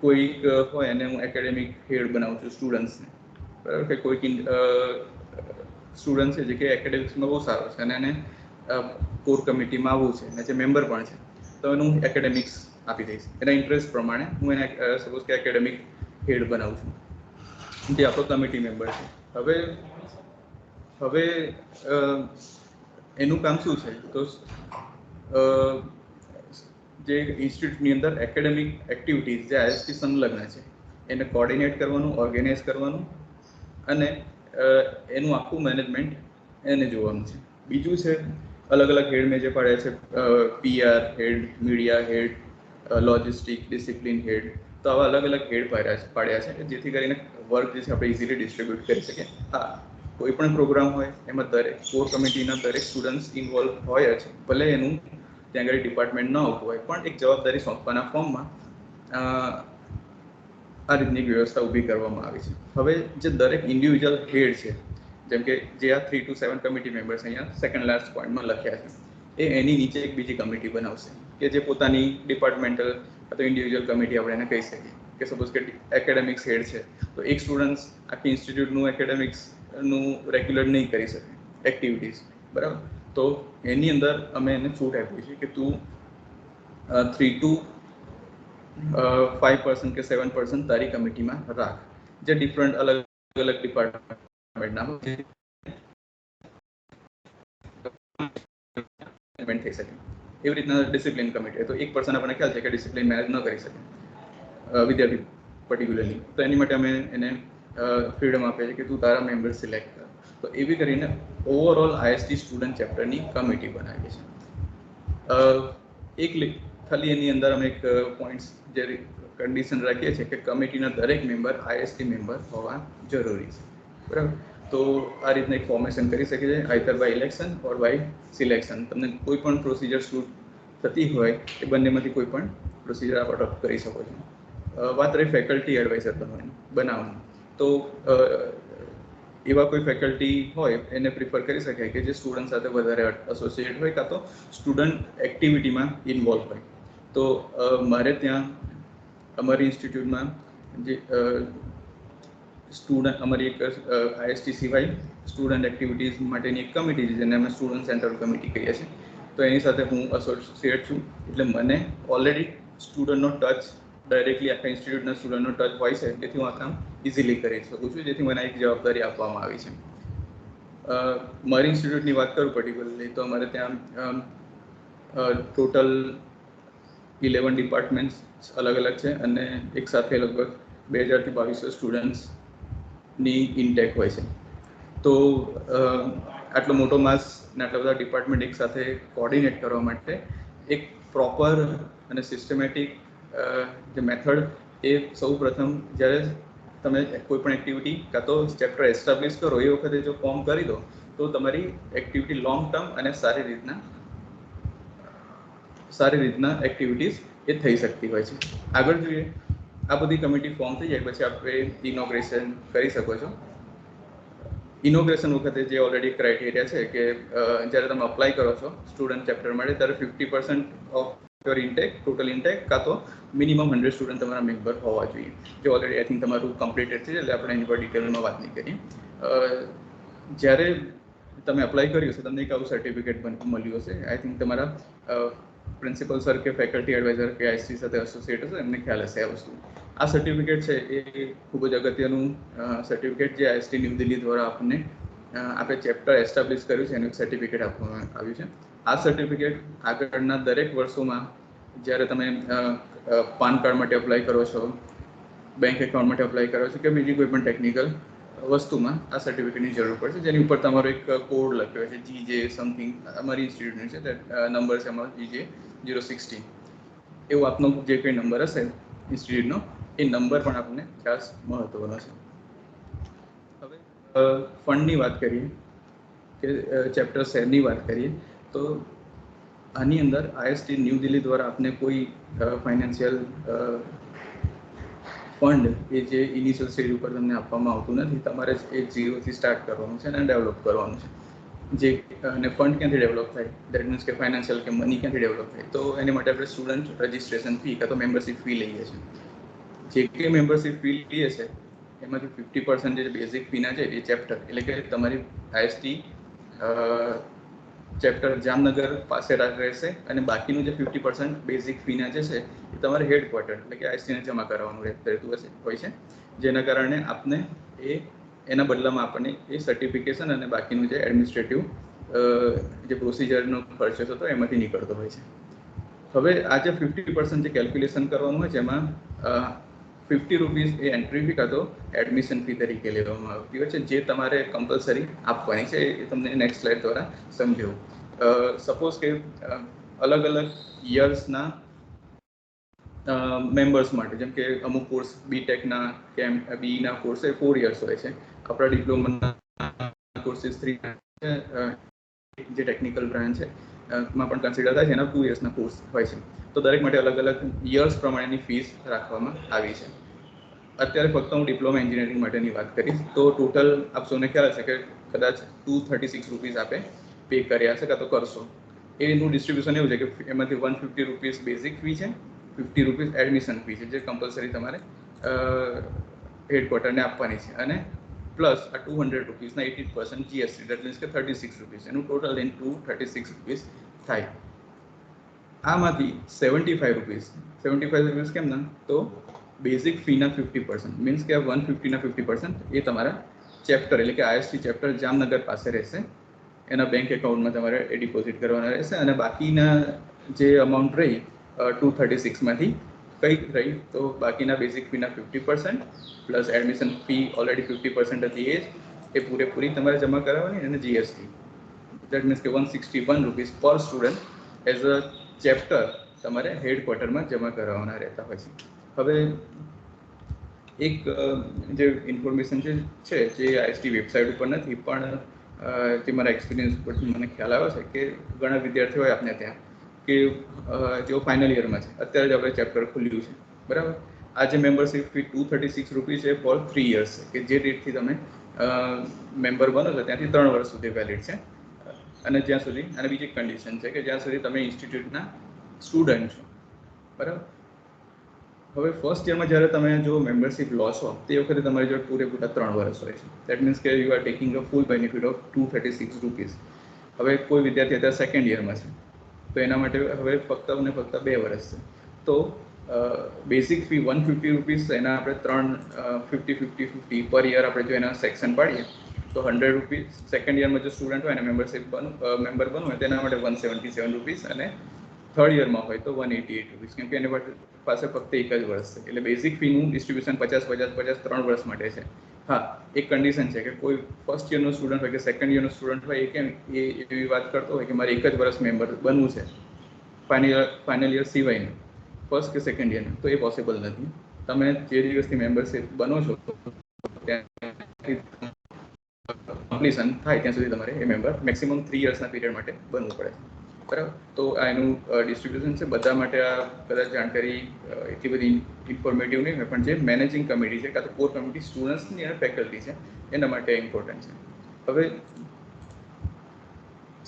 કોઈક હોય એને હું એકેડેમિક હેડ બનાવું છું સ્ટુડન્ટ્સને, બરાબર, કે કોઈક સ્ટુડન્ટ છે જે કે એકેડેમિક્સમાં બહુ સારો છે અને એને કોર કમિટીમાં આવવું છે અને જે મેમ્બર પણ છે, તો એનું હું એકેડેમિક્સ આપી દઈશ. એના ઇન્ટરેસ્ટ પ્રમાણે હું એને સપોઝ કે એકેડેમિક હેડ બનાવું છું, જે આપણો કમિટી મેમ્બર છે. હવે એનું કામ શું છે, તો જે ઇન્સ્ટિટ્યૂટની અંદર એકેડેમિક એક્ટિવિટીઝ જે આઈએસટી સંલગ્ન છે એને કોઓર્ડિનેટ કરવાનું, ઓર્ગેનાઇઝ કરવાનું અને એનું આખું મેનેજમેન્ટ એને જોવાનું છે. બીજું છે અલગ અલગ હેડ મેં જે પાડ્યા છે, PR હેડ, મીડિયા હેડ, લોજિસ્ટિક, ડિસિપ્લિન હેડ, તો આવા અલગ અલગ હેડ પાડ્યા છે જેથી કરીને વર્ક જે છે આપણે ઇઝીલી ડિસ્ટ્રીબ્યુટ કરી શકીએ. હા, કોઈ પણ પ્રોગ્રામ હોય એમાં દરેક કોર કમિટીના દરેક સ્ટુડન્ટ્સ ઇન્વોલ્વ હોય છે, ભલે એનું ત્યાં આગળ ડિપાર્ટમેન્ટ ન આવતું હોય, પણ એક જવાબદારી સોંપવાના ફોર્મમાં આ રીતની વ્યવસ્થા ઊભી કરવામાં આવી છે. હવે જે દરેક ઇન્ડિવિજ્યુઅલ હેડ છે, જેમ કે જે આ 3 to 7 કમિટી મેમ્બર્સ અહીંયા સેકન્ડ લાસ્ટ પોઈન્ટમાં લખ્યા છે, એ એની નીચે એક બીજી કમિટી બનાવશે કે જે પોતાની ડિપાર્ટમેન્ટલ અથવા ઇન્ડિવિજ્યુઅલ કમિટી આપણે એને કહી શકીએ. કે સપોઝ કે એકેડેમિક્સ હેડ છે, તો એક સ્ટુડન્ટ્સ આખી ઇન્સ્ટિટ્યૂટનું એકેડેમિક્સનું રેગ્યુલર નહીં કરી શકે એક્ટિવિટીઝ, બરાબર, તો એની અંદર અમે એને છૂટ આપીએ છીએ કે તું 3 to 5% કે 7% તારી કમિટીમાં રાખ, જે ડિફરન્ટ અલગ અલગ ડિપાર્ટમેન્ટના થઈ શકે. એવી રીતના ડિસિપ્લિન કમિટી, તો એક પર્સન આપણને ખ્યાલ છે કે ડિસિપ્લિન મેનેજ ન કરી શકે વિદ્યાર્થી પર્ટિક્યુલરલી, તો એની માટે અમે એને ફ્રીડમ આપીએ છીએ કે તું તારા મેમ્બર સિલેક્ટ કર. તો એવી કરીને ઓવરઓલ આઈએસટી સ્ટુડન્ટ ચેપ્ટરની કમિટી બનાવીએ છીએ. ખાલી એની અંદર અમે એક પોઈન્ટ્સ જે કન્ડિશન રાખીએ છીએ કે કમિટીના દરેક મેમ્બર આઈએસટી મેમ્બર હોવા જરૂરી છે, બરાબર. તો આ રીતના એક ફોર્મેશન કરી શકે છે, either by election or by selection. તમને કોઈ પણ પ્રોસિજર શૂટ થતી હોય એ બંનેમાંથી કોઈ પણ પ્રોસિજર આપ અડોપ્ટ કરી શકો છો. વાત રહી ફેકલ્ટી એડવાઇઝર બનાવવાની, તો એવા કોઈ ફેકલ્ટી હોય એને પ્રિફર કરી શકાય કે જે સ્ટુડન્ટ સાથે વધારે એસોસિએટ હોય કાં તો સ્ટુડન્ટ એક્ટિવિટીમાં ઇન્વોલ્વ હોય. તો મારે ત્યાં અમારી ઇન્સ્ટિટ્યૂટમાં જે અમારી એક આઈએસટી સિવાય સ્ટુડન્ટ એક્ટિવિટીઝ માટેની એક કમિટી છે જેને અમે સ્ટુડન્ટ સેન્ટ્રલ કમિટી કહીએ છીએ. તો એની સાથે હું એસોસિએટ છું, એટલે મને ઓલરેડી સ્ટુડન્ટનો ટચ ડાયરેક્ટલી આખા ઇન્સ્ટિટ્યૂટના સ્ટુડન્ટનો ટચ હોય છે, તેથી હું આ કામ ઇઝીલી કરી શકું છું, જેથી મને એક જવાબદારી આપવામાં આવી છે. મારી ઇન્સ્ટિટ્યૂટની વાત કરું પર્ટિક્યુલરલી, તો અમારે ત્યાં ટોટલ 11 ડિપાર્ટમેન્ટ્સ અલગ અલગ છે અને એક સાથે લગભગ 2000 થી 2200 સ્ટુડન્ટ્સની ઇન્ટેક હોય છે. તો આટલો મોટો માસ અને આટલા બધા ડિપાર્ટમેન્ટ એક સાથે કોર્ડિનેટ કરવા માટે એક પ્રોપર અને સિસ્ટમેટિક જે મેથડ એ સૌ પ્રથમ જ્યારે તમે કોઈ પણ એક્ટિવિટી કાં તો ચેપ્ટર એસ્ટાબ્લિશ કરો એ વખતે જો ફોર્મ કરી દો તો તમારી એક્ટિવિટી લોંગ ટર્મ અને સારી રીતના એક્ટિવિટીઝ એ થઈ શકતી હોય છે. આગળ જોઈએ, આ બધી કમિટી ફોર્મ થઈ જાય પછી આપણે ઇનોગ્રેશન કરી શકો છો. ઇનોગ્રેશન વખતે જે ઓલરેડી ક્રાઇટેરિયા છે કે જ્યારે તમે અપ્લાય કરો છો સ્ટુડન્ટ ચેપ્ટર માટે ત્યારે 50% of your intake, total intake કાં તો મિનિમમ 100 સ્ટુડન્ટ તમારા મેમ્બર હોવા જોઈએ. જે ઓલરેડી આઈ થિંક તમારું કમ્પ્લીટેડ છે એટલે આપણે એની પર ડિટેલમાં વાત નહીં કરીએ. જ્યારે તમે અપ્લાય કર્યું છે તમને એક આવું સર્ટિફિકેટ મળ્યું હશે. આઈ થિંક તમારા પ્રિન્સિપલ સર કે ફેકલ્ટી એડવાઇઝર કે આઈએસટી સાથે એસોસિએટ હશે એમને ખ્યાલ હશે આ વસ્તુ. આ સર્ટિફિકેટ છે એ ખૂબ જ અગત્યનું સર્ટિફિકેટ જે આઈએસટી ન્યૂ દિલ્હી દ્વારા આપણને આપણે ચેપ્ટર એસ્ટાબ્લિશ કર્યું છે એનું સર્ટિફિકેટ આપવામાં આવ્યું છે. આ સર્ટિફિકેટ આગળના દરેક વર્ષોમાં જ્યારે તમે પાન કાર્ડ માટે અપ્લાય કરો છો, બેંક એકાઉન્ટ માટે અપ્લાય કરો છો કે બીજી કોઈ પણ ટેકનિકલ વસ્તુમાં આ સર્ટિફિકેટની જરૂર પડશે, જેની ઉપર તમારો એક કોડ લખ્યો છે GJ સમથિંગ. અમારી ઇન્સ્ટિટ્યૂટનું છે નંબર છે અમારો GJ 016. એવો આપનો જે કંઈ નંબર હશે ઇન્સ્ટિટ્યૂટનો એ નંબર પણ આપણને ખાસ મહત્વનો છે. હવે ફંડની વાત કરીએ કે ચેપ્ટર શેરની વાત કરીએ તો આની અંદર આઈએસટી ન્યૂ દિલ્હી દ્વારા આપને કોઈ ફાઇનાન્શિયલ ફંડ એ જે ઇનિશિયલ સ્ટેજ ઉપર તમને આપવામાં આવતું નથી. તમારે એ ઝીરોથી સ્ટાર્ટ કરવાનું છે અને ડેવલપ કરવાનું છે. જે અને ફંડ ક્યાંથી ડેવલપ થાય, દેટ મીન્સ કે ફાઇનાન્શિયલ કે મની ક્યાંથી ડેવલપ થાય, તો એની માટે આપણે સ્ટુડન્ટ રજિસ્ટ્રેશન ફી કાં તો મેમ્બરશિપ ફી લઈએ છીએ. જે કંઈ મેમ્બરશિપ ફી લઈએ છે એમાંથી 50% જે બેઝિક ફીના છે એ ચેપ્ટર એટલે કે તમારી આઈએસટી ચેપ્ટર જામનગર પાસે રહેશે અને બાકીનું જે 50% બેઝિક ફીના જે છે એ તમારે હેડક્વાર્ટર એટલે કે આઈએસટીને જમા કરાવવાનું રહેતું હોય છે. જેના કારણે આપને એના બદલામાં આપણને એ સર્ટિફિકેશન અને બાકીનું જે એડમિનિસ્ટ્રેટિવ જે પ્રોસિજરનો ખર્ચ હતો એમાંથી નીકળતો હોય છે. હવે આ જે 50% જે કેલ્ક્યુલેશન કરવાનું હોય છે એમાં 50 રૂપીઝ એ એન્ટ્રી ફી કાં તો એડમિશન ફી તરીકે લેવામાં આવતી હોય છે, જે તમારે કમ્પલસરી આપવાની છે. એ તમને નેક્સ્ટ સ્લાઇડ દ્વારા સમજાવું. સપોઝ કે અલગ અલગ યર્સના મેમ્બર્સ માટે, જેમ કે અમુક કોર્સ બીટેકના કે બીઈના કોર્સ એ 4 યર્સ હોય છે. આપણા ડિપ્લોમાના કોર્સીસ 3 છે. જે ટેકનિકલ બ્રાન્ચ છે માં પણ કન્સિડર થાય છે એના 2 યર્સના કોર્સ હોય છે. તો દરેક માટે અલગ અલગ યર્સ પ્રમાણેની ફીસ રાખવામાં આવી છે. અત્યારે ફક્ત હું ડિપ્લોમા એન્જિનિયરિંગ માટેની વાત કરીશ તો ટોટલ આપ સૌને ખ્યાલ છે કે કદાચ 236 રૂપીઝ આપે પે કર્યા છે કાં તો કરશો. એનું ડિસ્ટ્રીબ્યુશન એવું છે કે એમાંથી 150 રૂપીઝ બેઝિક ફી છે, 50 રૂપીઝ એડમિશન ફી છે જે કમ્પલસરી તમારે હેડક્વાર્ટરને આપવાની છે, અને પ્લસ આ 200 રૂપીઝના 80% જીએસટી, દેટ મીન્સ કે 36 રૂપીઝ. એનું ટોટલ ઇન 236 રૂપીઝ થાય. આમાંથી 75 રૂપીઝ કેમ ના, તો બેઝિક ફીના 50%, મીન્સ કે 150ના 50% એ તમારા ચેપ્ટર એટલે કે આઈએસટી ચેપ્ટર જામનગર પાસે રહેશે. એના બેંક એકાઉન્ટમાં તમારે એ ડિપોઝિટ કરવાના રહેશે અને બાકીના જે અમાઉન્ટ રહી 236માંથી કંઈક રહી તો બાકીના બેઝિક ફીના 50% પ્લસ એડમિશન ફી ઓલરેડી 50% હતી એ પૂરેપૂરી તમારે જમા કરાવવાની અને જીએસટી, દેટ મીન્સ કે 161 રૂપીઝ પર સ્ટુડન્ટ એઝ અ ચેપ્ટર તમારે હેડક્વાર્ટરમાં જમા કરાવવાના રહેતા હોય છે. હવે એક જે ઇન્ફોર્મેશન છે જે આઈએસટી વેબસાઇટ ઉપર નથી પણ જે મારા એક્સપિરિયન્સ ઉપરથી મને ખ્યાલ આવ્યો છે કે ઘણા વિદ્યાર્થીઓ હોય આપણે ત્યાં કે જેઓ ફાઇનલ યરમાં છે, અત્યારે જ આપણે ચેપ્ટર ખુલ્યું છે, બરાબર. આ જે મેમ્બરશિપ ફી 236 રૂપીઝ છે ફોર 3 યર્સ છે, કે જે ડેટથી તમે મેમ્બર બનો છો ત્યાંથી 3 વર્ષ સુધી વેલિડ છે. અને જ્યાં સુધી, અને બીજી એક કન્ડિશન છે કે જ્યાં સુધી તમે ઇન્સ્ટિટ્યૂટના સ્ટુડન્ટ છો, બરાબર. હવે ફર્સ્ટ યરમાં જ્યારે તમે જો મેમ્બરશિપ લો છો તે વખતે તમારી જોડે પૂરેપૂરા 3 વર્ષ હોય છે. દેટ મીન્સ કે you are taking a full benefit of 236 rupees. હવે કોઈ વિદ્યાર્થી અત્યારે સેકન્ડ યરમાં છે તો એના માટે હવે ફક્ત 2 વર્ષ છે. તો બેઝિક ફી 150 રૂપીઝ, એના આપણે 50 પર યર આપણે જો એના સેક્શન પાડીએ તો 100 રૂપીઝ. સેકન્ડ યરમાં જો સ્ટુડન્ટ હોય અને મેમ્બર બનવું હોય તેના માટે 177 રૂપીઝ અને થર્ડ યરમાં હોય તો 188 રૂપીસ, કેમ કે એની પાસે ફક્ત એક જ વર્ષ છે. એટલે બેઝિક ફીનું ડિસ્ટ્રીબ્યુશન 50 3 વર્ષ માટે છે. હા, એક કન્ડિશન છે કે કોઈ ફર્સ્ટ યરનો સ્ટુડન્ટ હોય કે સેકન્ડ યરનો સ્ટુડન્ટ હોય એ એવી વાત કરતો હોય કે મારે એક જ વર્ષ મેમ્બર બનવું છે ફાઇનલ યર સિવાયનું, ફર્સ્ટ કે સેકન્ડ યરનું, તો એ પોસિબલ નથી. તમે જે દિવસથી મેમ્બરશિપ બનો છો ત્યાંથી કમ્પ્લીશન થાય ત્યાં સુધી તમારે એ મેમ્બર મેક્સિમમ 3 યર્સના પીરિયડ માટે બનવું પડે, બરાબર. તો આ એનું ડિસ્ટ્રીબ્યુશન છે. બધા માટે આ કદાચ જાણકારી એટલી બધી ઇન્ફોર્મેટિવ નહીં હોય, પણ જે મેનેજિંગ કમિટી છે કાં તો કોર કમિટી સ્ટુડન્ટ્સની અને ફેકલ્ટી છે એના માટે ઇમ્પોર્ટન્ટ છે. હવે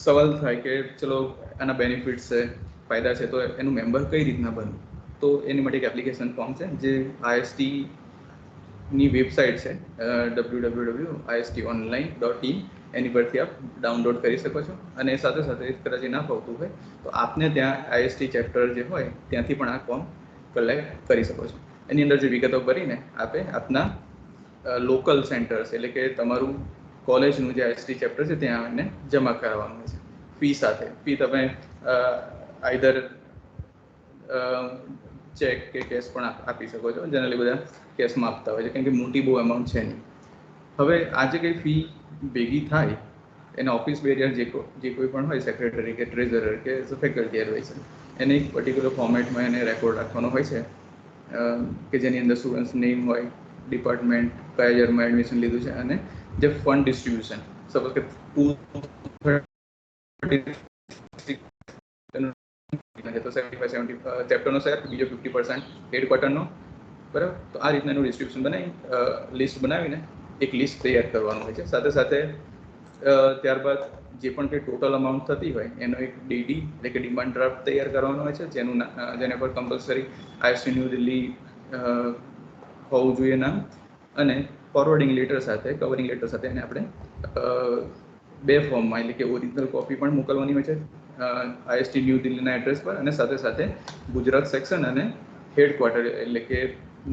સવાલ થાય કે ચલો આના બેનિફિટ્સ છે, ફાયદા છે, તો એનું મેમ્બર કઈ રીતના બનવું? તો એની માટે એક એપ્લિકેશન ફોર્મ છે જે IST ની વેબસાઇટ છે www.istonline.in, એની પરથી આપ ડાઉનલોડ કરી શકો છો. અને સાથે સાથે કદાચ ના ફાવતું હોય તો આપને ત્યાં IST ચેપ્ટર જે હોય ત્યાંથી પણ આ ફોર્મ કલેક્ટ કરી શકો છો. એની અંદર જે વિગતો ભરીને આપે આપના લોકલ સેન્ટર્સ એટલે કે તમારું કોલેજનું જે IST ચેપ્ટર છે ત્યાં એને જમા કરાવવાનું હોય છે ફી સાથે. ફી તમે આઈધર ચેક કે કેશ પણ આપી શકો છો. જનરલી બધા કેશમાં આપતા હોય છે કેમ કે મોટી બહુ અમાઉન્ટ છે નહીં. હવે આજે કંઈ ફી ભેગી થાય એના ઓફિસ બેરિયર જે કોઈ પણ હોય, સેક્રેટરી કે ટ્રેઝરર કે ફેકલ્ટી એડવાઇઝર, એને એક પર્ટિક્યુલર ફોર્મેટમાં એને રેકોર્ડ રાખવાનો હોય છે કે જેની અંદર સ્ટુડન્ટ્સ નેમ હોય, ડિપાર્ટમેન્ટ, કયા યરમાં એડમિશન લીધું છે, અને જે ફંડ ડિસ્ટ્રીબ્યુશન, સપોઝ કે તો 75-70 ચેપ્ટરનો શેર, બીજો 50% હેડક્વાર્ટરનો, બરાબર. તો આ રીતના એનું ડિસ્ટ્રીબ્યુશન બનાવી લિસ્ટ બનાવીને એક લિસ્ટ તૈયાર કરવાનું હોય છે. સાથે સાથે ત્યારબાદ જે પણ કંઈ ટોટલ અમાઉન્ટ થતી હોય એનો એક DD એટલે કે ડિમાન્ડ ડ્રાફ્ટ તૈયાર કરવાનો હોય છે, જેના પર કમ્પલસરી IST ન્યૂ દિલ્હી હોવું જોઈએ નામ, અને ફોરવર્ડિંગ લેટર સાથે, કવરિંગ લેટર સાથે એને આપણે બે ફોર્મમાં એટલે કે ઓરિજિનલ કોપી પણ મોકલવાની હોય છે IST ન્યૂ દિલ્હીના એડ્રેસ પર, અને સાથે સાથે ગુજરાત સેક્શન અને હેડક્વાર્ટર એટલે કે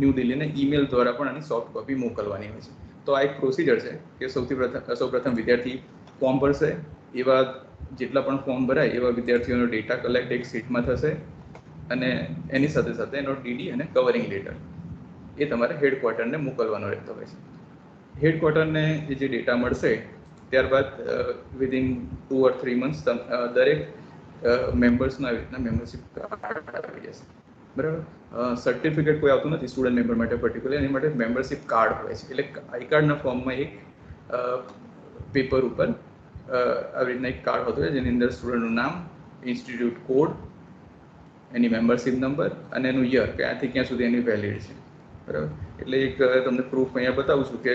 ન્યૂ દિલ્હીને ઈમેલ દ્વારા પણ આની સોફ્ટ કોપી મોકલવાની હોય છે. તો આ એક પ્રોસિજર છે કે સૌપ્રથમ વિદ્યાર્થી ફોર્મ ભરશે, એવા જેટલા પણ ફોર્મ ભરાય એવા વિદ્યાર્થીઓનો ડેટા કલેક્ટ એક સીટમાં થશે, અને એની સાથે સાથે એનો DD અને કવરિંગ લેટર એ તમારે હેડક્વાર્ટરને મોકલવાનો રહેતો હોય છે. હેડક્વાર્ટરને એ જે ડેટા મળશે ત્યારબાદ વિધિન 2 or 3 months દરેક મેમ્બર્સના આવી રીતના મેમ્બરશિપ કાર્ડ આવી જશે, બરાબર. સર્ટિફિકેટ કોઈ આવતું નથી સ્ટુડન્ટ મેમ્બર માટે પર્ટિક્યુલર, એની માટે મેમ્બરશિપ કાર્ડ હોય છે. એટલે આઈ કાર્ડના ફોર્મમાં એક પેપર ઉપર આવી રીતના એક કાર્ડ હોતું હોય જેની અંદર સ્ટુડન્ટનું નામ, ઇન્સ્ટિટ્યૂટ કોડ, એની મેમ્બરશિપ નંબર અને એનું યર કે આથી ક્યાં સુધી એની વેલિડ છે, બરાબર. એટલે એક તમને પ્રૂફ અહીંયા બતાવું છું કે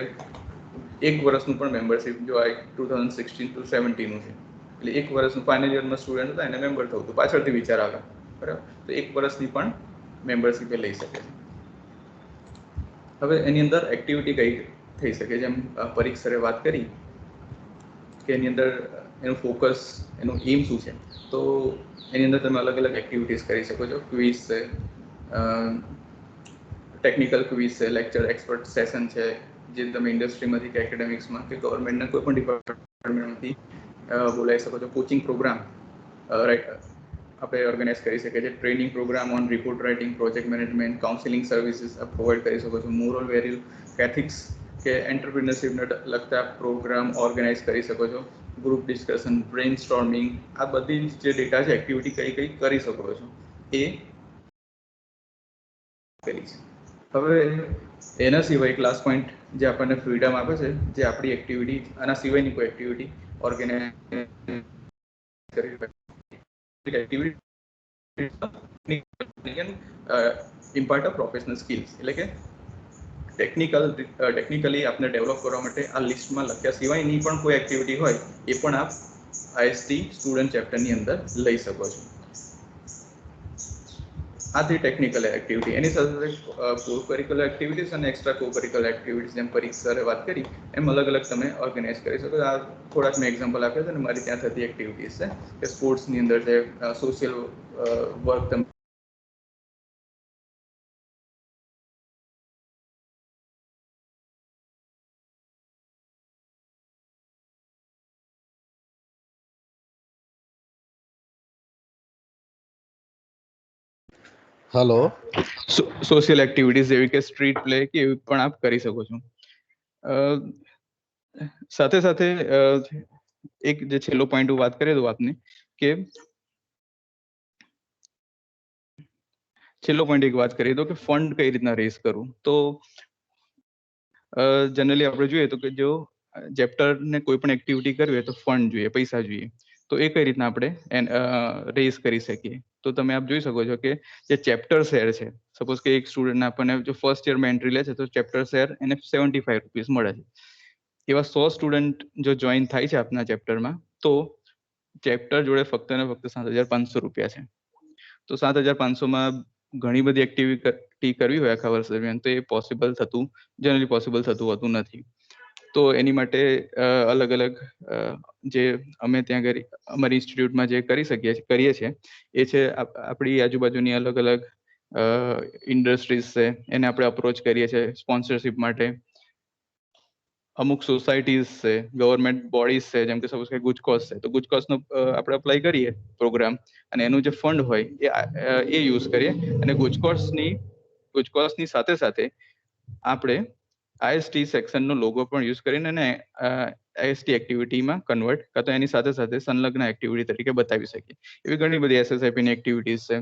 1 વર્ષનું પણ મેમ્બરશિપ જો આ 2016 to 17નું છે, એટલે 1 વર્ષનું ફાઇનલ યરમાં સ્ટુડન્ટ હતા એને મેમ્બર થવું હતું, પાછળથી વિચાર આવે, બરાબર. તો 1 વર્ષની પણ મેમ્બરશિપ એ લઈ શકે છે. હવે એની અંદર એક્ટિવિટી કઈ થઈ શકે, જેમ પરીક્ષરે વાત કરી કે એની અંદર એનું ફોકસ, એનું એમ શું છે, તો એની અંદર તમે અલગ અલગ એક્ટિવિટીઝ કરી શકો છો. ક્વિઝ છે, ટેકનિકલ ક્વિઝ છે, લેક્ચર એક્સપર્ટ સેશન છે, જે તમે ઇન્ડસ્ટ્રીમાંથી કે એકેડેમિક્સમાં કે ગવર્મેન્ટના કોઈ પણ ડિપાર્ટમેન્ટમાંથી બોલાવી શકો છો. કોચિંગ પ્રોગ્રામ આપણે ઓર્ગેનાઇઝ કરી શકીએ છીએ. Training program on report writing, project management, counselling services provide કરી શકો છો. મોરલ વેલ્યુ, એથિક્સ કે એન્ટરપ્રિનરશિપને લગતા પ્રોગ્રામ ઓર્ગેનાઇઝ કરી શકો છો. ગ્રુપ ડિસ્કશન, બ્રેઇન સ્ટોર્મિંગ, આ બધી જે ડેટા છે એક્ટિવિટી કઈ કઈ કરી શકો છો એ કરી છે. હવે એના સિવાય ક્લાસ પોઈન્ટ જે આપણને ફ્રીડમ આપે છે, જે આપણી એક્ટિવિટી આના સિવાયની કોઈ એક્ટિવિટી ઓર્ગેનાઇઝ કરી activity impart of professional skills, એટલે કે ટેકનિકલી આપણે ડેવલપ કરવા માટે આ લિસ્ટમાં લખ્યા સિવાયની પણ કોઈ એક્ટિવિટી હોય એ પણ આપ IST સ્ટુડન્ટ ચેપ્ટરની અંદર લઈ શકો છો. આથી ટેકનિકલ એક્ટિવિટી, એની સાથે કો કરિક્યુલર એક્ટિવિટીઝ અને એક્સ્ટ્રા કો કરિક્યુલર એક્ટિવિટીઝ જેમ પરીક્ષાએ વાત કરી એમ અલગ અલગ તમે ઓર્ગેનાઇઝ કરી શકો. આ થોડાક મેં એક્ઝામ્પલ આપ્યા છે અને મારી ત્યાં થતી એક્ટિવિટીઝ છે કે સ્પોર્ટ્સની અંદર છે, સોશિયલ વર્ક તમે હલો. સોશિયલ એક્ટિવિટીઝ જેવી કે સ્ટ્રીટ પ્લે કે એવી પણ આપ કરી શકો છો. સાથે સાથે એક જે છેલ્લો પોઈન્ટ હું વાત કરી દઉં આપને કે ફંડ કઈ રીતના રેઝ કરવું. તો જનરલી આપણે જોઈએ તો કે જો ચેપ્ટર ને કોઈ પણ એક્ટિવિટી કરવી હોય તો ફંડ જોઈએ, પૈસા જોઈએ. તો એ કઈ રીતના આપણે રેઝ કરી શકીએ. તો તમે આપ જોઈ શકો છો કે જે ચેપ્ટર શેર છે, સપોઝ કે એક સ્ટુડન્ટ આપણને જો ફર્સ્ટ યરમાં એન્ટ્રી લે છે તો ચેપ્ટર શેર એને 75 રૂપીસ મળે છે. એવા 100 સ્ટુડન્ટ જો જોઈન થાય છે આપના ચેપ્ટરમાં તો ચેપ્ટર જોડે ફક્ત ને ફક્ત 7,500 રૂપિયા છે. તો 7,500 ઘણી બધી એક્ટિવિટી કરવી હોય આખા વર્ષ દરમિયાન તો એ જનરલી પોસિબલ થતું હોતું નથી. તો એની માટે અલગ અલગ જે અમે ત્યાં અમારી ઇન્સ્ટિટ્યૂટમાં જે કરીએ છીએ એ છે આપણી આજુબાજુની અલગ અલગ ઇન્ડસ્ટ્રીઝ છે, એને આપણે અપ્રોચ કરીએ છીએ સ્પોન્સરશિપ માટે. અમુક સોસાયટીઝ છે, ગવર્મેન્ટ બોડીઝ છે, જેમ કે સપોઝ કે ગુજકોસ છે, તો ગુજકોસનો આપણે અપ્લાય કરીએ પ્રોગ્રામ અને એનું જે ફંડ હોય એ યુઝ કરીએ અને ગુજકોસની સાથે સાથે આપણે આઈએસટી સેક્શનનો લોગો પણ યુઝ કરીને એને આઈએસટી એક્ટિવિટીમાં કન્વર્ટ કાં તો એની સાથે સાથે સંલગ્ન એક્ટિવિટી તરીકે બતાવી શકીએ. એવી ઘણી બધી એસએસઆઈપીની એક્ટિવિટીઝ છે,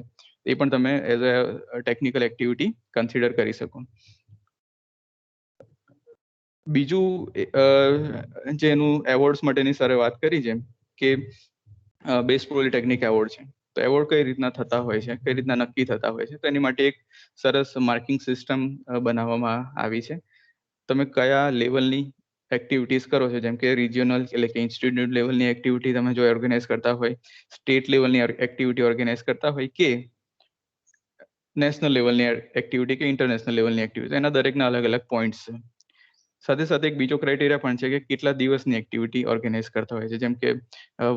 એ પણ તમે as a technical activity consider કરી શકો. બીજું જે એનું એવોર્ડ્સ માટેની સરે વાત કરી છે કે બેસ્ટ પોલિટેકનિક એવોર્ડ છે. તો એવોર્ડ કઈ રીતના થતા હોય છે, કઈ રીતના નક્કી થતા હોય છે, તો એની માટે એક સરસ માર્કિંગ સિસ્ટમ બનાવવામાં આવી છે. તમે કયા લેવલની એક્ટિવિટીઝ કરો છો, જેમ કે રિજિયોનલ એટલે કે ઇન્સ્ટિટ્યૂટ લેવલની એક્ટિવિટી તમે જો ઓર્ગેનાઇઝ કરતા હોય, સ્ટેટ લેવલની એક્ટિવિટી ઓર્ગેનાઇઝ કરતા હોય કે નેશનલ લેવલની એક્ટિવિટી કે ઇન્ટરનેશનલ લેવલની એક્ટિવિટી, એના દરેકના અલગ અલગ પોઈન્ટ્સ છે. સાથે સાથે એક બીજો ક્રાઇટેરિયા પણ છે કે કેટલા દિવસની એક્ટિવિટી ઓર્ગેનાઇઝ કરતા હોય છે, જેમ કે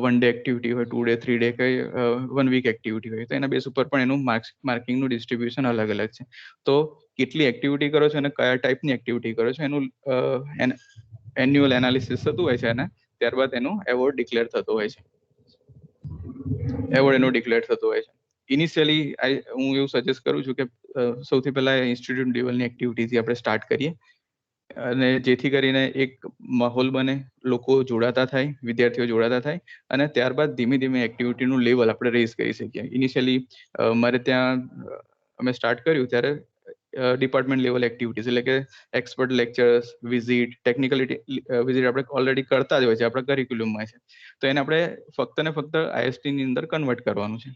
1 ડે એક્ટિવિટી હોય, 2 ડે, 3 ડે, કે 1 વીક એક્ટિવિટી હોય, તો એના બેસ ઉપર પણ એનું માર્કિંગનું ડિસ્ટ્રીબ્યુશન અલગ અલગ છે. તો કેટલી એક્ટિવિટી કરો છો અને કયા ટાઈપની એક્ટિવિટી કરો છો એનું એન્યુઅલ એનાલિસિસ થતું હોય છે અને ત્યારબાદ એનો એવોર્ડ ડિક્લેર થતો હોય છે. ઇનિશિયલી હું એવું સજેસ્ટ કરું છું કે સૌથી પહેલા ઇન્સ્ટિટ્યૂટ લેવલની એક્ટિવિટીથી આપણે સ્ટાર્ટ કરીએ અને જેથી કરીને એક માહોલ બને, લોકો જોડાતા થાય, વિદ્યાર્થીઓ જોડાતા થાય અને ત્યારબાદ ધીમે ધીમે એક્ટિવિટીનું લેવલ આપણે રેઝ કરી શકીએ. ઇનિશિયલી મારે ત્યાં અમે સ્ટાર્ટ કર્યું ત્યારે ડિપાર્ટમેન્ટ લેવલ એક્ટિવિટીઝ એટલે કે એક્સપર્ટ લેક્ચર્સ, વિઝિટ, ટેકનિકલિટી વિઝિટ આપણે ઓલરેડી કરતા જ હોય છે, આપણા કરિક્યુલમમાં છે. તો એને આપણે ફક્ત ને ફક્ત આઈએસટીની અંદર કન્વર્ટ કરવાનું છે.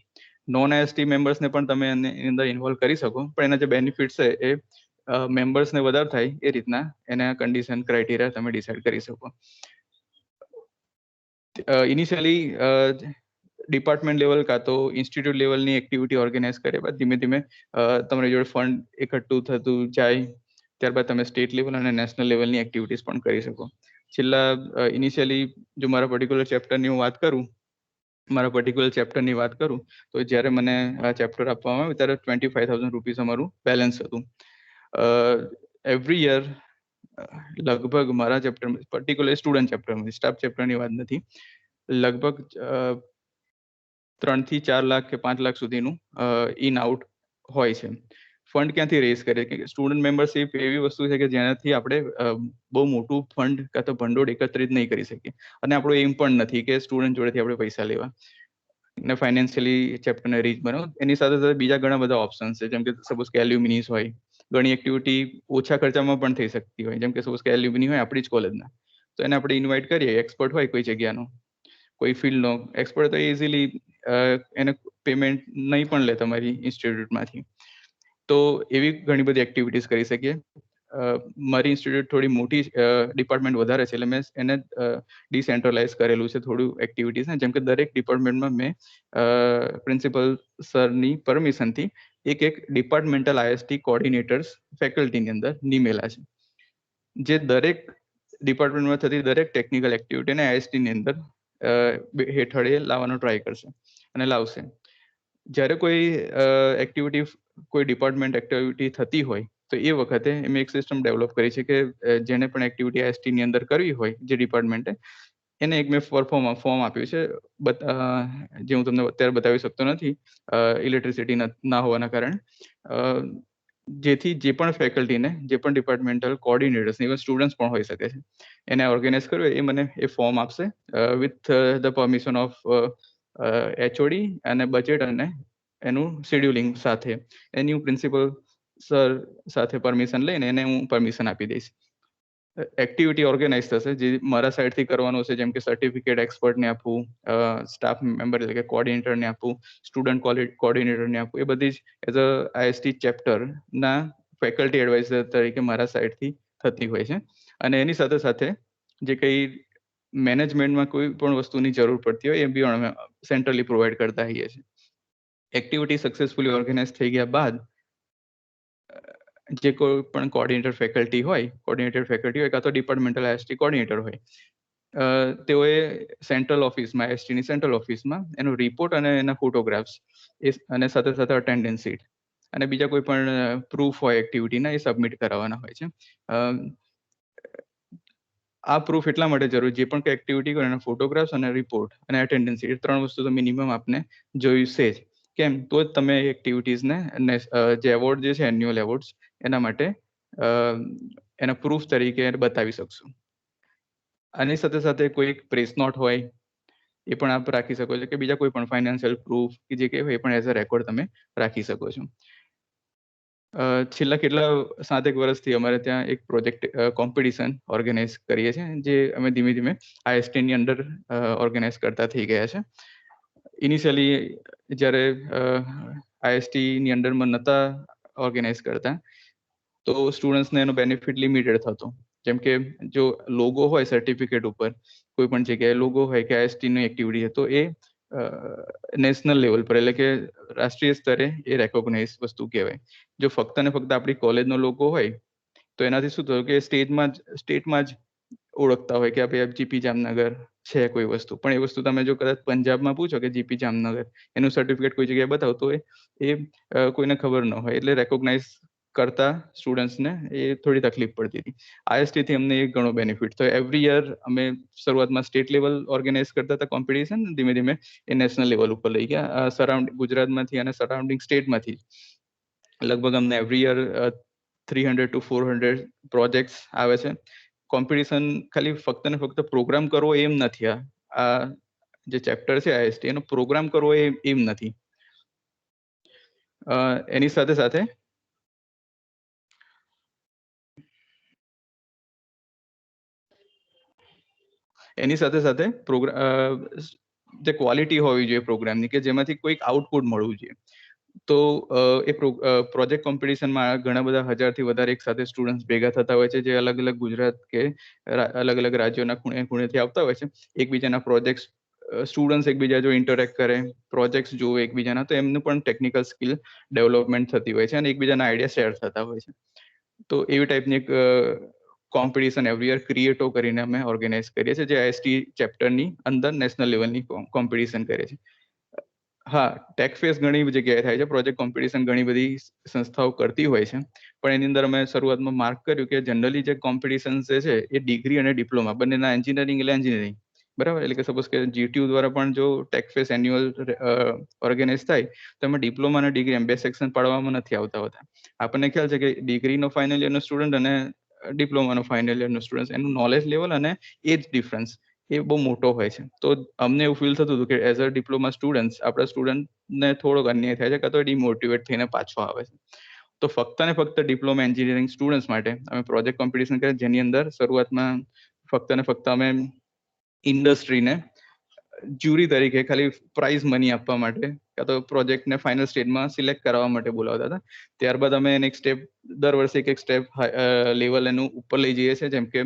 નોન આઈએસટી મેમ્બર્સને પણ તમે એની અંદર ઇન્વોલ્વ કરી શકો, પણ એના જે બેનિફિટ્સ છે એ મેમ્બર્સને વધારે થાય એ રીતના એના કન્ડિશન ક્રાઇટેરિયા તમે ડિસાઇડ કરી શકો. ઇનિશિયલી ડિપાર્ટમેન્ટ લેવલ કાં તો ઇન્સ્ટિટ્યૂટ લેવલની એક્ટિવિટી ઓર્ગેનાઇઝ કર્યા બાદ ધીમે ધીમે તમારી જોડે ફંડ એકઠું થતું જાય, ત્યારબાદ તમે સ્ટેટ લેવલ અને નેશનલ લેવલની એક્ટિવિટીઝ પણ કરી શકો. છેલ્લા ઇનિશિયલી જો મારા પર્ટિક્યુલર ચેપ્ટરની વાત કરું તો જ્યારે મને આ ચેપ્ટર આપવામાં આવ્યું ત્યારે 25,000 રૂપીસ અમારું બેલેન્સ હતું. એવરી યર લગભગ મારા ચેપ્ટર પર્ટિક્યુલર સ્ટુડન્ટ ચેપ્ટરમાં, સ્ટાફ ચેપ્ટરની વાત નથી, લગભગ 3 થી 4 લાખ કે 5 લાખ સુધીનું ઇન આઉટ હોય છે. ફંડ ક્યાંથી રેઝ કરીએ કે સ્ટુડન્ટ મેમ્બરશિપ એવી વસ્તુ છે કે જેનાથી આપણે બહુ મોટું ફંડ કાં તો ભંડોળ એકત્રિત નહીં કરી શકીએ અને આપણો એમ પણ નથી કે સ્ટુડન્ટ જોડેથી આપણે પૈસા લેવા ને ફાઇનાન્શિયલી ચેપ્ટરને રીચ બનાવો. એની સાથે સાથે બીજા ઘણા બધા ઓપ્શન્સ છે, જેમ કે સપોઝ કે એલ્યુમિનીસ હોય, ઘણી એક્ટિવિટી ઓછા ખર્ચામાં પણ થઈ શકતી હોય, જેમ કે સપોઝ કે એલ્યુમિની હોય આપણી જ કોલેજના, તો એને આપણે ઇન્વાઇટ કરીએ, એક્સપર્ટ હોય કોઈ જગ્યાનો, કોઈ ફિલ્ડનો એક્સપર્ટ, તો ઇઝીલી એને પેમેન્ટ નહીં પણ લે તમારી ઇન્સ્ટિટ્યૂટમાંથી. તો એવી ઘણી બધી એક્ટિવિટીઝ કરી શકીએ. મારી ઇન્સ્ટિટ્યૂટ થોડી મોટી ડિપાર્ટમેન્ટ વધારે છે એટલે મેં એને ડિસેન્ટ્રલાઇઝ કરેલું છે થોડું એક્ટિવિટીઝને, જેમ કે દરેક ડિપાર્ટમેન્ટમાં મેં પ્રિન્સિપલ સરની પરમિશનથી એક ડિપાર્ટમેન્ટલ આઈએસટી કોઓર્ડિનેટર્સ ફેકલ્ટીની અંદર નિમેલા છે, જે દરેક ડિપાર્ટમેન્ટમાં થતી દરેક ટેકનિકલ એક્ટિવિટીને આઈએસટીની અંદર હેઠળ એ લાવવાનો ટ્રાય કરશે અને લાવશે. જ્યારે કોઈ એક્ટિવિટી કોઈ ડિપાર્ટમેન્ટ એક્ટિવિટી થતી હોય તો એ વખતે મેં એક સિસ્ટમ ડેવલપ કરી છે કે જેને પણ એક્ટિવિટી આઈએસટીની અંદર કરવી હોય જે ડિપાર્ટમેન્ટે, એને એક મેં ફોર્મ આપ્યું છે, જે હું તમને અત્યારે બતાવી શકતો નથી ઇલેક્ટ્રિસિટી ના હોવાના કારણે, જેથી જે પણ ફેકલ્ટીને, જે પણ ડિપાર્ટમેન્ટલ કોઓર્ડિનેટર્સ, ઇવન સ્ટુડન્ટ્સ પણ હોઈ શકે છે, એને ઓર્ગેનાઇઝ કરવું એ મને એ ફોર્મ આપશે with the permission of HOD અને બજેટ અને એનું શેડ્યુલિંગ સાથે. એની હું પ્રિન્સિપલ સર સાથે પરમિશન લઈને એને હું પરમિશન આપી દઈશ. એક્ટિવિટી ઓર્ગેનાઇઝ થશે, જે મારા સાઈડથી કરવાનું છે, જેમ કે સર્ટિફિકેટ એક્સપર્ટને આપવું, સ્ટાફ મેમ્બર એટલે કે કોઓર્ડિનેટરને આપવું, સ્ટુડન્ટ કોઓર્ડિનેટરને આપવું, એ બધી જ એઝ અ IST ચેપ્ટરના ફેકલ્ટી એડવાઇઝર તરીકે મારા સાઈડથી થતી હોય છે. અને એની સાથે સાથે જે કંઈ મેનેજમેન્ટમાં કોઈ પણ વસ્તુની જરૂર પડતી હોય એ બી અમે સેન્ટ્રલી પ્રોવાઈડ કરતા હોઈએ છીએ. એક્ટિવિટી સક્સેસફુલી ઓર્ગેનાઇઝ થઈ ગયા બાદ જે કોઈ પણ કોઓર્ડિનેટર ફેકલ્ટી હોય કાં તો ડિપાર્ટમેન્ટલ IST કોઓર્ડિનેટર હોય, તેઓએ સેન્ટ્રલ ઓફિસમાં, ISTની સેન્ટ્રલ ઓફિસમાં એનો રિપોર્ટ અને એના ફોટોગ્રાફ્સ અને સાથે સાથે અટેન્ડન્સ શીટ અને બીજા કોઈ પણ પ્રૂફ હોય એક્ટિવિટીના એ સબમિટ કરાવવાના હોય છે. આ પ્રૂફ એટલા માટે જરૂરી, જે પણ એક્ટિવિટી હોય એના ફોટોગ્રાફ્સ અને રિપોર્ટ અને અટેન્ડન્સ શીટ, 3 વસ્તુ તો મિનિમમ આપને જોઈશે જ. કેમ? તો જ તમે એક્ટિવિટીઝને જે એવોર્ડ જે છે એન્યુઅલ એવોર્ડ્સ એના માટે એના પ્રૂફ તરીકે બતાવી શકશો. આની સાથે સાથે કોઈ પ્રેસ નોટ હોય એ પણ આપ રાખી શકો છો, કે બીજા કોઈ પણ ફાઇનાન્શિયલ પ્રૂફ કે જે કંઈ હોય એ પણ એઝ અ રેકોર્ડ તમે રાખી શકો છો. છેલ્લા કેટલા 7-1 વર્ષથી અમારે ત્યાં એક પ્રોજેક્ટ કોમ્પિટિશન ઓર્ગેનાઇઝ કરીએ છીએ, જે અમે ધીમે ધીમે ISTની અંદર ઓર્ગેનાઇઝ કરતા થઈ ગયા છે. ઇનિશિયલી જ્યારે ISTની અંડરમાં નહોતા ઓર્ગેનાઇઝ કરતા, તો સ્ટુડન્ટ્સને એનો બેનિફિટ લિમિટેડ થતો. જેમ કે જો લોગો હોય સર્ટિફિકેટ ઉપર, કોઈ પણ જગ્યાએ લોગો હોય કે ISTની એક્ટિવિટી છે, તો એ નેશનલ લેવલ પર એટલે કે રાષ્ટ્રીય સ્તરે એ રેકોગ્નાઇઝ વસ્તુ કહેવાય. જો ફક્ત ને ફક્ત આપણી કોલેજનો લોગો હોય તો એનાથી શું થયું કે સ્ટેટમાં જ ઓળખતા હોય કે આપણે GP જામનગર છે કોઈ વસ્તુ, પણ એ વસ્તુ તમે જો કદાચ પંજાબમાં પૂછો કે GP જામનગર એનું સર્ટિફિકેટ કોઈ જગ્યાએ બતાવો તો એ કોઈને ખબર ન હોય, એટલે રેકોગ્નાઇઝ કરતા સ્ટુડન્ટ્સને એ થોડી તકલીફ પડતી હતી. IST થી અમને એક ઘણો બેનિફિટ થયો. એવરી યર અમે શરૂઆતમાં સ્ટેટ લેવલ ઓર્ગેનાઇઝ કરતા હતા કોમ્પિટિશન, ધીમે ધીમે એ નેશનલ લેવલ ઉપર લઈ ગયા. ગુજરાતમાંથી અને સરાઉન્ડિંગ સ્ટેટમાંથી લગભગ અમને એવરી યર 300 to 400 પ્રોજેક્ટ્સ આવે છે. કોમ્પિટિશન ખાલી ફક્ત ને ફક્ત પ્રોગ્રામ કરવો એમ નથી. આ જે ચેપ્ટર છે IST એનો પ્રોગ્રામ કરવો એમ નથી. એની સાથે સાથે જે ક્વોલિટી હોવી જોઈએ પ્રોગ્રામની, કે જેમાંથી કોઈક આઉટપુટ મળવું જોઈએ. તો એ પ્રોજેક્ટ કોમ્પિટિશનમાં ઘણા બધા 1000થી વધારે એક સાથે સ્ટુડન્ટ્સ ભેગા થતા હોય છે, જે અલગ અલગ ગુજરાત કે અલગ અલગ રાજ્યોના ખૂણેથી આવતા હોય છે. એકબીજાના પ્રોજેક્ટ્સ, સ્ટુડન્ટ્સ એકબીજા જો ઇન્ટરેક્ટ કરે, પ્રોજેક્ટ્સ જોવે એકબીજાના, તો એમનું પણ ટેકનિકલ સ્કિલ ડેવલપમેન્ટ થતી હોય છે અને એકબીજાના આઈડિયા શેર થતા હોય છે. તો એવી ટાઈપની એક કોમ્પિટિશન એવરી યર ક્રિએટો કરીને અમે ઓર્ગેનાઇઝ કરીએ છીએ, જે IST ચેપ્ટરની અંદર નેશનલ લેવલની કોમ્પિટિશન કરે છે. હા, ટેક ફેસ ઘણી જગ્યાએ થાય છે, પ્રોજેક્ટ કોમ્પિટિશન ઘણી બધી સંસ્થાઓ કરતી હોય છે, પણ એની અંદર અમે શરૂઆતમાં માર્ક કર્યું કે જનરલી જે કોમ્પિટિશન જે છે એ ડિગ્રી અને ડિપ્લોમા બંનેના, એન્જિનિયરિંગ, બરાબર. એટલે કે સપોઝ કે GTU દ્વારા પણ જો ટેક ફેસ એન્યુઅલ ઓર્ગેનાઇઝ થાય તો એમાં ડિપ્લોમા અને ડિગ્રી એમ 2 સેક્શન પાડવામાં નથી આવતા હોતા. આપણને ખ્યાલ છે કે ડિગ્રીનો ફાઇનલ યરનો સ્ટુડન્ટ અને ડિપ્લોમાનો ફાઇનલ યરનો સ્ટુડન્ટ, એનું નોલેજ લેવલ અને એજ ડિફરન્સ એ બહુ મોટો હોય છે. તો અમને એવું ફીલ થતું હતું કે એઝ અ ડિપ્લોમા સ્ટુડન્ટ આપણા સ્ટુડન્ટને થોડોક અન્યાય થાય છે, કાં તો ડિમોટિવેટ થઈને પાછો આવે છે. તો ફક્ત ને ફક્ત ડિપ્લોમા એન્જિનિયરિંગ સ્ટુડન્ટ્સ માટે અમે પ્રોજેક્ટ કોમ્પિટિશન કર્યા, જેની અંદર શરૂઆતમાં ફક્ત ને ફક્ત અમે ઇન્ડસ્ટ્રીને જ્યુરી તરીકે ખાલી પ્રાઇઝ મની આપવા માટે કાં તો પ્રોજેક્ટને ફાઇનલ સ્ટેજમાં સિલેક્ટ કરવા માટે બોલાવતા હતા. ત્યારબાદ અમે એને એક સ્ટેપ, દર વર્ષે એક સ્ટેપ લેવલ એનું ઉપર લઈ જઈએ છીએ. જેમ કે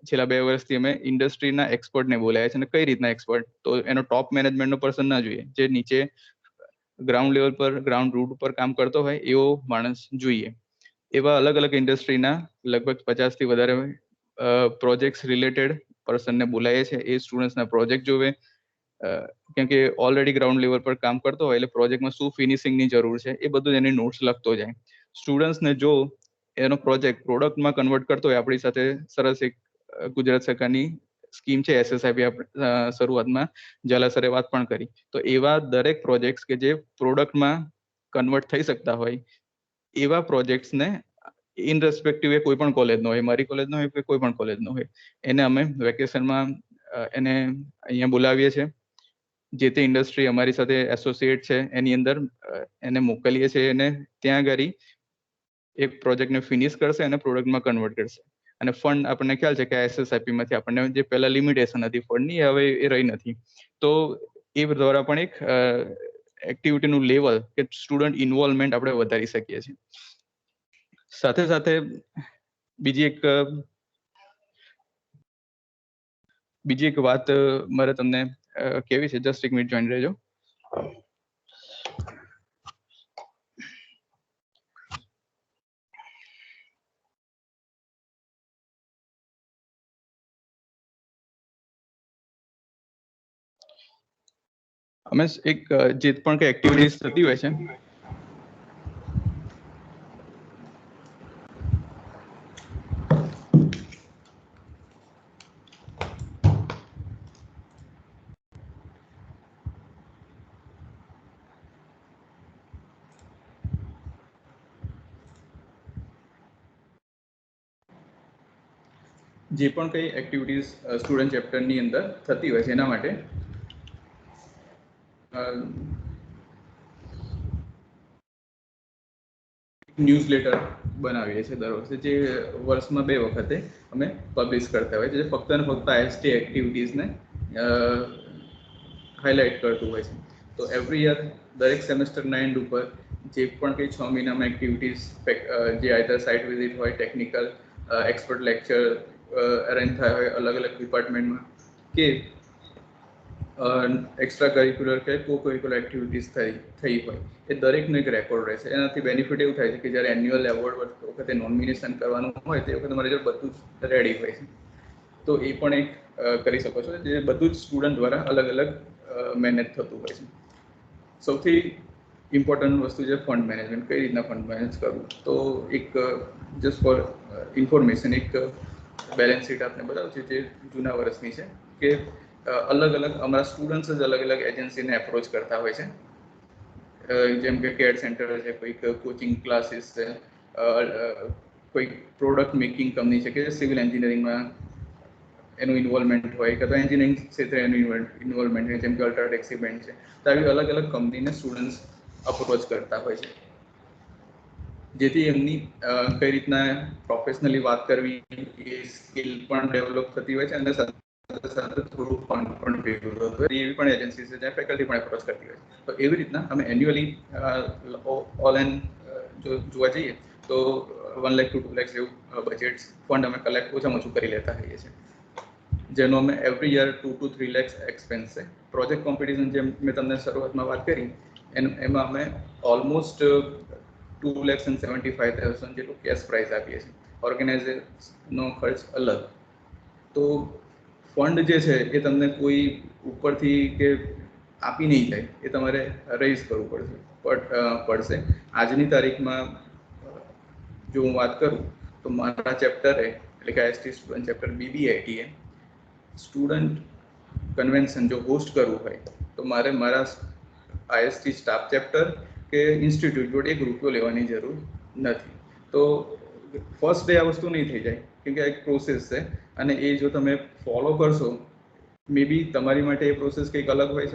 છેલ્લા 2 વર્ષથી અમે ઇન્ડસ્ટ્રીના એક્સપર્ટને બોલાયા છે. અને કઈ રીતના એક્સપર્ટ? તો એનો ટોપ મેનેજમેન્ટનો પર્સન ના જોઈએ, જે નીચે ગ્રાઉન્ડ લેવલ પર, ગ્રાઉન્ડ રૂટ ઉપર કામ કરતો હોય એવો માણસ જોઈએ. એવા અલગ અલગ ઇન્ડસ્ટ્રીના લગભગ 50 થી વધારે પ્રોજેક્ટ્સ રિલેટેડ પર્સનને બોલાવીએ છીએ. એ સ્ટુડન્ટ્સના પ્રોજેક્ટ જોવે, કેમ કે ઓલરેડી ગ્રાઉન્ડ લેવલ પર કામ કરતો હોય એટલે પ્રોજેક્ટમાં શું ફિનિશિંગની જરૂર છે એ બધું એની નોટ્સ લખતો જાય. સ્ટુડન્ટ્સને જો એનો પ્રોજેક્ટ પ્રોડક્ટમાં કન્વર્ટ કરતો હોય, આપણી સાથે સરસ એક ગુજરાત સરકારની સ્કીમ છે SSIP શરૂઆતમાં ઝાલા સરે વાત પણ કરી. તો એવા દરેક પ્રોજેક્ટ્સ કે જે પ્રોડક્ટમાં કન્વર્ટ થઈ શકતા હોય એવા પ્રોજેક્ટ્સને ઇન રેસ્પેક્ટિવ એ કોઈ પણ કોલેજનો હોય, મારી કોલેજનો હોય કે કોઈ પણ કોલેજનો હોય, એને અમે વેકેશનમાં એને અહીંયા બોલાવીએ છીએ. જે તે ઇન્ડસ્ટ્રી અમારી સાથે એસોસિએટ છે એની અંદર એને મોકલીએ છીએ અને ત્યાં આગળ એક પ્રોજેક્ટને ફિનિશ કરશે અને પ્રોડક્ટમાં કન્વર્ટ કરશે. અને ફંડ આપણને ખ્યાલ છે કે SSIP માંથી આપણને જે પહેલા લિમિટેશન હતી ફંડની હવે એ રહી નથી. તો એ દ્વારા પણ એક એક્ટિવિટીનું લેવલ કે સ્ટુડન્ટ ઇન્વોલ્વમેન્ટ આપણે વધારી શકીએ છીએ. સાથે સાથે બીજી એક વાત મારે તમને કેવી છે, જસ્ટ એક મિનિટ જોઈન રહેજો. અમે એક જે પણ કઈ એક્ટિવિટીઝ થતી હોય છે સ્ટુડન્ટ ચેપ્ટરની અંદર થતી હોય છે એના માટે ન્યૂઝલેટર બનાવીએ છીએ દર વર્ષે, જે વર્ષમાં 2 વખતે અમે પબ્લિશ કરતા હોય છે, જે ફક્ત ને ફક્ત IST એક્ટિવિટીઝને હાઇલાઇટ કરતું હોય છે. તો એવરી યર દરેક સેમેસ્ટરના એન્ડ ઉપર જે પણ કંઈ 6 મહિનામાં એક્ટિવિટીઝ જે આઈધર સાઇટ વિઝિટ હોય, ટેકનિકલ એક્સપર્ટ લેક્ચર અરેન્જ થયા હોય અલગ અલગ ડિપાર્ટમેન્ટમાં, કે એક્સ્ટ્રા કરિક્યુલર કે કો કરિક્યુલર એક્ટિવિટીઝ થઈ હોય, એ દરેકનો એક રેકોર્ડ રહેશે. એનાથી બેનિફિટ એવું થાય છે કે જ્યારે એન્યુઅલ એવોર્ડ વખતે નોમિનેશન કરવાનું હોય તે વખતે મારી જોડે બધું જ રેડી હોય છે. તો એ પણ એક કરી શકો છો, જે બધું જ સ્ટુડન્ટ દ્વારા અલગ અલગ મેનેજ થતું હોય છે. સૌથી ઇમ્પોર્ટન્ટ વસ્તુ છે ફંડ મેનેજમેન્ટ. કઈ રીતના ફંડ મેનેજ કરવું? તો એક જસ્ટ ફોર ઇન્ફોર્મેશન એક બેલેન્સ શીટ આપને બતાવું છે જે જૂના વર્ષની છે, કે અલગ અલગ અમારા સ્ટુડન્ટ્સ જ અલગ અલગ એજન્સીને એપ્રોચ કરતા હોય છે. જેમ કે કેડ સેન્ટર છે, કોઈક કોચિંગ ક્લાસીસ છે, કોઈક પ્રોડક્ટ મેકિંગ કંપની છે કે સિવિલ એન્જિનિયરિંગમાં એનું ઇન્વોલ્વમેન્ટ હોય, કે તો એન્જિનિયરિંગ ક્ષેત્રે એનું ઇન્વોલ્વમેન્ટ હોય, જેમ કે અલ્ટ્રાટેક સિમેન્ટ છે. તો આવી અલગ અલગ કંપનીને સ્ટુડન્ટ્સ અપ્રોચ કરતા હોય છે, જેથી એમની કઈ રીતના પ્રોફેશનલી વાત કરવી એ સ્કિલ પણ ડેવલપ થતી હોય છે, અને સાથે થોડું ફંડ પણ ભેગું થતું હોય. એવી પણ એજન્સી છે જ્યાં ફેકલ્ટી પણ એપ્રોચ કરતી હોય છે. તો એવી રીતના અમે એન્યુઅલી ઓલ એન્ડ જોવા જઈએ તો 1 લાખ to 2 લાખ જેવું બજેટ ફંડ અમે કલેક્ટ ઓછામાં ઓછું કરી લેતા હોઈએ છીએ, જેનો અમે every year 2 to 3 lakh expense છે. પ્રોજેક્ટ કોમ્પિટિશન જેમ મેં તમને શરૂઆતમાં વાત કરી એમાં અમે ઓલમોસ્ટ 2,75,000 જેટલું કેશ પ્રાઇઝ આપીએ છીએ. ઓર્ગેનાઇઝેશનનો ખર્ચ અલગ. તો ફંડ જે છે એ તમને કોઈ ઉપરથી કે આપી નહીં જાય, એ તમારે રેઝ કરવું પડશે. આજની તારીખમાં જો હું વાત કરું તો મારા ચેપ્ટરે એટલે કે IST student chapter BBITA student convention જો હોસ્ટ કરવું હોય તો મારે મારા IST સ્ટાફ ચેપ્ટર કે ઇન્સ્ટિટ્યૂટ જોડે ₹1 લેવાની જરૂર નથી. તો ફર્સ્ટ ડે આ વસ્તુ નહીં થઈ જાય, કેમ કે એક પ્રોસેસ છે, અને એ જો તમે ફોલો કરશો મે બી તમારી માટે એ પ્રોસેસ કંઈક અલગ હોઈ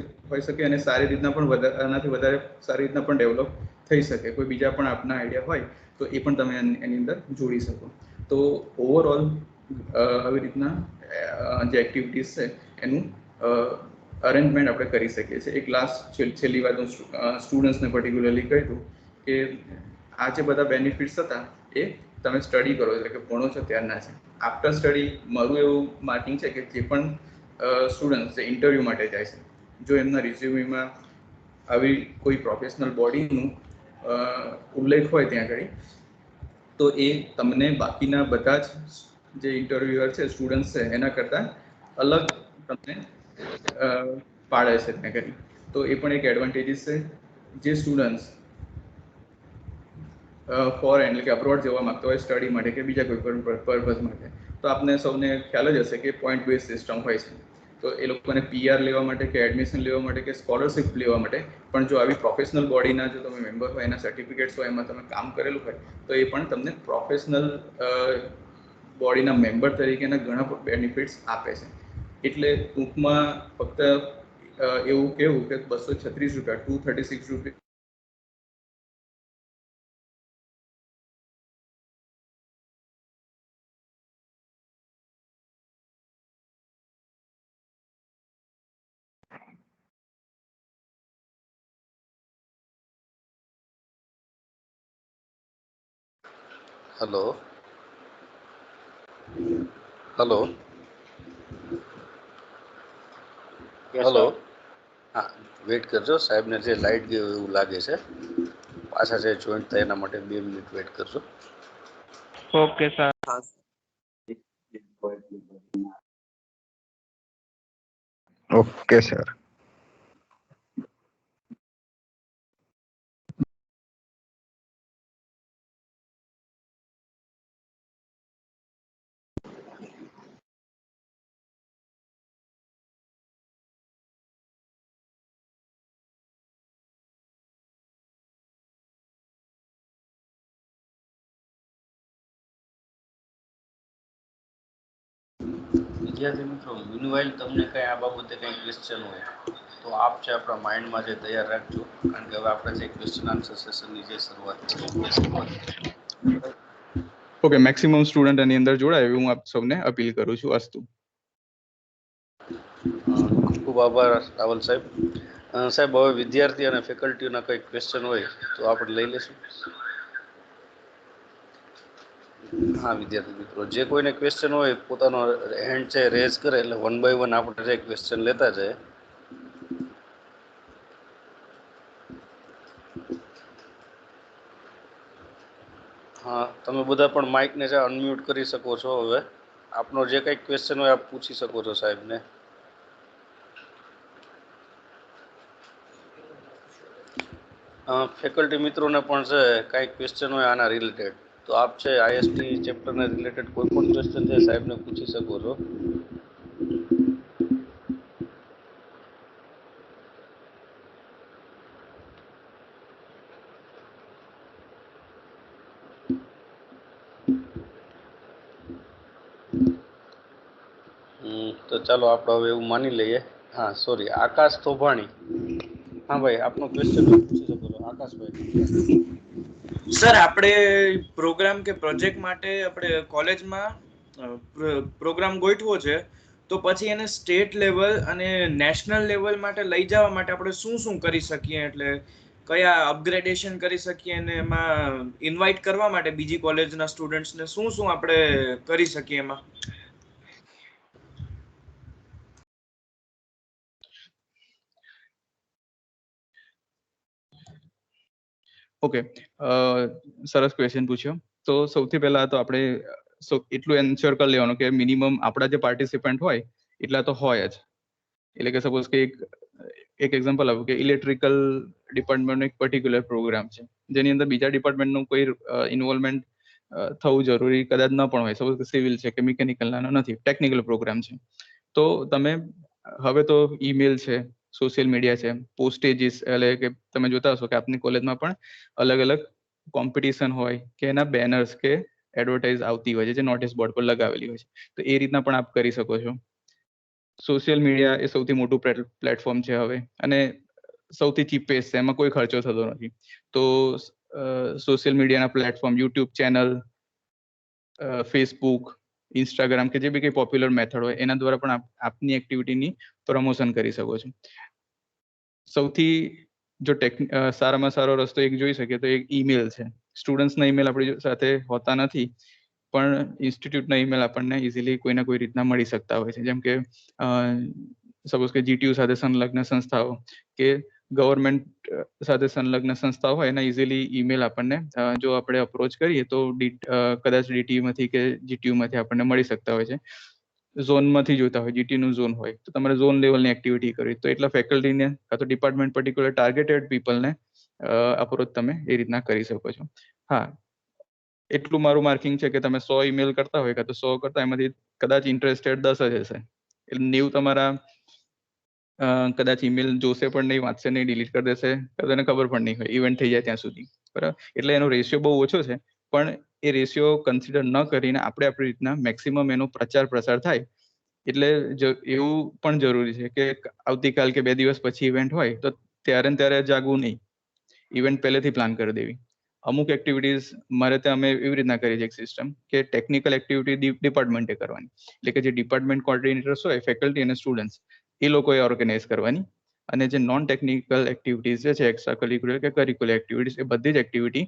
શકે, અને સારી રીતના પણ આનાથી વધારે સારી રીતના પણ ડેવલપ થઈ શકે. કોઈ બીજા પણ આપના આઈડિયા હોય તો એ પણ તમે એની અંદર જોડી શકો. તો ઓવરઓલ આવી રીતના જે એક્ટિવિટીઝ છે એનું અરેન્જમેન્ટ આપણે કરી શકીએ છીએ. એક લાસ્ટ છેલ્લી વાત હું સ્ટુડન્ટ્સને પર્ટિક્યુલરલી કહ્યું કે આ જે બધા બેનિફિટ્સ હતા એ તમે સ્ટડી કરો એટલે કે ભણો છો ત્યારના છે. આફ્ટર સ્ટડી મારું એવું માર્કિંગ છે કે જે પણ સ્ટુડન્ટ્સ જે ઇન્ટરવ્યૂ માટે જાય છે, જો એમના રિઝ્યુમીમાં આવી કોઈ પ્રોફેશનલ બોડીનું ઉલ્લેખ હોય ત્યાં આગળ, તો એ તમને બાકીના બધા જ જે ઇન્ટરવ્યુઅર છે, સ્ટુડન્ટ્સ છે, એના કરતાં અલગ તમને પાડે છે ત્યાં કરી. તો એ પણ એક એડવાન્ટેજીસ છે. જે સ્ટુડન્ટ્સ ફોરેન એટલે કે અબ્રોડ જવા માંગતા હોય સ્ટડી માટે કે બીજા કોઈ પણ પર્પઝ માટે, તો આપને સૌને ખ્યાલ જ હશે કે પોઈન્ટ બેઝ સિસ્ટમ હોય છે. તો એ લોકોને PR લેવા માટે કે એડમિશન લેવા માટે કે સ્કોલરશિપ લેવા માટે પણ જો આવી પ્રોફેશનલ બોડીના જો તમે મેમ્બર હોય, એના સર્ટિફિકેટ્સ હોય, એમાં તમે કામ કરેલું હોય, તો એ પણ તમને પ્રોફેશનલ બોડીના મેમ્બર તરીકેના ઘણા બેનિફિટ્સ આપે છે. એટલે ટૂંકમાં ફક્ત એવું કેવું કે 236 રૂપિયા 236 રૂપિયા હલો હલો હલો. હા, વેઇટ કરજો, સાહેબને જે લાઇટ ગયું એવું લાગે છે, પાછા જે જોઈન્ટ થાય એના માટે 2 મિનિટ વેઇટ કરજો. Okay sir. Okay sir. વિદ્યાર્થી મિત્રો, મીનવાઇલ તમને કંઈ આ બાબતે કંઈ ક્વેશ્ચન હોય તો આપ છે આપણા માઇન્ડમાં જે તૈયાર રાખજો, કારણ કે હવે આપણે જે ક્વેશ્ચન આન્સર સેશનની જે શરૂઆત કરીએ. ઓકે, મેક્સિમમ સ્ટુડન્ટ આની અંદર જોડાય એવી હું આપ સૌને અપીલ કરું છું. અસ્તુ. ખૂબ ખૂબ આભાર રાવલ સાહેબ. સાહેબ, હવે વિદ્યાર્થી અને ફેકલ્ટીના કંઈ ક્વેશ્ચન હોય તો આપણે લઈ લઈશું. હા વિદ્યાર્થી મિત્રો, જે કોઈને ક્વેશ્ચન હોય પોતાનો હેન્ડ છે રેઝ કરે, એટલે 1 by 1 આપણે જે ક્વેશ્ચન લેતા જાય. હા, તમે બધા પણ માઇકને છે અનમ્યુટ કરી શકો છો. હવે આપનો જે કંઈ ક્વેશ્ચન હોય આપ પૂછી શકો છો સાહેબને. ફેકલ્ટી મિત્રોને પણ છે કાંઈ ક્વેશ્ચન હોય આના રિલેટેડ તો આપ છે આઈએસટી ચેપ્ટરને રિલેટેડ કોઈ પણ ક્વેશ્ચન છે સાહેબને પૂછી શકો છો. તો ચાલો આપણે હવે એવું માની લઈએ. હા સોરી, આકાશ થોભાણી. હા ભાઈ, આપનો ક્વેશ્ચન પૂછી શકો છો આકાશભાઈ. સર, આપણે પ્રોગ્રામ કે પ્રોજેક્ટ માટે આપણે કોલેજમાં પ્રોગ્રામ ગોઠવો છે, તો પછી એને સ્ટેટ લેવલ અને નેશનલ લેવલ માટે લઈ જવા માટે આપણે શું શું કરી શકીએ? એટલે કયા અપગ્રેડેશન કરી શકીએ અને એમાં ઇન્વાઇટ કરવા માટે બીજી કોલેજના સ્ટુડન્ટ્સને શું શું આપણે કરી શકીએ એમાં? ઓકે, સરસ ક્વેશ્ચન પૂછ્યો. તો સૌથી પહેલા તો આપણે એટલું એન્શ્યોર કરી લેવાનું કે મિનિમમ આપણા જે પાર્ટિસિપન્ટ હોય એટલા તો હોય જ. એટલે કે સપોઝ કે એક એક્ઝામ્પલ આપું કે ઇલેક્ટ્રિકલ ડિપાર્ટમેન્ટનો એક પર્ટિક્યુલર પ્રોગ્રામ છે, જેની અંદર બીજા ડિપાર્ટમેન્ટનું કોઈ ઇન્વોલ્વમેન્ટ થવું જરૂરી કદાચ ન પણ હોય. સપોઝ કે સિવિલ છે કે મિકેનિકલનો નથી, ટેકનિકલ પ્રોગ્રામ છે, તો તમે હવે તો ઈમેલ છે, સોશિયલ મીડિયા છે, પોસ્ટેજીસ, એટલે કે તમે જોતા હશો કે આપની કોલેજમાં પણ અલગ અલગ કોમ્પિટિશન હોય કે એના બેનર્સ કે એડવર્ટાઇઝ આવતી હોય છે જે નોટિસ બોર્ડ પર લગાવેલી હોય છે, તો એ રીતના પણ આપ કરી શકો છો. સોશિયલ મીડિયા એ સૌથી મોટું પ્લેટફોર્મ છે હવે, અને સૌથી ચીપેસ્ટ છે, એમાં કોઈ ખર્ચો થતો નથી. તો સોશિયલ મીડિયાના platform, YouTube channel, Facebook, Instagram કે જે બી કંઈ પોપ્યુલર મેથડ હોય એના દ્વારા પણ આપની એક્ટિવિટીની પ્રમોશન કરી શકો છો. સૌથી જો સારામાં સારો રસ્તો એક જોઈ શકીએ તો એક ઈમેલ છે. સ્ટુડન્ટ્સના ઈમેલ આપણી સાથે હોતા નથી, પણ ઇન્સ્ટિટ્યૂટના ઈમેલ આપણને ઇઝીલી કોઈના કોઈ રીતના મળી શકતા હોય છે. જેમ કે સપોઝ કે GTU સાથે સંલગ્ન સંસ્થાઓ કે ગવર્મેન્ટ સાથે સંલગ્ન સંસ્થાઓ હોય એના ઇઝીલી ઈમેલ આપણને જો આપણે અપ્રોચ કરીએ તો કદાચ DTU માંથી કે GTU માંથી આપણને મળી શકતા હોય છે. ઝોનમાંથી જોતા હોય, GTU નું ઝોન હોય તો તમારે ઝોન લેવલની એક્ટિવિટી કરવી, તો એટલા ફેકલ્ટીને કાં તો ડિપાર્ટમેન્ટ પર્ટિક્યુલર ટાર્ગેટેડ પીપલને અપ્રોચ તમે એ રીતના કરી શકો છો. હા, એટલું મારું માર્કિંગ છે કે તમે 100 ઈમેલ કરતા હોય કાં તો 100 કરતા એમાંથી કદાચ ઇન્ટરેસ્ટેડ 10 જ હશે, એટલે 90 તમારા કદાચ ઈમેલ જોશે પણ નહીં, વાંચશે નહીં, ડિલીટ કરી દેશે, તેને ખબર પણ નહીં હોય ઇવેન્ટ થઈ જાય ત્યાં સુધી, બરાબર. એટલે એનો રેશિયો બહુ ઓછો છે, પણ એ રેશિયો કન્સિડર ન કરીને આપણે આપણી રીતના મેક્સિમમ એનો પ્રચાર પ્રસાર થાય. એટલે એવું પણ જરૂરી છે કે આવતીકાલ કે 2 દિવસ પછી ઇવેન્ટ હોય તો ત્યારે ને ત્યારે જાગવું નહીં, ઇવેન્ટ પહેલેથી પ્લાન કરી દેવી. અમુક એક્ટિવિટીઝ મારે ત્યાં અમે એવી રીતના કરી છે એક સિસ્ટમ કે ટેકનિકલ એક્ટિવિટી ડિપાર્ટમેન્ટે કરવાની, એટલે કે જે ડિપાર્ટમેન્ટ કોઓર્ડિનેટર્સ હોય, ફેકલ્ટી અને સ્ટુડન્ટ્સ, એ લોકોએ ઓર્ગેનાઇઝ કરવાની. અને જે નોન ટેકનિકલ એક્ટિવિટીઝ જે છે, એક્સ્ટ્રા કરિક્યુલર કે કરિક્યુલર એક્ટિવિટીઝ, એ બધી જ એક્ટિવિટી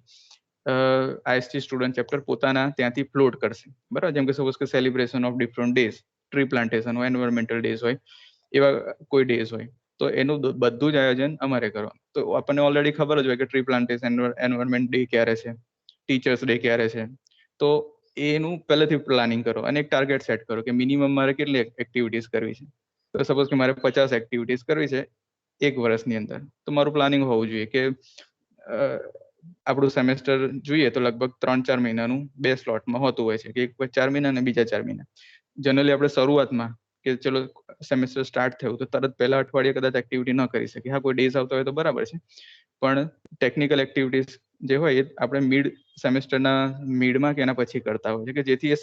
આઈએસટી સ્ટુડન્ટ ચેપ્ટર પોતાના ત્યાંથી ફ્લોટ કરશે, બરાબર. જેમ કે સપોઝ કે celebration of different days, tree plantation હોય, એન્વાયરમેન્ટલ ડેઝ હોય, એવા કોઈ ડેઝ હોય, તો એનું બધું જ આયોજન અમારે કરવાનું. તો આપણને ઓલરેડી ખબર જ હોય કે ટ્રી પ્લાન્ટેશન, એન્વાયરમેન્ટ ડે ક્યારે છે, ટીચર્સ ડે ક્યારે છે, તો એનું પહેલેથી પ્લાનિંગ કરો અને એક ટાર્ગેટ સેટ કરો કે મિનિમમ મારે કેટલી એક્ટિવિટીઝ કરવી છે. તો સપોઝ કે મારે 50 એક્ટિવિટીઝ કરવી છે 1 વર્ષની અંદર, તો મારું પ્લાનિંગ હોવું જોઈએ કે આપણું સેમેસ્ટર જોઈએ તો લગભગ 3-4 મહિનાનું 2 સ્લોટમાં હોતું હોય છે, કે એક 4 મહિના અને બીજા 4 મહિના. જનરલી આપણે શરૂઆતમાં કે ચલો સેમેસ્ટર સ્ટાર્ટ થયું તો તરત પહેલા અઠવાડિયે કદાચ એક્ટિવિટી ન કરી શકીએ. હા, કોઈ ડેઝ આવતો હોય તો બરાબર છે, પણ ટેકનિકલ એક્ટિવિટીઝ જે હોય એ આપણે મિડ સેમેસ્ટરના મિડમાં કે એના પછી કરતા હોય છે, કે જેથી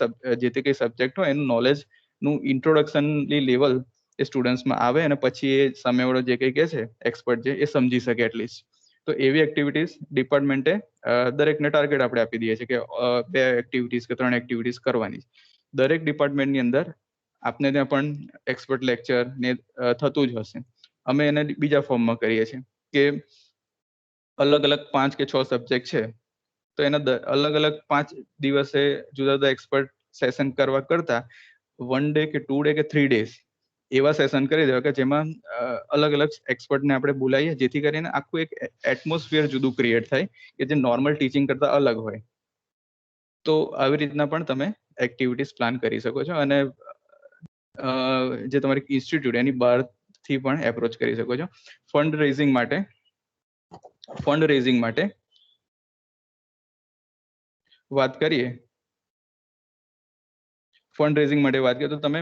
જે તે કઈ સબ્જેક્ટ હોય એનું નોલેજનું ઇન્ટ્રોડક્શનની લેવલ એ સ્ટુડન્ટ્સમાં આવે અને પછી એ સામેવાળો જે કંઈ કહે છે એક્સપર્ટ જે, એ સમજી શકે એટલીસ્ટ. તો એવી એક્ટિવિટીઝ ડિપાર્ટમેન્ટે દરેકને ટાર્ગેટ આપણે આપી દઈએ છીએ કે 2 એક્ટિવિટીઝ કે 3 એક્ટિવિટીઝ કરવાની. દરેક ડિપાર્ટમેન્ટની અંદર આપને ત્યાં પણ એક્સપર્ટ લેક્ચર ને થતું જ હશે. અમે એને બીજા ફોર્મમાં કરીએ છીએ કે અલગ અલગ 5 કે 6 સબ્જેક્ટ છે, તો એના અલગ અલગ 5 દિવસે જુદા જુદા એક્સપર્ટ સેશન કરવા કરતા 1 ડે કે 2 ડે કે 3 ડેઝ એવા સેશન કરી દેવા કે જેમાં અલગ અલગ એક્સપર્ટને આપણે બોલાવીએ, જેથી કરીને આખું એક એટમોસ્ફિયર જુદું ક્રિએટ થાય કે જે નોર્મલ ટીચિંગ કરતા અલગ હોય. તો આવી રીતના પણ તમે એક્ટિવિટીઝ પ્લાન કરી શકો છો અને જે તમારી ઇન્સ્ટિટ્યૂટ એની બહારથી પણ એપ્રોચ કરી શકો છો. ફંડ રેઝિંગ માટે વાત કરીએ તો તમે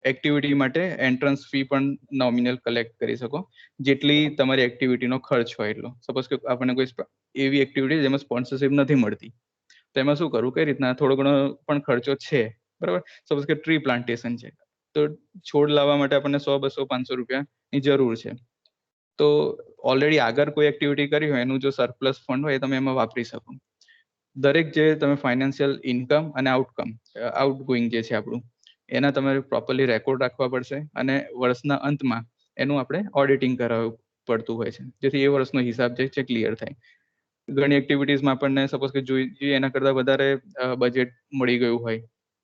એક્ટિવિટી માટે એન્ટ્રન્સ ફી પણ નોમિનલ કલેક્ટ કરી શકો, જેટલી તમારી એક્ટિવિટીનો ખર્ચ હોય એટલો. સપોઝ કે આપણને કોઈ એવી એક્ટિવિટી જેમાં સ્પોન્સરશિપ નથી મળતી, તો એમાં શું કરવું, કઈ રીતના થોડો ઘણો પણ ખર્ચો છે, બરાબર. સપોઝ કે ટ્રી પ્લાન્ટેશન છે, તો છોડ લાવવા માટે આપણને 100, 200, 500 રૂપિયાની જરૂર છે. તો ઓલરેડી આગળ કોઈ એક્ટિવિટી કરી હોય એનું જો સરપ્લસ ફંડ હોય તમે એમાં વાપરી શકો. દરેક જે તમે ફાઇનાન્શિયલ ઇન્કમ અને આઉટગોઈંગ જે છે આપણું, એના તમારે પ્રોપરલી રેકોર્ડ રાખવા પડશે અને વર્ષના અંતમાં એનું આપણે ઓડિટિંગ કરાવવું પડતું હોય છે, જેથી એ વર્ષનો હિસાબ જે છે ક્લિયર થાય. ઘણી એક્ટિવિટીઝમાં આપણને સપોઝ કે જોઈએ એના કરતાં વધારે બજેટ મળી ગયું હોય,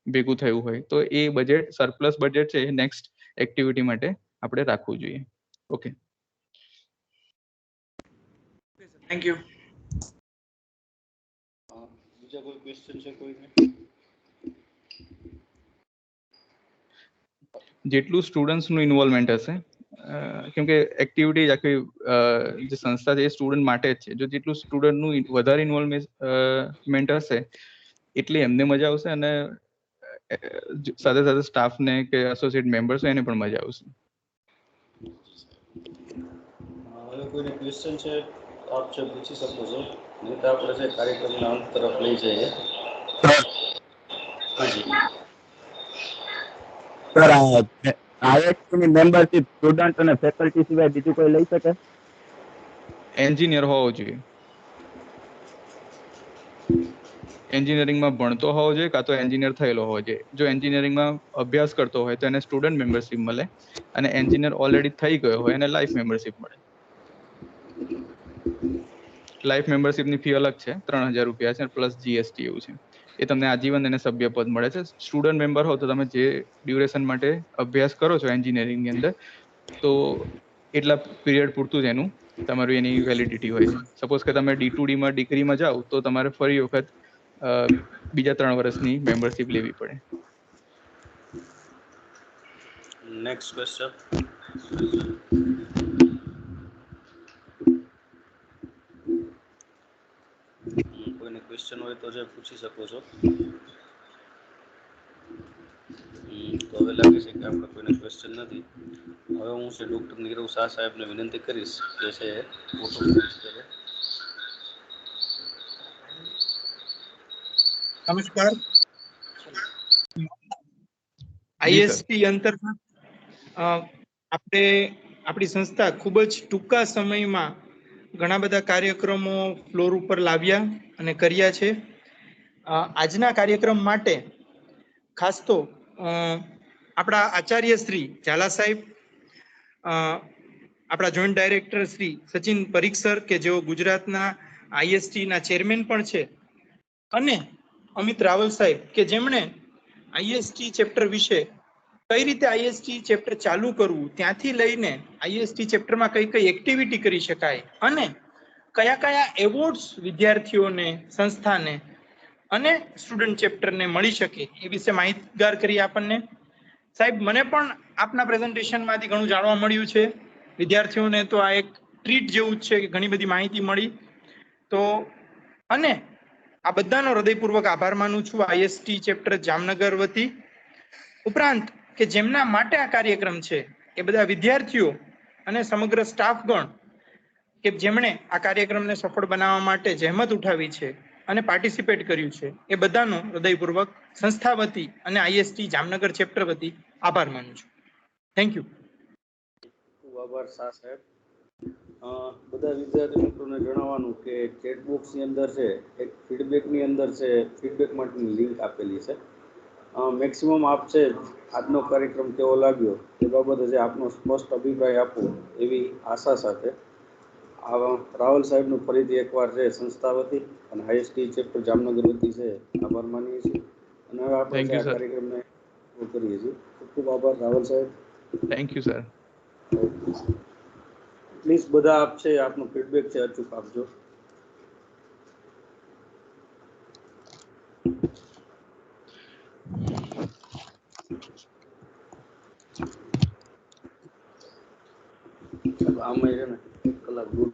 ભેગું થયું હોય, તો એ બજેટ સરપ્લસ બજેટ છે એ નેક્સ્ટ એક્ટિવિટી માટે આપણે રાખવું જોઈએ. Okay, thank you. બીજા કોઈ ક્વેશ્ચન છે કોઈને? જેટલું સ્ટુડન્ટ્સનું ઇન્વોલ્વમેન્ટ હશે, કેમ કે એક્ટિવિટી આખી જે સંસ્થા છે એ સ્ટુડન્ટ માટે જ છે. જો જેટલું સ્ટુડન્ટનું વધારે ઇન્વોલ્વમેન્ટ હશે એટલી એમને મજા આવશે અને સાથે સાથે સ્ટાફને કે એસોસિએટ મેમ્બર્સ હોય એને પણ મજા આવશે. હવે કોઈને ક્વેશ્ચન છે આપ છે પૂછી શકો છો, નહીં તો આપણે છે કાર્યક્રમના અંત તરફ લઈ જઈએ. હાજી સર, આઈએસટી ની મેમ્બરશિપ સ્ટુડન્ટ અને ફેકલ્ટી સિવાય બીજું કોઈ લઈ શકે? એન્જિનિયર હોવો જોઈએ, એન્જિનિયરિંગમાં ભણતો હોવો જોઈએ કાં તો એન્જિનિયર થયેલો હોવો જોઈએ. જો એન્જિનિયરિંગમાં અભ્યાસ કરતો હોય તો એને સ્ટુડન્ટ મેમ્બરશિપ મળે, અને એન્જિનિયર ઓલરેડી થઈ ગયો હોય એને લાઈફ મેમ્બરશિપ મળે. લાઈફ મેમ્બરશિપની ફી અલગ છે, 3000 રૂપિયા છે પ્લસ જીએસટી એવું છે. એ તમને આજીવન એને સભ્યપદ મળે છે. સ્ટુડન્ટ મેમ્બર હો તો તમે જે ડ્યુરેશન માટે અભ્યાસ કરો છો એન્જિનિયરિંગની અંદર, તો એટલા પીરિયડ પૂરતું જ એનું તમારું એની વેલિડિટી હોય છે. સપોઝ કે તમે D2Dમાં ડિગ્રીમાં જાઓ તો તમારે ફરી વખત બીજા 3 વર્ષની મેમ્બરશિપ લેવી પડે. Next question. કોઈને ક્વેશ્ચન ક્વેશ્ચન હોય તો જે પૂછી શકો છો. તો હવે લાગે છે કે આપણે કોઈને ક્વેશ્ચન નથી. હવે હું છે ડૉક્ટર નીરવ શાહ સાહેબને વિનંતી કરીશ કે છે ફોટો પોસ્ટ કરે. નમસ્કાર. જી સર. આઈએસટી અંતર્ગત આપણે આપણી સંસ્થા ખૂબ જ ટૂંકા સમયમાં ઘણા બધા કાર્યક્રમો ફ્લોર ઉપર લાવ્યા અને કર્યા છે. આજના કાર્યક્રમ માટે ખાસ તો આપણા આચાર્ય શ્રી ઝાલા સાહેબ, આપણા joint director Shri Sachin Parikh sir કે જેઓ ગુજરાતના આઈએસટી ના ચેરમેન પણ છે, અને અમિત રાવલ સાહેબ કે જેમણે આઈએસટી ચેપ્ટર વિશે કઈ રીતે આઈએસટી ચેપ્ટર ચાલુ કરવું, ત્યાંથી લઈને આઈએસટી ચેપ્ટરમાં કઈ કઈ એક્ટિવિટી કરી શકાય અને કયા કયા એવોર્ડ્સ વિદ્યાર્થીઓને, સંસ્થાને અને સ્ટુડન્ટ ચેપ્ટરને મળી શકે એ વિશે માહિતગાર કરી આપણને. સાહેબ, મને પણ આપના પ્રેઝન્ટેશનમાંથી ઘણું જાણવા મળ્યું છે. વિદ્યાર્થીઓને તો આ એક ટ્રીટ જેવું જ છે કે ઘણી બધી માહિતી મળી. તો અને આ બધાનો હૃદયપૂર્વક આભાર માનું છું આઈએસટી ચેપ્ટર જામનગર વતી. ઉપરાંત કે જેમના માટે આ કાર્યક્રમ છે એ બધા વિદ્યાર્થીઓ અને સમગ્ર સ્ટાફગણ કે જેમણે આ કાર્યક્રમને સફળ બનાવવા માટે જહેમત ઉઠાવી છે અને પાર્ટિસિપેટ કર્યું છે, એ બધાનો હૃદયપૂર્વક સંસ્થા વતી અને આઈએસટી જામનગર ચેપ્ટર વતી આભાર માનું છું. Thank you. ખૂબ આભાર શાહ સાહેબ. બધા વિદ્યાર્થી મિત્રોને જણાવવાનું કે ચેટ બોક્સની અંદર છે એક ફીડબેકની અંદર છે ફીડબેક માટેની લિંક આપેલી છે. મેક્સિમમ આપ છે આજનો કાર્યક્રમ કેવો લાગ્યો એ બાબતે જે આપનો સ્પષ્ટ અભિપ્રાય આપો એવી આશા સાથે રાવલ સાહેબનું ફરીથી એકવાર છે સંસ્થા વતી અને આઈએસટી ચેપ્ટર જામનગર વતી છે આભાર માનીએ છીએ. અને હવે આપણે થેન્ક છે યુ આ સર. કાર્યક્રમને પૂરો કરીએ છીએ. ખૂબ ખૂબ આભાર રાવલ સાહેબ. Thank you sir. પ્લીઝ બધા આપ છે આપનો ફીડબેક છે અચૂક આપજો. આમાં છે ને 1 કલાક દૂર